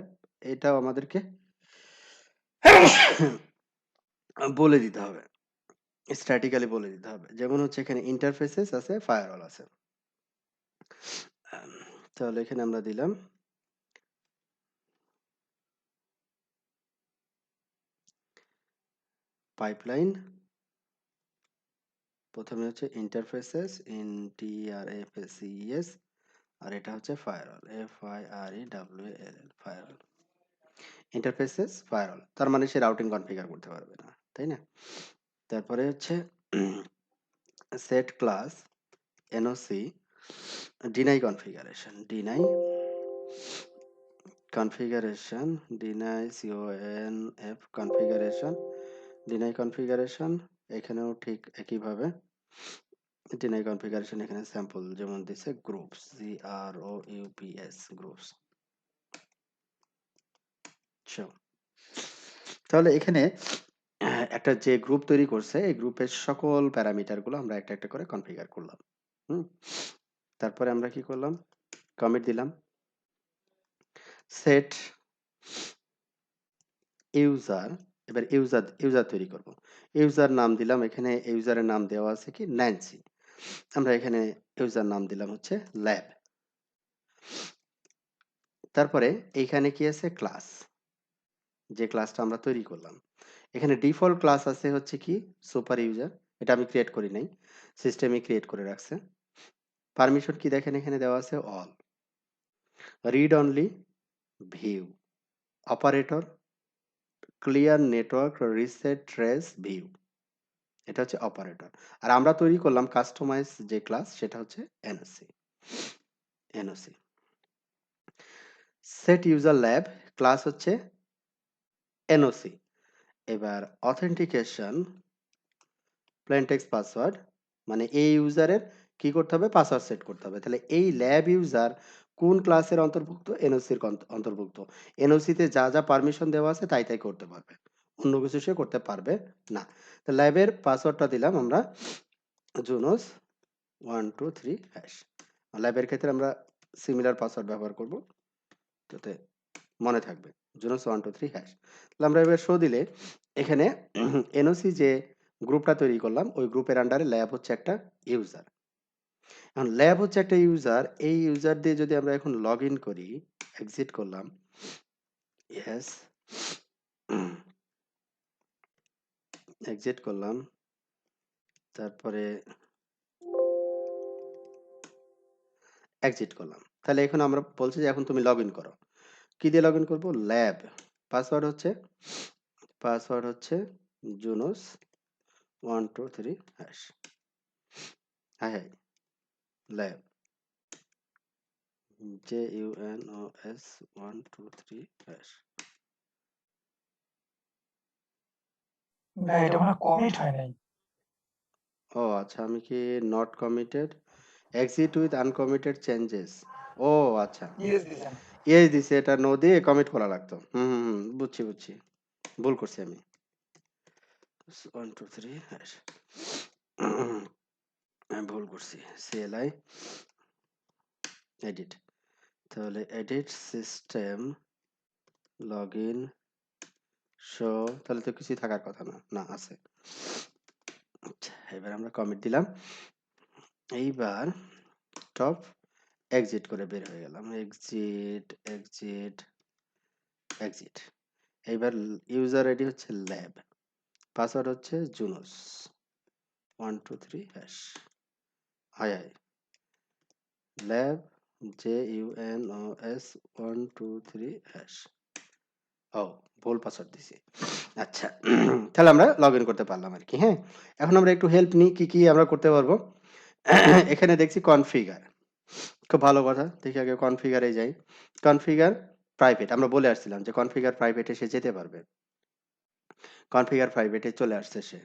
এটাও আমাদেরকে বলে দিতে হবে, স্ট্যাটিক্যালি বলে দিতে হবে। যেমন হচ্ছে এখানে ইন্টারফেসেস আছে, ফায়ারওয়াল আছে। তাহলে এখানে আমরা দিলাম পাইপলাইন, প্রথমে হচ্ছে ইন্টারফেসেস, INTERFACES, আর এটা হচ্ছে firewall, FIREWALL, firewall. Interfaces firewall, তার মানে সে রাউটিং কনফিগার করতে পারবে না, তাই না? তারপরে হচ্ছে set class NOC deny configuration, deny configuration, deny CONF configuration, deny configuration. এখানেও ঠিক একইভাবে ডিনাই কনফিগারেশন, এখানে স্যাম্পল যেমন দিছে গ্রুপস, GROUPS, গ্রুপস। তাহলে এখানে একটা যে গ্রুপ তৈরি করছে, এই গ্রুপের সকল প্যারামিটার গুলো আমরা একটা একটা করে কনফিগার করলাম। তারপরে আমরা কি করলাম? কমিট দিলাম। সেট ইউজার, এবার ইউজার তৈরি করব। ইউজার নাম দিলাম, এখানে ইউজারের নাম দেওয়া আছে কি ন্যান্সি, আমরা এখানে ইউজার নাম দিলাম হচ্ছে ল্যাব। তারপরে এইখানে কি আছে? ক্লাস, যে ক্লাসটা আমরা তৈরি করলাম। এখানে ডিফল্ট ক্লাস আছে হচ্ছে কি সুপার ইউজার, এটা আমি ক্রিয়েট করি নাই, সিস্টেমে ক্রিয়েট করে রাখছে। পারমিশন কি দেখেন এখানে দেওয়া আছে all, read only, view, operator, clear, network reset, trace, view, এটা হচ্ছে অপারেটর। আর আমরা তৈরি করলাম কাস্টমাইজ যে ক্লাস, সেটা হচ্ছে NOC. NOC set user lab, class হচ্ছে এনওসি। এবার অথেন্টিকেশন প্লেন টেক্সট পাসওয়ার্ড, মানে এই ইউজারের কি করতে হবে? পাসওয়ার্ড সেট করতে হবে। তাহলে এই ল্যাব ইউজার কোন ক্লাসের অন্তর্ভুক্ত? এনওসির অন্তর্ভুক্ত। এনওসিতে যা যা পারমিশন দেওয়া আছে তাই তাই করতে পারবে, অন্য কিছু সে করতে পারবে না। তো ল্যাবের পাসওয়ার্ডটা দিলাম আমরা জুনোস 123#। ল্যাবের ক্ষেত্রে আমরা সিমিলার পাসওয়ার্ড ব্যবহার করব, যাতে মনে থাকবে জুনোস 1 2 3 হ্যাশ। তাহলে আমরা এবার শো দিলে এখানে এনওসি যে গ্রুপটা তৈরি করলাম ওই গ্রুপের আন্ডারে ল্যাব হচ্ছে একটা ইউজার। এখন ল্যাব হচ্ছে একটা ইউজার, এই ইউজার দিয়ে যদি আমরা এখন লগ ইন করি, এক্সিট করলাম, ইয়েস, এক্সিট করলাম, তারপরে এক্সিট করলাম, তাহলে এখন আমরা বলছি যে এখন তুমি লগ ইন করো। কি দিয়ে লগ ইন করবো? ল্যাব। পাসওয়ার্ড হচ্ছে জুনোস 1 2 3 হ্যাশ। হ্যাঁ হ্যাঁ, ল্যাব JUNOS 1 2 3 হ্যাশ। ভাই এটা মনে কমিট হয় নাই। ও আচ্ছা, আমি কি not committed, exit with uncommitted changes. ও আচ্ছা, ইয়েস দিছেন। ইয়েস দিছে, এটা নো দিয়ে কমিট করা লাগতো। বুঝছি, ভুল করছি আমি। 1 2 3 হ্যাশ, আমি ভুল করছি। CLI এডিট, তাহলে edit system log in show, তাহলে তো কিছুই থাকার কথা না, না আছে। আচ্ছা, এবার আমরা কমিট দিলাম, এইবার টপ এক্সিট করে বের হয়ে গেলাম, এক্সিট। এইবার ইউজার আইডি হচ্ছে ল্যাব, পাসওয়ার্ড হচ্ছে Junos 1 2 3 hash. Hi lab JUNOS 1 2 3 hash. ও, ভুল পাসওয়ার্ড দিছি। আচ্ছা, তাহলে আমরা লগ ইন করতে পারলাম আর কি। হ্যাঁ, এখন আমরা একটু হেল্প নিই, কি কি আমরা করতে পারবো। এখানে দেখছি কনফিগার, খুব ভালো কথা। দেখি আগে কনফিগারে যাই। কনফিগার প্রাইভেট, আমরা বলে আসছিলাম যে কনফিগার প্রাইভেটে সে যেতে পারবে। কনফিগার প্রাইভেটে চলে আসছে সে,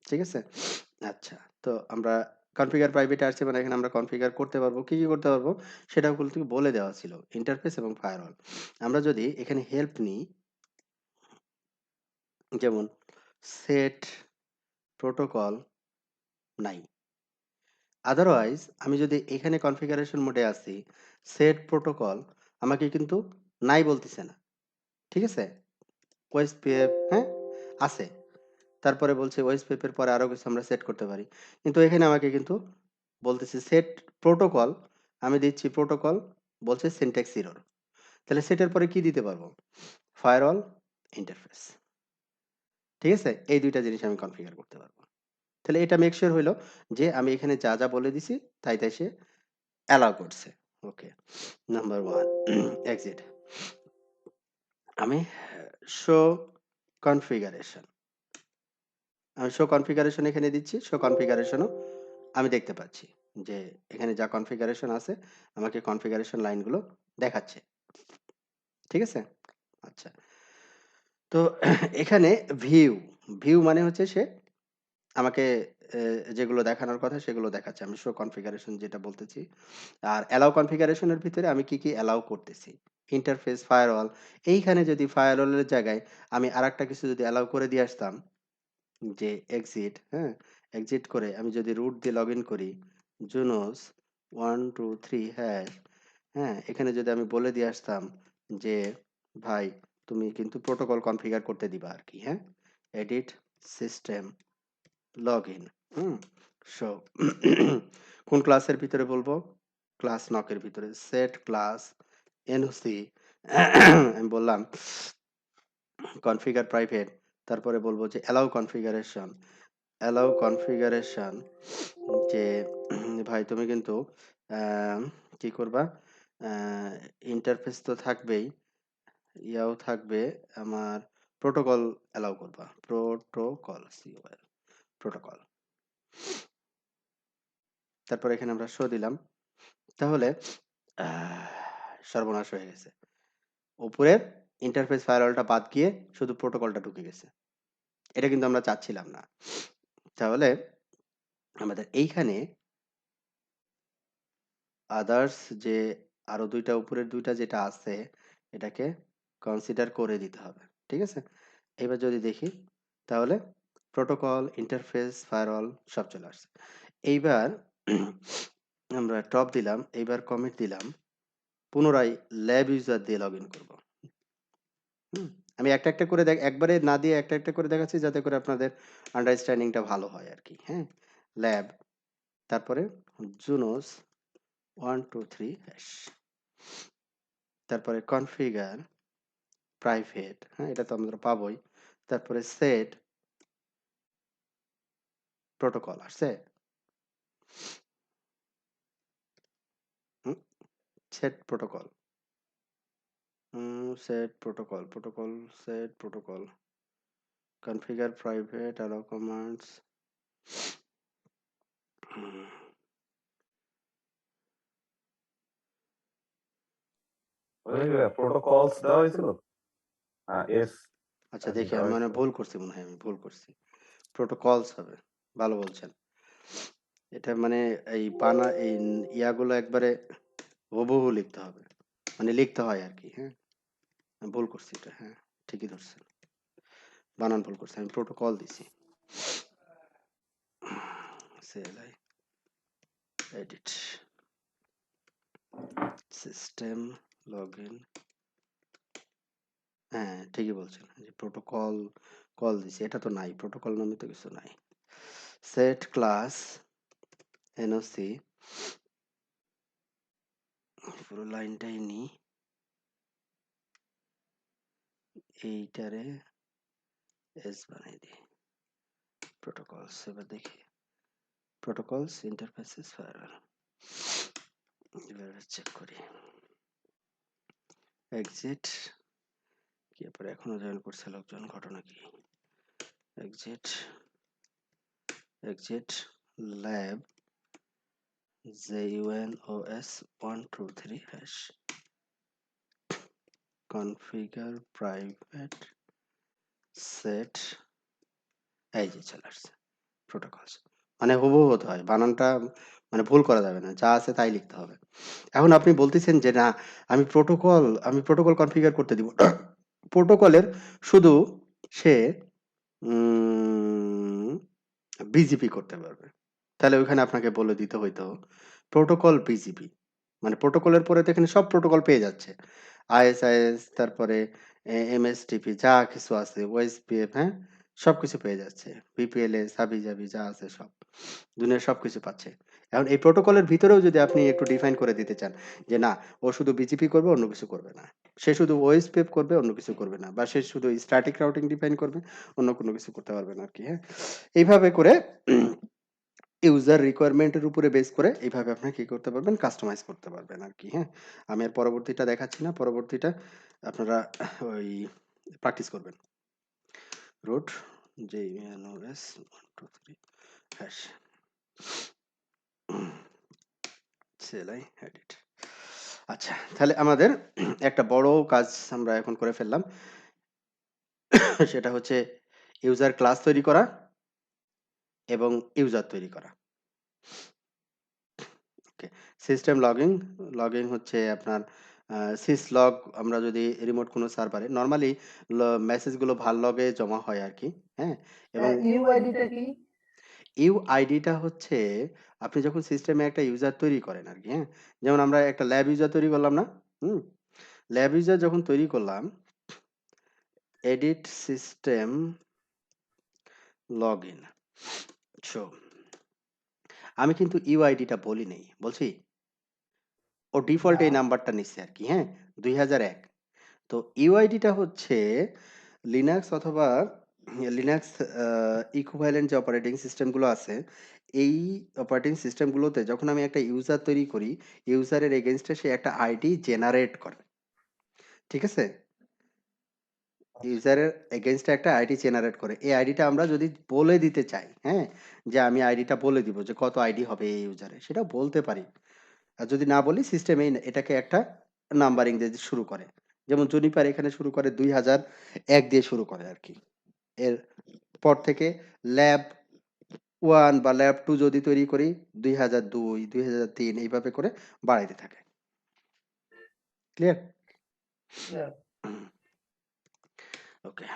ঠিক আছে। আচ্ছা, তো আমরা কনফিগার প্রাইভেটে আসছে, মানে এখানে আমরা কনফিগার করতে পারবো, কি কি করতে পারবো সেটাও কিন্তু বলে দেওয়া ছিল, ইন্টারফেস এবং ফায়ারওয়াল। আমরা যদি এখানে হেল্প নিই, যেমন সেট প্রোটোকল নাই, আদারওয়াইজ আমি যদি এখানে কনফিগারেশন মোডে আসি, সেট প্রোটোকল আমাকে কিন্তু নাই বলতেছে না, ঠিক আছে। ওএসপিএফ হ্যাঁ আছে, তারপরে বলছে ওএসপিএফ এর পরে আরো কিছু আমরা সেট করতে পারি, কিন্তু এখানে আমাকে কিন্তু বলতেছে সেট প্রোটোকল, আমি দিচ্ছি প্রোটোকল, বলছে সিনট্যাক্স এরর। তাহলে সেটের পরে কি দিতে পারবো? ফায়ারওয়াল, ইন্টারফেস, ঠিক আছে। এই দুইটা জিনিস আমি কনফিগার করতে পারবো। তাহলে এটা মেক শিওর হইলো যে আমি এখানে যা যা বলে দিছি তাই তাই সে অ্যালাউ করছে। ওকে, নাম্বার 1 এক্সিট। আমি শো কনফিগারেশন, আমি শো কনফিগারেশন এখানে দিচ্ছি, শো কনফিগারেশনও আমি দেখতে পাচ্ছি যে এখানে যা কনফিগারেশন আছে আমাকে কনফিগারেশন লাইনগুলো দেখাচ্ছে, ঠিক আছে। আচ্ছা, তো এখানে ভিউ, ভিউ মানে হচ্ছে সে আমাকে যেগুলো দেখানোর কথা সেগুলো দেখাচ্ছে, আমি শো কনফিগারেশন যেটা বলতেছি। আর অ্যালাউ কনফিগারেশনের ভিতরে আমি কি কি অ্যালাউ করতেছি, ইন্টারফেস, ফায়ারওয়াল। এইখানে যদি ফায়ারওয়ালের জায়গায় আমি আরেকটা কিছু যদি অ্যালাউ করে দিয়ে আসতাম, যে এক্সিট, হ্যাঁ, এক্সিট করে আমি যদি রুট দিয়ে লগ ইন করি, জুনোস 1 2 3 হ্যাশ, হ্যাঁ, এখানে যদি আমি বলে দিয়ে আসতাম যে ভাই তুমি কিন্তু প্রোটোকল কনফিগার করতে দিবা আর কি, হ্যাঁ, edit system log in, so কোন ক্লাসের ভিতরে বলবো? ক্লাস নকের ভিতরে, সেট ক্লাস এনওসি, আমি বললাম কনফিগার প্রাইভেট, তারপরে বলবো যে অ্যালাউ কনফিগারেশন, যে ভাই তুমি কিন্তু কি করবা, ইন্টারফেস তো থাকবেই, ইয়াও থাকবে, আমার প্রোটোকল অ্যালাউ করবা, প্রোটোকল। তারপর এখানে আমরা শো দিলাম, তাহলে সর্বনাশ হয়ে গেছে, উপরের ইন্টারফেস ফায়ারওয়ালটা বাদ গিয়ে শুধু প্রোটোকলটা ঢুকে গেছে, এটা কিন্তু আমরা চাচ্ছিলাম না। তাহলে আমাদের এইখানে আদার্স যে আরো দুইটা, উপরের দুইটা যেটা আছে এটাকে কনসিডার করে দিতে হবে, ঠিক আছে। এবার যদি দেখি তাহলে প্রোটোকল, ইন্টারফেস, ফায়ারওয়াল সব চলে আসছে। এইবার আমরা টপ দিলাম, এইবার কমিট দিলাম, পুনরায় ল্যাব ইউজার দিয়ে লগ ইন করবো, হুম? আমি একটা করে একবারে না দিয়ে একটা করে দেখাচ্ছি যাতে করে আপনাদের আন্ডারস্ট্যান্ডিংটা ভালো হয় আরকি। হ্যাঁ? ল্যাব তারপরে জুনোস 1 2 3 হ্যাশ। তারপরে কনফিগার প্রাইভেট, হ্যাঁ? এটা তো আমরা পাবোই। তারপরে সেট প্রোটোকল আসছে? হুম? Set protocol. Set protocol. Configure private allow commands. Protocols দেওয়া হয়েছিল? এস আচ্ছা দেখি আমি মনে হয় ভুল করছি মনে হয় আমি ভুল করছি। প্রোটোকলস হবে। ভালো বলছেন। এটা মানে এই ইয়াগুলো একবারে হুবহু লিখতে হবে। মানে লিখতে হয় আরকি, হ্যাঁ? আমি ভুল করছি এটা, হ্যাঁ। ঠিকই ধরছেন। বানান ভুল করছি। আমি প্রোটোকল দিছি। CLI edit system login. হ্যাঁ, ঠিকই বলছেন। যে প্রোটোকল কল দিছি। এটা তো নাই। প্রোটোকল নামে তো কিছু নাই। সেট ক্লাস NOC পুরো লাইনটাই নিই। এইটারে এস বানাই দিই। প্রোটোকলস এবার দেখি। Protocols interfaces firewall. এবার চেক করি। এক্সিট কি ব্যাপার এখনো জয়েন করছে লোকজন ঘটনা কি? Exit lab JUNOS 1 2 3 hash configure private set এই যে চলে আসছে প্রোটোকলস মানে হুবহু হতে হয় বানানটা মানে ভুল করা যাবে না যা আছে তাই লিখতে হবে। এখন আপনি বলতেছেন যে না আমি প্রোটোকল কনফিগার করতে দিব প্রোটোকলের শুধু সে বিজিপি করতে পারবে তাহলে ওইখানে আপনাকে বলে দিতে হইতো প্রোটোকল বিজিপি মানে প্রোটোকলের পরে তো এখানে সব প্রোটোকল পেয়ে যাচ্ছে আইএসআইএস তারপরে এমএসটিপি যা কিছু আছে ওএসপিএফ হ্যাঁ সবকিছু পেয়ে যাচ্ছে বিপিএলএস হাবি জাবি যা আছে সব দুনিয়ার সবকিছু পাচ্ছে এখন এই প্রোটোকলের ভিতরেও যদি আপনি একটু ডিফাইন করে দিতে চান যে না ও শুধু বিজিপি করবে অন্য কিছু করবে না সে শুধু ওএসপিএফ করবে অন্য কিছু করবে না বা সে শুধু স্ট্যাটিক রাউটিং ডিফাইন করবে অন্য কোনো কিছু করতে পারবে না আর কি হ্যাঁ এইভাবে করে ইউজার রিকোয়ারমেন্টের উপরে বেস করে এইভাবে আপনি কি করতে পারবেন কাস্টমাইজ করতে পারবেন আর কি হ্যাঁ আমি আর পরবর্তীটা দেখাচ্ছি না পরবর্তীটা আপনারা ওই প্র্যাকটিস করবেন root JUNOS 1 2 3 hash CLI edit আচ্ছা তাহলে আমাদের একটা বড় কাজ আমরা এখন করে ফেললাম সেটা হচ্ছে ইউজার ক্লাস তৈরি করা এবং ইউজার তৈরি করা ওকে সিস্টেম লগইন হচ্ছে আপনার সিসলগ আমরা যদি রিমোট কোনো সার্ভারে নরমালি মেসেজগুলো ভাল লগে জমা হয় আর কি হ্যাঁ এবং ইউআইডিটা কি? ইউআইডিটা হচ্ছে আপনি যখন সিস্টেমে একটা ইউজার তৈরি করেন আর কি হ্যাঁ যেমন আমরা একটা ল্যাব ইউজার তৈরি করলাম না হুম ল্যাব ইউজার যখন তৈরি করলাম এডিট সিস্টেম লগইন সো আমি কিন্তু ইউআইডিটা বলি নেই বলছি ও ডিফল্ট এই না। নাম্বারটা নিচ্ছে আর কি হ্যাঁ 2001 তো ইউআইডিটা হচ্ছে লিনাক্স অথবা লিনাক্স ইকুইভ্যালেন্ট যে অপারেটিং সিস্টেমগুলো আছে এই অপারেটিং সিস্টেমগুলোতে যখন আমি একটা ইউজার তৈরি করি ইউজারের এগেনস্টে সে একটা আইডি জেনারেট করে ঠিক আছে ইউজারের এগেনস্টে একটা আইডি জেনারেট করে এই আইডিটা আমরা যদি বলে দিতে চাই হ্যাঁ যে আমি আইডিটা বলে দিব যে কত আইডি হবে এই ইউজারে সেটা বলতে পারি আর যদি না বলি সিস্টেমে এটাকে একটা নাম্বারিং দিয়ে শুরু করে যেমন জুনিপার এখানে শুরু করে 2001 দিয়ে শুরু করে আর কি এর পর থেকে ল্যাব 1 বা ল্যাব 2 যদি তৈরি করি 2002 2003 এইভাবে করে বাড়াইতে থাকে ক্লিয়ার ওকে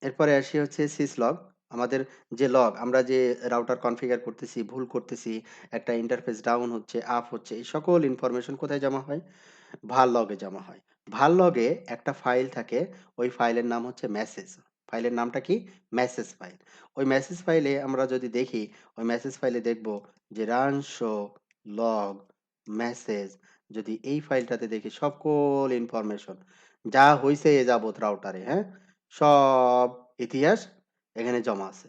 এরপরে আসি হচ্ছে সিসলগ আমাদের যে লগ আমরা যে রাউটার কনফিগার করতেছি ভুল করতেছি একটা ইন্টারফেস ডাউন হচ্ছে আপ হচ্ছে এই সকল ইনফরমেশন কোথায় জমা হয় ভাল লগে জমা হয় ভাল লগে একটা ফাইল থাকে, ওই ফাইলের নাম হচ্ছে মেসেজ। ফাইলের নামটা কি? Message file. ওই মেসেজ ফাইলে আমরা যদি দেখি, ওই মেসেজ ফাইলে দেখব যে রান শো লগ মেসেজ, যদি এই ফাইলটাতে দেখি সকল ইনফরমেশন যা হইছে এ যাবত রাউটারে, হ্যাঁ, সব ইতিহাস এখানে জমা আছে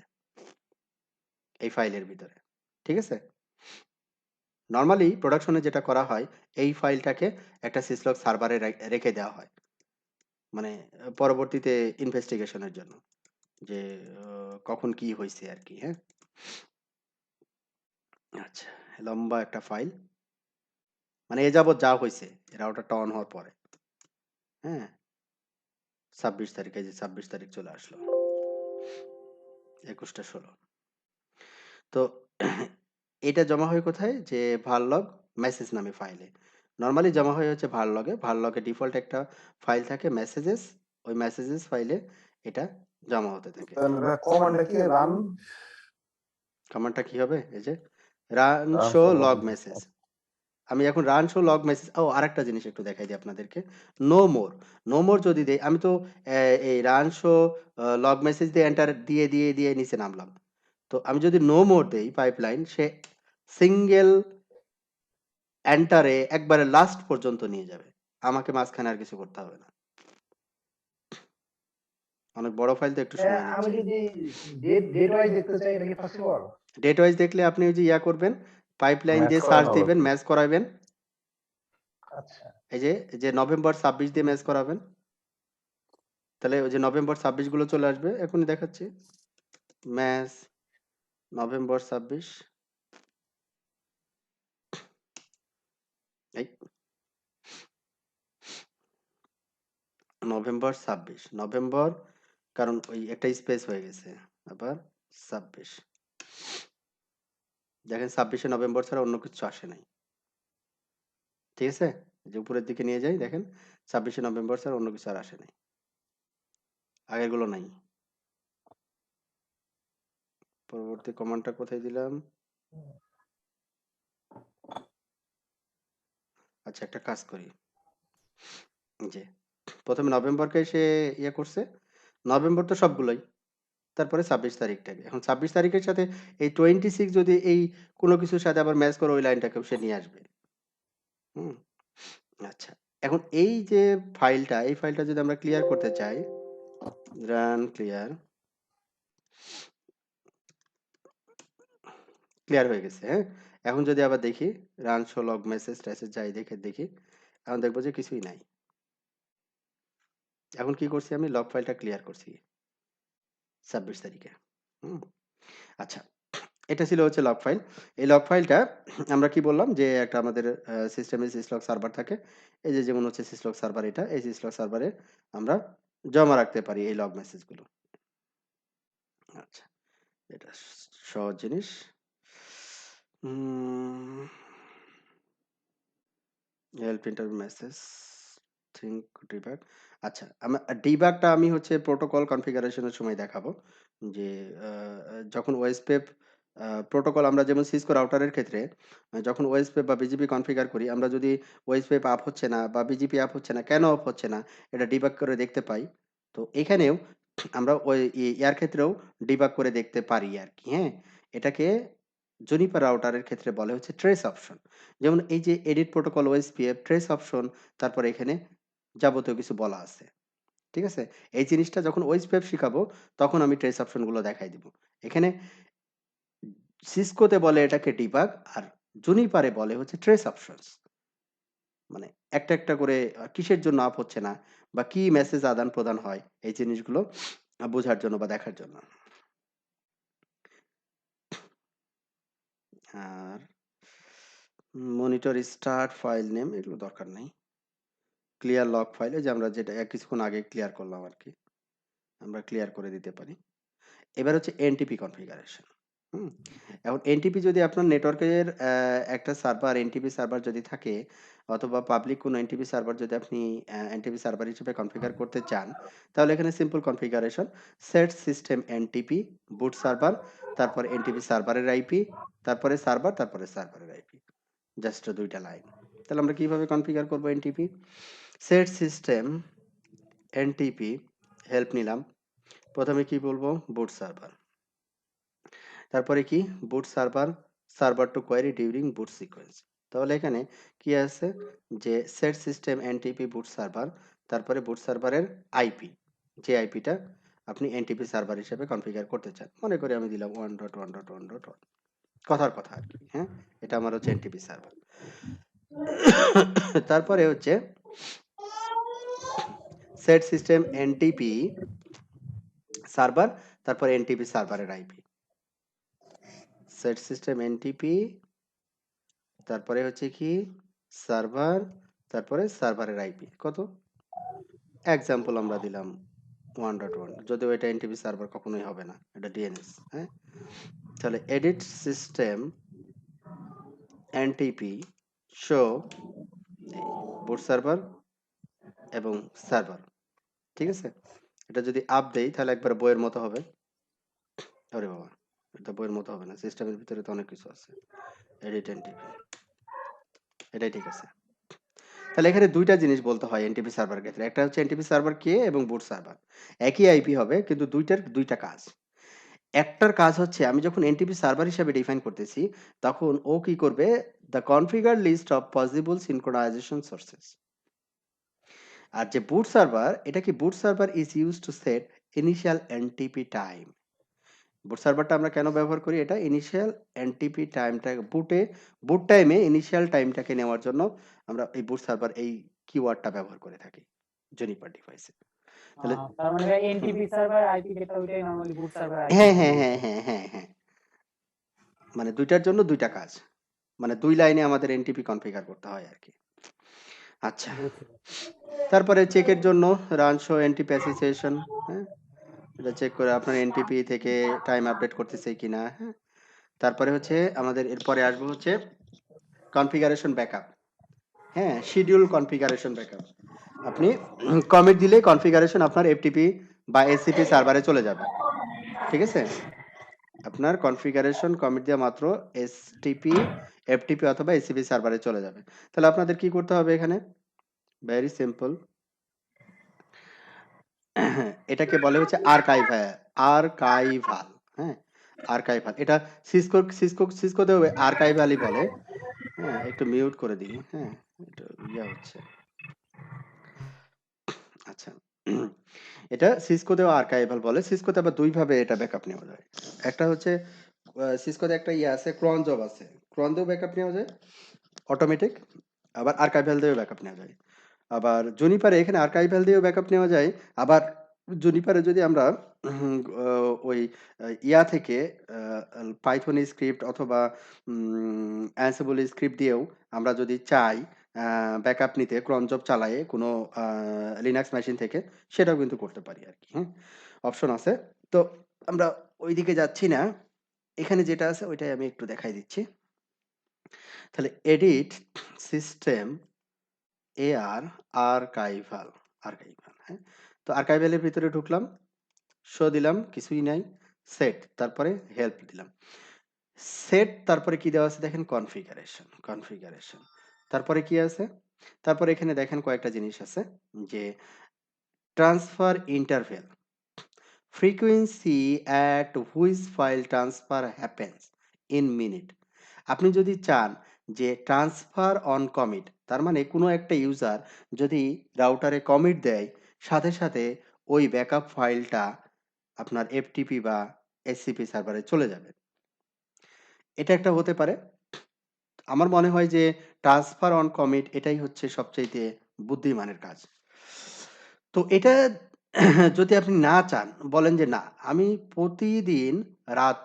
এই ফাইলের ভিতরে। ঠিক আছে? নরমালি প্রোডাকশনে যেটা করা হয়, এই ফাইলটাকে একটা সিসলগ সার্ভারে রেখে দেওয়া হয়, মানে পরবর্তীতে ইনভেস্টিগেশনের জন্য, যে কখন কি হয়েছে আর কি। হ্যাঁ, আচ্ছা, লম্বা একটা ফাইল, মানে এ যাবৎ যা হয়েছে রাউটারটা অন হওয়ার পরে। হ্যাঁ, 26 তারিখে, যে 26 তারিখ চলে আসলো, 21টা 16। তো এটা জমা হয় কোথায়? যে ভারলগ মেসেজ নামে ফাইলে। নরমালি জমা হয় হচ্ছে ভারলগে। ভারলগে ডিফল্ট একটা ফাইল থাকে মেসেজেস, ওই মেসেজেস ফাইলে এটা জমা হতে থাকে। কমান্ডটা কি? রান কমান্ডটা কি হবে? এই যে run run show show log log message. আমি এখন রান শো লগ মেসেজ, ও আরেকটা জিনিস একটু দেখাই দিই আপনাদেরকে। নো মোর, নো মোর যদি দেই, আমি তো এই রান শো লগ মেসেজ দিয়ে এন্টার দিয়ে দিয়ে দিয়ে নিচে নামলাম। তো আমি যদি নো মোর দেই পাইপলাইন, সে সিঙ্গেল এন্টারে একবারে লাস্ট পর্যন্ত নিয়ে যাবে, আমাকে মাঝখানে আর কিছু করতে হবে না। অনেক বড় ফাইল তো একটু সময় আমি নিচ্ছে। যদি ডেট ওয়াইজ দেখতে চাই, এটা কি পসিবল? ডেট ওয়াইজ দেখলে আপনি ওই যে ইয়া করবেন, পাইপলাইন ম্যাচ দিয়ে সার্চ করানো দিবেন, লাগবে। ম্যাচ করাবেন। আচ্ছা, এই যে নভেম্বর 26 দিয়ে ম্যাচ করাবেন, তাহলে ওই যে নভেম্বর 26 গুলো চলে আসবে। এখনই দেখাচ্ছি, ম্যাচ নভেম্বর 26, এই নভেম্বর 26, নভেম্বর, কারণ ওই একটা স্পেস হয়ে গেছে, আবার 26। দেখেন 26শে নভেম্বর ছাড়া অন্য কিছু আসে নাই। ঠিক আছে? যে উপরের দিকে নিয়ে যাই, দেখেন 26শে নভেম্বর ছাড়া অন্য কিছু আর আসে নাই, আগেরগুলো নাই। পরবর্তী কমান্ডটা কোথায় দিলাম? আচ্ছা, একটা কাজ করি, যে প্রথমে নভেম্বরকে সে ইয়ে করছে, নভেম্বর তো সবগুলোই, তারপরে 26 তারিখটাকে, এখন 26 তারিখের সাথে এই 26 যদি এই কোনো কিছুর সাথে আবার ম্যাচ করে, ওই লাইনটাকেও সে নিয়ে আসবে। হুম, আচ্ছা, এখন এই যে ফাইলটা, এই ফাইলটা যদি আমরা ক্লিয়ার করতে চাই, রান ক্লিয়ার, ক্লিয়ার হয়ে গেছে। হ্যাঁ, এখন যদি আবার দেখি রান শো লগ মেসেজ টেসেজ যাই দেখি, এখন দেখবো যে কিছুই নাই। এখন কি করছি? আমি লগ ফাইলটা ক্লিয়ার করছি 26 তারিখে। হুম, আচ্ছা, এটা ছিল হচ্ছে লগ ফাইল। এই লগ ফাইলটা আমরা কি বললাম, যে একটা আমাদের সিস্টেমে সিসলগ সার্ভার থাকে। এই যে যেমন হচ্ছে সিসলগ সার্ভার, এটা এই সিসলগ সার্ভারে আমরা জমা রাখতে পারি এই লগ মেসেজগুলো। আচ্ছা, এটা সহজ জিনিস। Help interview message think debug. আচ্ছা, ডিবাগটা আমি হচ্ছে প্রোটোকল কনফিগারেশনের সময় দেখাবো, যে যখন ওএসপিএফ প্রোটোকল, আমরা যেমন সিসকো রাউটারের ক্ষেত্রে যখন ওএসপিএফ বা বিজিপি কনফিগার করি, আমরা যদি ওএসপিএফ আপ হচ্ছে না বা বিজিপি আপ হচ্ছে না, কেন অফ হচ্ছে না, এটা ডিবাগ করে দেখতে পাই। তো এখানেও আমরা ওই ইয়ার ক্ষেত্রেও ডিবাগ করে দেখতে পারি আর কি। হ্যাঁ, এটাকে জুনিপার রাউটারের ক্ষেত্রে বলে হচ্ছে ট্রেস অপশন। যেমন এই যে edit protocol OSPF trace option, তারপরে এখানে যাবতীয় কিছু বলা আছে। ঠিক আছে? এই জিনিসটা যখন ওএসপিএফ শিখাবো, তখন আমি ট্রেস অপশন গুলো দেখাই দিব। এখানে সিসকোতে বলে এটাকে ডিবাগ, আর জুনিপারে বলে হচ্ছে ট্রেস অপশনস। মানে একটা একটা করে কিসের জন্য আপ হচ্ছে না, বা কি মেসেজ আদান প্রদান হয়, এই জিনিসগুলো বোঝার জন্য বা দেখার জন্য। আর মনিটর স্টার্ট ফাইল নেম, এগুলো দরকার নাই। ক্লিয়ার লগ ফাইলে, যে আমরা যেটা কিছুক্ষণ আগে ক্লিয়ার করলাম আর কি, আমরা ক্লিয়ার করে দিতে পারি। এবার হচ্ছে এনটিপি কনফিগারেশন। হুম, এখন এনটিপি যদি আপনার নেটওয়ার্কের একটা সার্ভার, এনটিপি সার্ভার যদি থাকে, অথবা পাবলিক কোনো এনটিপি সার্ভার যদি আপনি এনটিপি সার্ভার হিসেবে কনফিগার করতে চান, তাহলে এখানে simple configuration, set system NTP boot server, তারপর এনটিপি সার্ভারের আইপি, তারপরে সার্ভার, তারপরে সার্ভারের আইপি, জাস্ট দুইটা লাইন। তাহলে আমরা কিভাবে কনফিগার করব NTP? Set system NTP help নিলাম। প্রথমে কি বলবো, বুট সার্ভার, তারপরে কি boot server, server to query during boot sequence. তাহলে এখানে কি আছে যে set system NTP boot server, তারপরে বুট সার্ভারের আইপি, যে আইপিটা আপনি এনটিপি সার্ভার হিসেবে কনফিগার করতে চান। মনে করি আমি দিলাম 1.1.1.1, কথার কথা আর কি, হ্যাঁ, এটা আমার হচ্ছে এনটিপি সার্ভার। তারপরে হচ্ছে সেট সিস্টেম এনটিপি সার্ভার, তারপরে এনটিপি সার্ভারের আইপি, সেট সিস্টেম এনটিপি, তারপরে হচ্ছে কি সার্ভার, তারপরে সার্ভারের আইপি কত, এক্সাম্পল আমরা দিলাম 1.1, যদিও এটা এনটিপি সার্ভার কখনোই হবে না, এটা ডিএনএস, হ্যাঁ। তাহলে এডিট সিস্টেম এনটিপি শো বুট সার্ভার এবং সার্ভার, ঠিক আছে। এটা যদি আপ দেই তাহলে একবার বইয়ের মতো হবে। আরে বাবা, এটা বইয়ের মতো হবে না, সিস্টেমের ভিতরে তো অনেক কিছু আছে। এডিট এনটিপি, এটাই ঠিক আছে। তাহলে এখানে দুইটা জিনিস বলতে হয় এনটিপি সার্ভারের ক্ষেত্রে, একটা হচ্ছে এনটিপি সার্ভার কে এবং বুট সার্ভার, একই আইপি হবে কিন্তু দুইটার দুইটা কাজ। একটার কাজ হচ্ছে আমি যখন এনটিপি সার্ভার হিসেবে ডিফাইন করতেছি তখন ও কি করবে, the configure list of possible synchronization sources. আর যে বুট সার্ভার, এটা কি boot server is use to set initial NTP time. Boot সার্ভারটা আমরা কেন ব্যবহার করি, এটা ইনিশিয়াল এনটিপি টাইমটা বুট টাইমে ইনিশিয়াল টাইমটাকে নেওয়ার জন্য আমরা এই বুট সার্ভার এই কিওয়ার্ডটা ব্যবহার করে থাকি জুনিপার ডিভাইসে। তাহলে তার মানে এনটিপি সার্ভার আইপি যেটা ওইটাই নরমালি বুট সার্ভার আইপি হ্যাঁ হিসেবে হ্যাঁ ইউজ হ্যাঁ করা। হ্যাঁ হ্যাঁ হ্যাঁ, মানে দুইটার জন্য দুইটা কাজ, মানে দুই লাইনে আমাদের এনটিপি কনফিগার করতে হয় আর কি। আচ্ছা, বুঝছি। তারপরে চেকের জন্য রান শো এনটিপি অ্যাসোসিয়েশন, হ্যাঁ, এটা চেক করে আপনার এনটিপি থেকে টাইম আপডেট করতেছে কিনা, হ্যাঁ। তারপরে হচ্ছে আমাদের এরপরে আসবো হচ্ছে কনফিগারেশন ব্যাকআপ, হ্যাঁ, শিডিউল কনফিগারেশন ব্যাকআপ। আপনি কমিট দিলে কনফিগারেশন আপনার এফটিপি বা এসসিপি সার্ভারে চলে যাবে, ঠিক আছে। আপনার কনফিগারেশন কমিট দেওয়া মাত্র এসটিপি, এফটিপি অথবা এসসিপি সার্ভারে চলে যাবে। তাহলে আপনাদের কি করতে হবে এখানে, ভেরি সিম্পল, এটাকে বলে হচ্ছে আর্কাইভাল, হ্যাঁ, আর্কাইভাল। এটা সিসকোতেও আর্কাইভালই বলে, হ্যাঁ। একটু মিউট করে দিই, হ্যাঁ, একটু ইয়া হচ্ছে, আচ্ছা। এটা সিসকোতেও আর্কাইভাল বলে। সিসকোতে আবার দুই ভাবে এটা ব্যাকআপ নেওয়া যায়। একটা হচ্ছে সিসকোতে একটা ইয়ে আছে, ক্রন জব আছে, ক্রন দিয়েও ব্যাকআপ নেওয়া যায় অটোমেটিক, আবার আর্কাইভাল দিয়েও ব্যাকআপ নেওয়া যায়। আবার জুনিপারে এখানে আর্কাইভাল দিয়েও ব্যাকআপ নেওয়া যায়। আবার জুনিপারে যদি আমরা ওই ইয়া থেকে পাইথন স্ক্রিপ্ট অথবা অ্যানসিবল স্ক্রিপ্ট দিয়েও আমরা যদি চাই ব্যাকআপ নিতে ক্রন জব চালায়ে কোনো লিনাক্স মেশিন থেকে, সেটাও কিন্তু করতে পারি আর কি, হ্যাঁ, অপশন আছে। তো আমরা ওইদিকে যাচ্ছি না, এখানে যেটা আছে ওইটাই আমি একটু দেখাই দিচ্ছি। তাহলে এডিট সিস্টেম এআর আর্কাইভাল, হ্যাঁ। তো আর্কাইভালের ভিতরে ঢুকলাম, শো দিলাম, কিছুই নাই, সেট, তারপরে হেল্প দিলাম, সেট, তারপরে কি দেওয়া আছে দেখেন, কনফিগারেশন, তারপরে কি আছে, তারপরে এখানে দেখেন কয়েকটা জিনিস আছে, যে transfer interval, frequency at which file transfer happens in minute. আপনি যদি চান যে ট্রান্সফার অন কমিট, তার মানে কোনো একটা ইউজার যদি রাউটারে কমিট দেয় সাথে সাথে ওই ব্যাকআপ ফাইলটা আপনার এফটিপি বা এসসিপি সার্ভারে চলে যাবে, এটা একটা হতে পারে। আমার মনে হয় যে ট্রান্সফার অন কমিট এটাই হচ্ছে সবচাইতে বুদ্ধিমানের কাজ। তো এটা যদি আপনি না চান, বলেন যে না আমি প্রতিদিন রাত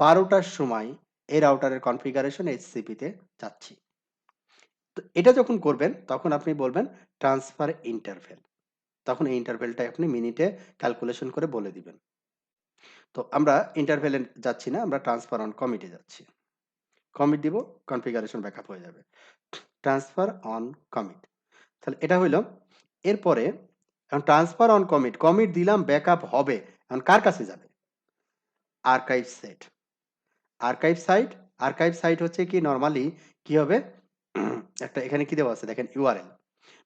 12টার সময় এই রাউটারের কনফিগারেশন এইচসিপি তে চাচ্ছি, তো এটা যখন করবেন তখন আপনি বলবেন ট্রান্সফার ইন্টারভেল, তখন এই ইন্টারভেলটা আপনি মিনিটে ক্যালকুলেশন করে বলে দিবেন। তো আমরা ইন্টারভেলে যাচ্ছি না, আমরা ট্রান্সফার অন কমিটে যাচ্ছি, কমিট দিব, কনফিগারেশন ব্যাকআপ হয়ে যাবে, ট্রান্সফার অন কমিট। তাহলে এটা হইল। এরপরে এখন ট্রান্সফার অন কমিট, কমিট দিলাম ব্যাকআপ হবে, এখন কার কাছে যাবে, আর্কাইভ সেট, আর্কাইভ সাইট হচ্ছে কি নরমালি কি হবে, একটা এখানে কি দেওয়া আছে দেখেন ইউআরএল,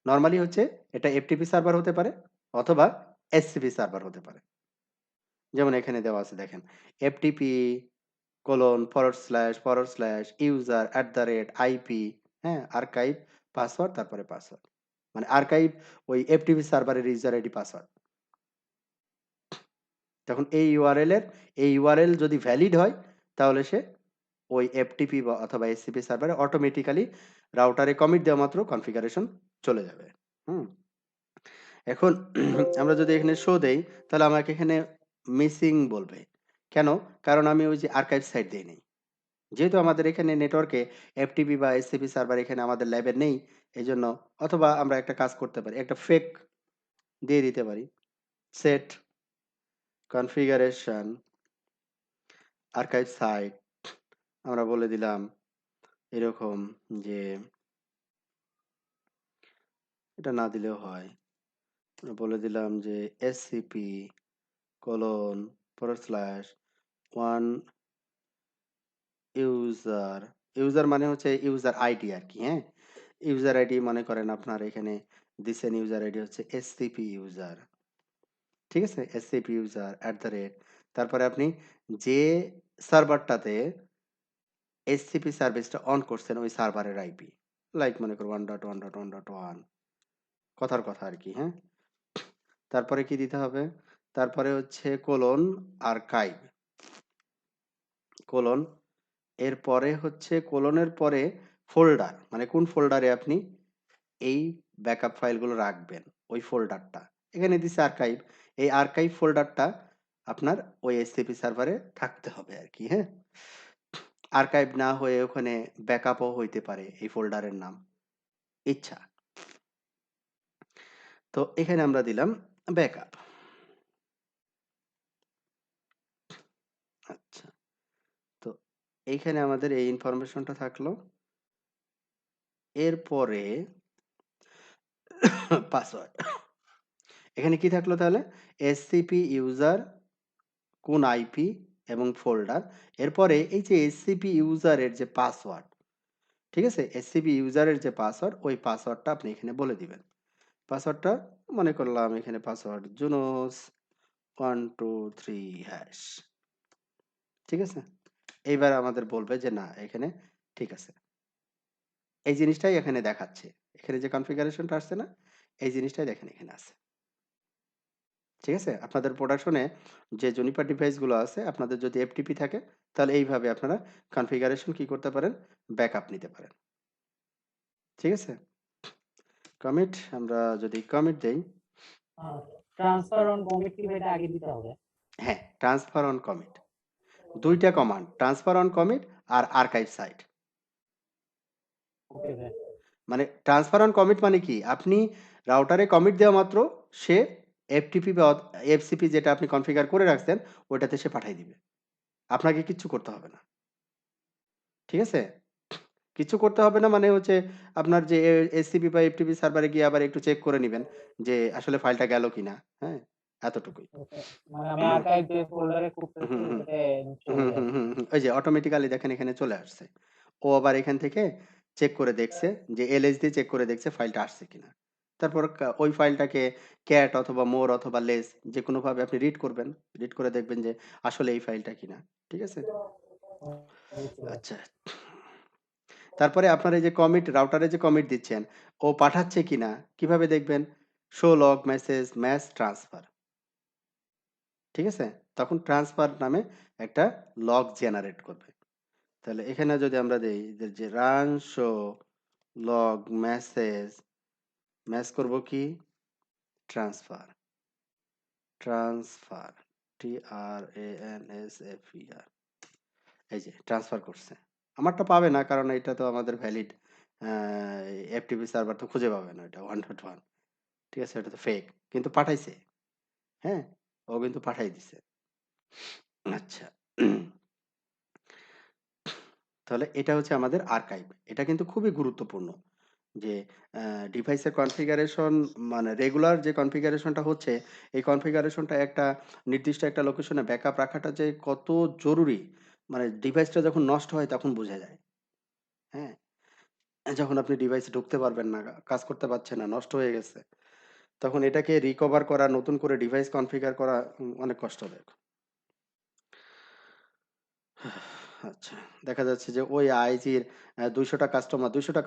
নরমালি হচ্ছে এটা এফটিপি সার্ভার হতে পারে অথবা এসসিপি সার্ভার হতে পারে। যেমন এখানে দেওয়া আছে দেখেন, এফটিপি //user @IP, হ্যাঁ? আর্কাইভ পাসওয়ার্ড তারপরে পাসওয়ার্ড। মানে আর্কাইভ ওই এফটিপি সার্ভারের ইউজার আইডি পাসওয়ার্ড। তখন এই ইউআরএল যদি ভ্যালিড হয় তাহলে সে ওই এফটিপি বা অথবা এসসিপি সার্ভারে অটোমেটিক্যালি রাউটারে কমিট দেওয়া মাত্র কনফিগারেশন চলে যাবে। হুম? এখন আমরা যদি এখানে শো দেই তাহলে আমাকে এখানে মিসিং বলবে। কেন? কারণ আমি ওই যে আর্কাইভ সাইট দেই নাই। যেহেতু আমাদের এখানে নেটওয়ার্কে এফটিপি বা এসসিপি সার্ভার এখানে আমাদের ল্যাবে নেই, এজন্য অথবা আমরা একটা কাজ করতে পারি, একটা ফেক দিয়ে দিতে পারি। সেট কনফিগারেশন আর্কাইভ সাইট, আমরা বলে দিলাম এরকম যে এটা না দিলেও হয়। আমরা বলে দিলাম যে SCP:/1 ইউজার, ইউজার মানে হচ্ছে ইউজার আইডি আর কি, হ্যাঁ? ইউজার আইডি মনে করেন আপনার এখানে দিছেন ইউজার আইডি হচ্ছে SCP ইউজার। ঠিক আছে? SCP ইউজার তারপরে আপনি যে সার্ভারটাতে SCP সার্ভিসটা অন করছেন ওই সার্ভারের আইপি। লাইক মনে করুন 1.1.1.1 কথার কথা আর কি, হ্যাঁ? তারপরে কি দিতে হবে? তারপরে হচ্ছে আর্কাইভ কোলন এরপরে হচ্ছে কোলনের পরে ফোল্ডার, মানে কোন ফোল্ডারে আপনি এই ব্যাকআপ ফাইলগুলো রাখবেন ওই ফোল্ডারটা। এখানে দিছে আর্কাইভ। এই আর্কাইভ ফোল্ডারটা আপনার ওই এসসিপি সার্ভারে থাকতে হবে আর কি, হ্যাঁ? আর্কাইভ না হয়ে ওখানে ব্যাকআপও হইতে পারে এই ফোল্ডারের নাম, ইচ্ছা। তো এখানে আমরা দিলাম ব্যাকআপ। আচ্ছা, তো এইখানে আমাদের এই ইনফরমেশনটা থাকলো। এরপরে পাসওয়ার্ড। এখানে কি থাকলো তাহলে? SCP ইউজার, কোন আইপি এবং ফোল্ডার। এরপরে এই যে SCP ইউজারের যে পাসওয়ার্ড, ঠিক আছে? SCP ইউজারের যে পাসওয়ার্ড ওই পাসওয়ার্ডটা আপনি এখানে বলে দিবেন। পাসওয়ার্ডটা মনে করলাম এখানে পাসওয়ার্ড জুনোস 123#। ঠিক আছে? এইবার আমাদের বলবে যে না এখানে ঠিক আছে। এই জিনিসটাই এখানে দেখাচ্ছে। এখানে যে কনফিগারেশনটা আসছে না? এই জিনিসটাই দেখেন এখানে আছে। ঠিক আছে? আপনাদের প্রোডাকশনে যে জুনিপার ডিভাইসগুলো আছে, আপনাদের যদি এফটিপি থাকে, তাহলে এইভাবে আপনারা কনফিগারেশন কি করতে পারেন? ব্যাকআপ নিতে পারেন। ঠিক আছে? কমিট, আমরা যদি কমিট দেই, ট্রান্সফার অন কমিট কি এটা আগে দিতে হবে? হ্যাঁ, ট্রান্সফার অন কমিট। ২ টা কমান্ড, ট্রান্সফার অন কমিট আর আর্কাইভ সাইট। ওকে ভাই। মানে ট্রান্সফার অন কমিট মানে কি? আপনি রাউটারে কমিট দেওয়া মাত্র সে এফটিপি বা এফসিপি যেটা আপনি কনফিগার করে রাখছেন, ওইটাতে সে পাঠায় দিবে। আপনাকে কিচ্ছু করতে হবে না। ঠিক আছে? কিচ্ছু করতে হবে না মানে হচ্ছে আপনার যে এসসিপি বা এফটিপি সার্ভারে গিয়ে আবার একটু চেক করে নিবেন যে আসলে ফাইলটা গেল কিনা, হ্যাঁ? এতটুকুই। ওকে। মানে আমি আর্কাইভ যে ফোল্ডারে খুঁজতেছি হুম, হুম। ওটাতে চলে হুম, হুম, যাবে। হুম, হুম। ওই যে অটোমেটিক্যালি দেখেন এখানে চলে আসছে। ও আবার এখান থেকে চেক করে দেখছে যে এলএস দিয়ে চেক করে দেখছে ফাইলটা আসছে কিনা। তারপর ওই ফাইলটাকে ক্যাট অথবা মোর অথবা লেস যেকোনোভাবে আপনি রিড করবেন। রিড করে দেখবেন যে আসলে এই ফাইলটা কিনা। ঠিক আছে? বুঝতে পারছি। আচ্ছা। তারপরে আপনার এই যে কমিট রাউটারে যে কমিট দিচ্ছেন, ও পাঠাচ্ছে কিনা কিভাবে দেখবেন? Show log message mass transfer. ঠিক আছে? তখন ট্রান্সফার নামে একটা লগ জেনারেট করবে। তাহলে এখানে যদি আমরা দেই যে run show log message, match করব কি? ট্রান্সফার। ট্রান্সফার TRANSFER, এই যে ট্রান্সফার করছে। আমারটা পাবে না কারণ এটা তো আমাদের ভ্যালিড এফটিপি সার্ভার তো খুঁজে পাবে না এটা 1.1। ঠিক আছে? এটা তো ফেক। কিন্তু পাঠাইছে। হ্যাঁ? ও কিন্তু পাঠাই দিছে। আচ্ছা। তাহলে এটা হচ্ছে আমাদের আর্কাইভ। এটা কিন্তু খুবই গুরুত্বপূর্ণ। যে ডিভাইসের কনফিগারেশন মানে রেগুলার যে কনফিগারেশনটা হচ্ছে, এই কনফিগারেশনটা একটা নির্দিষ্ট একটা লোকেশনে ব্যাকআপ রাখাটা যে কত জরুরি, মানে ডিভাইসটা যখন নষ্ট হয় তখন বোঝা যায়। হ্যাঁ? যখন আপনি ডিভাইসে ঢুকতে পারবেন না, কাজ করতে পারছে না, নষ্ট হয়ে গেছে, তখন এটাকে রিকভার করা, নতুন করে ডিভাইস কনফিগার করা অনেক কষ্টদায়ক। আচ্ছা, দেখা যাচ্ছে যে ওই আইজির 200টা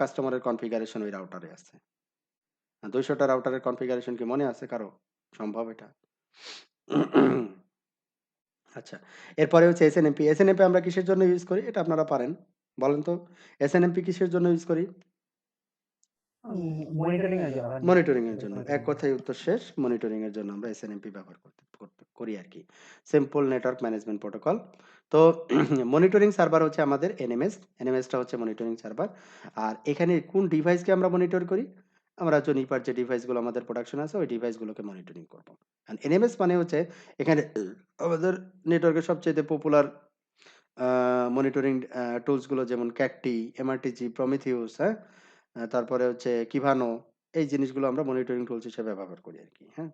কাস্টমারের কনফিগারেশন ওই রাউটারে আছে। 200টা রাউটারের কনফিগারেশন কি মনে আছে কারো? সম্ভব এটা? আচ্ছা, এরপরে হচ্ছে এসএনএমপি। এসএনএমপি আমরা কিসের জন্য ইউজ করি? এটা আপনারা পারেন। বলেন তো, এসএনএমপি কিসের জন্য ইউজ করি? মনিটরিং এর জন্য মনিটরিং এর জন্য। এক কথায় উত্তর শেষ। মনিটরিং এর জন্য আমরা এসএনএমপি ব্যবহার করি আরকি। Simple network management protocol. তো মনিটরিং সার্ভার হচ্ছে আমাদের এনএমএস। এনএমএসটা হচ্ছে মনিটরিং সার্ভার। আর এখানে কোন ডিভাইসকে আমরা মনিটর করি? আমরা জুনিপার যে ডিভাইসগুলো আমাদের প্রোডাকশন আছে ওই ডিভাইসগুলোকে মনিটরিং করব। আর এনএমএস মানে হচ্ছে এখানে আমাদের নেটওয়ার্কের সবচাইতে পপুলার মনিটরিং টুলস গুলো যেমন ক্যাটটি, এমআরটিজি, প্রমিথিউস, হ্যাঁ? তারপরে হচ্ছে কিভানো, এই জিনিসগুলো আমরা মনিটরিং টুলস হিসেবে ব্যবহার করি আরকি, হ্যাঁ?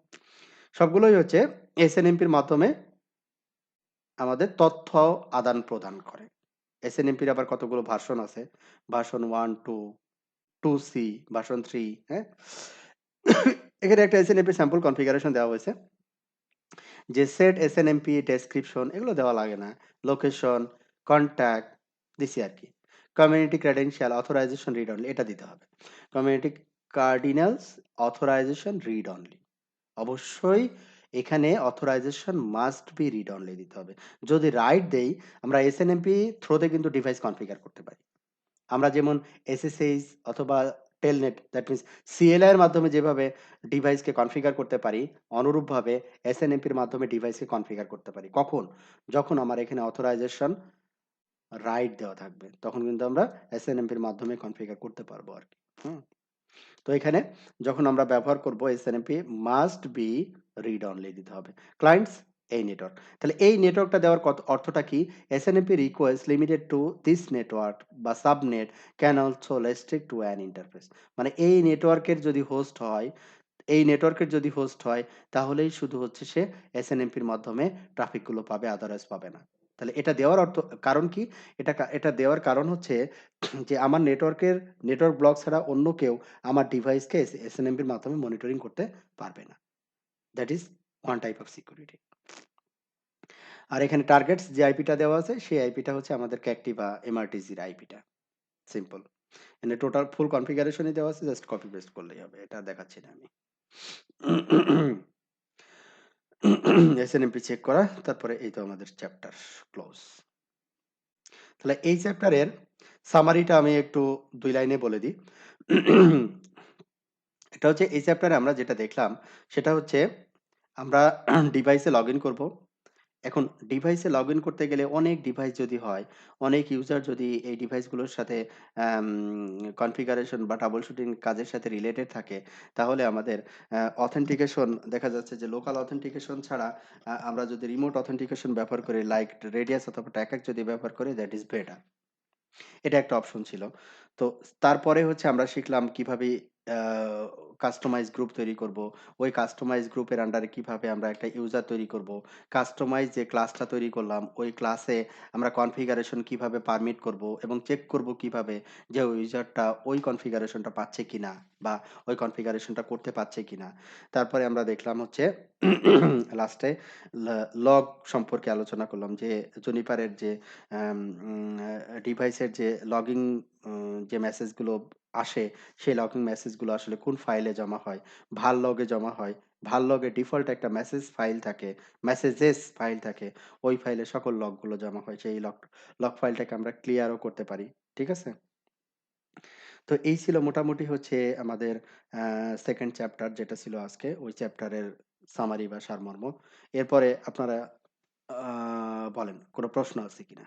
সবগুলোই হচ্ছে এসএনএমপির মাধ্যমে আমাদের তথ্য আদান-প্রদান করে। এসএনএমপির আবার কতগুলো ভার্সন আছে। ভার্সন 1, 2, 2C, ভার্সন 3, হ্যাঁ? এখানে একটা এসএনএমপি স্যাম্পল কনফিগারেশন দেওয়া হয়েছে। যে সেট এসএনএমপি ডেসক্রিপশন এগুলো দেওয়া লাগে না। লোকেশন, কনট্যাক্ট দিছি আরকি। Community credential, authorisation read only এটা দিতে হবে। Community cardinals, authorisation read only. অবশ্যই এখানে authorisation must be read only দিতে হবে। যদি রাইট দেই, আমরা এসএনএমপি থ্রোতে কিন্তু ডিভাইস কনফিগার করতে পারি। আমরা যেমন এসএসএইচ অথবা টেলনেট দ্যাট মিনস সিএলআই এর মাধ্যমে যেভাবে ডিভাইসকে কনফিগার করতে পারি, অনুরূপভাবে এসএনএমপির মাধ্যমে ডিভাইসকে কনফিগার করতে পারি। কখন? যখন আমার এখানে অথরাইজেশন রাইট দেওয়া থাকবে। তখন কিন্তু আমরা এসএনএমপির মাধ্যমে কনফিগার করতে পারবো আরকি। হুম? তো এখানে যখন আমরা ব্যবহার করব SNMP must be read only দিতে হবে। ক্লায়েন্টস এই নেটওয়ার্ক। তাহলে এই নেটওয়ার্কটা দেওয়ার অর্থটা কি? SNMP request limited to this network বা subnet can also restrict to an interface. মানে এই নেটওয়ার্কের যদি হোস্ট হয়, তাহলেই শুধু হচ্ছে সে এসএনএমপির মাধ্যমে ট্রাফিক গুলো পাবে, আদারওয়াইজ পাবে না। তাহলে এটা দেওয়ার কারণ কি? এটা দেওয়ার কারণ হচ্ছে যে আমার নেটওয়ার্ক ব্লক ছাড়া অন্য কেউ আমার ডিভাইসকে এসএনএমপির মাধ্যমে মনিটরিং করতে পারবে না। That is one type of security. আর এখানে টার্গেটস যে আইপিটা দেওয়া আছে সেই আইপিটা হচ্ছে আমাদের ক্যাকটি বা এমআরটিজির আইপিটা। সিম্পল। এখানে টোটাল ফুল কনফিগারেশনই দেওয়া আছে, জাস্ট কপি পেস্ট করলেই হবে। এটা দেখাচ্ছি না আমি। এসএনএমপি চেক করা, তারপরে এই তো আমাদের চ্যাপ্টার ক্লোজ। তাহলে এই চ্যাপ্টারের সামারিটা আমি একটু ২ লাইনে বলে দিই। এটা হচ্ছে এই চ্যাপ্টারে আমরা যেটা দেখলাম সেটা হচ্ছে আমরা ডিভাইসে লগইন করব। এখন ডিভাইসে লগইন করতে গেলে অনেক ডিভাইস যদি হয়, অনেক ইউজার যদি এই ডিভাইসগুলোর সাথে আম কনফিগারেশন বা ট্রাবল শুটিং কাজের সাথে রিলেটেড থাকে, তাহলে আমাদের অথেন্টিকেশন দেখা যাচ্ছে যে লোকাল অথেন্টিকেশন ছাড়া আমরা যদি রিমোট অথেন্টিকেশন ব্যবহার করি লাইক রেডিয়াস অথবা ট্যাকার যদি ব্যবহার করি দ্যাট ইজ বেটার। এটা একটা অপশন ছিল। তো তারপরে হচ্ছে আমরা শিখলাম কিভাবে আ কাস্টমাইজ গ্রুপ তৈরি করব। ওই কাস্টমাইজ গ্রুপের আন্ডারে কিভাবে আমরা একটা ইউজার তৈরি করব। কাস্টমাইজ যে ক্লাসটা তৈরি করলাম, ওই ক্লাসে আমরা কনফিগারেশন কিভাবে পারমিট করব এবং চেক করব কিভাবে যে ওই ইউজারটা ওই কনফিগারেশনটা পাচ্ছে কিনা বা ওই কনফিগারেশনটা করতে পারছে কিনা। তারপরে আমরা দেখলাম হচ্ছে লাস্টে লগ সম্পর্কে আলোচনা করলাম যে জুনিপারের যে আম উম ডিভাইসের যে লগিং যে মেসেজগুলো আসে, সেই লগিং মেসেজগুলো আসলে কোন ফাইলে জমা হয়? ভাল লগে জমা হয়। ভাল লগে ডিফল্ট একটা মেসেজ ফাইল থাকে, মেসেজেস ফাইল থাকে। ওই ফাইলে সকল লগগুলো জমা হয়। সেই লগ ফাইলটাকে আমরা ক্লিয়ারও করতে পারি। ঠিক আছে? তো এই ছিল মোটামুটি হচ্ছে আমাদের আ 2nd চ্যাপ্টার যেটা ছিল আজকে। ওই চ্যাপ্টারের সামারি বা সারমর্ম। এরপরে আপনারা বলেন কোন প্রশ্ন আছে কিনা?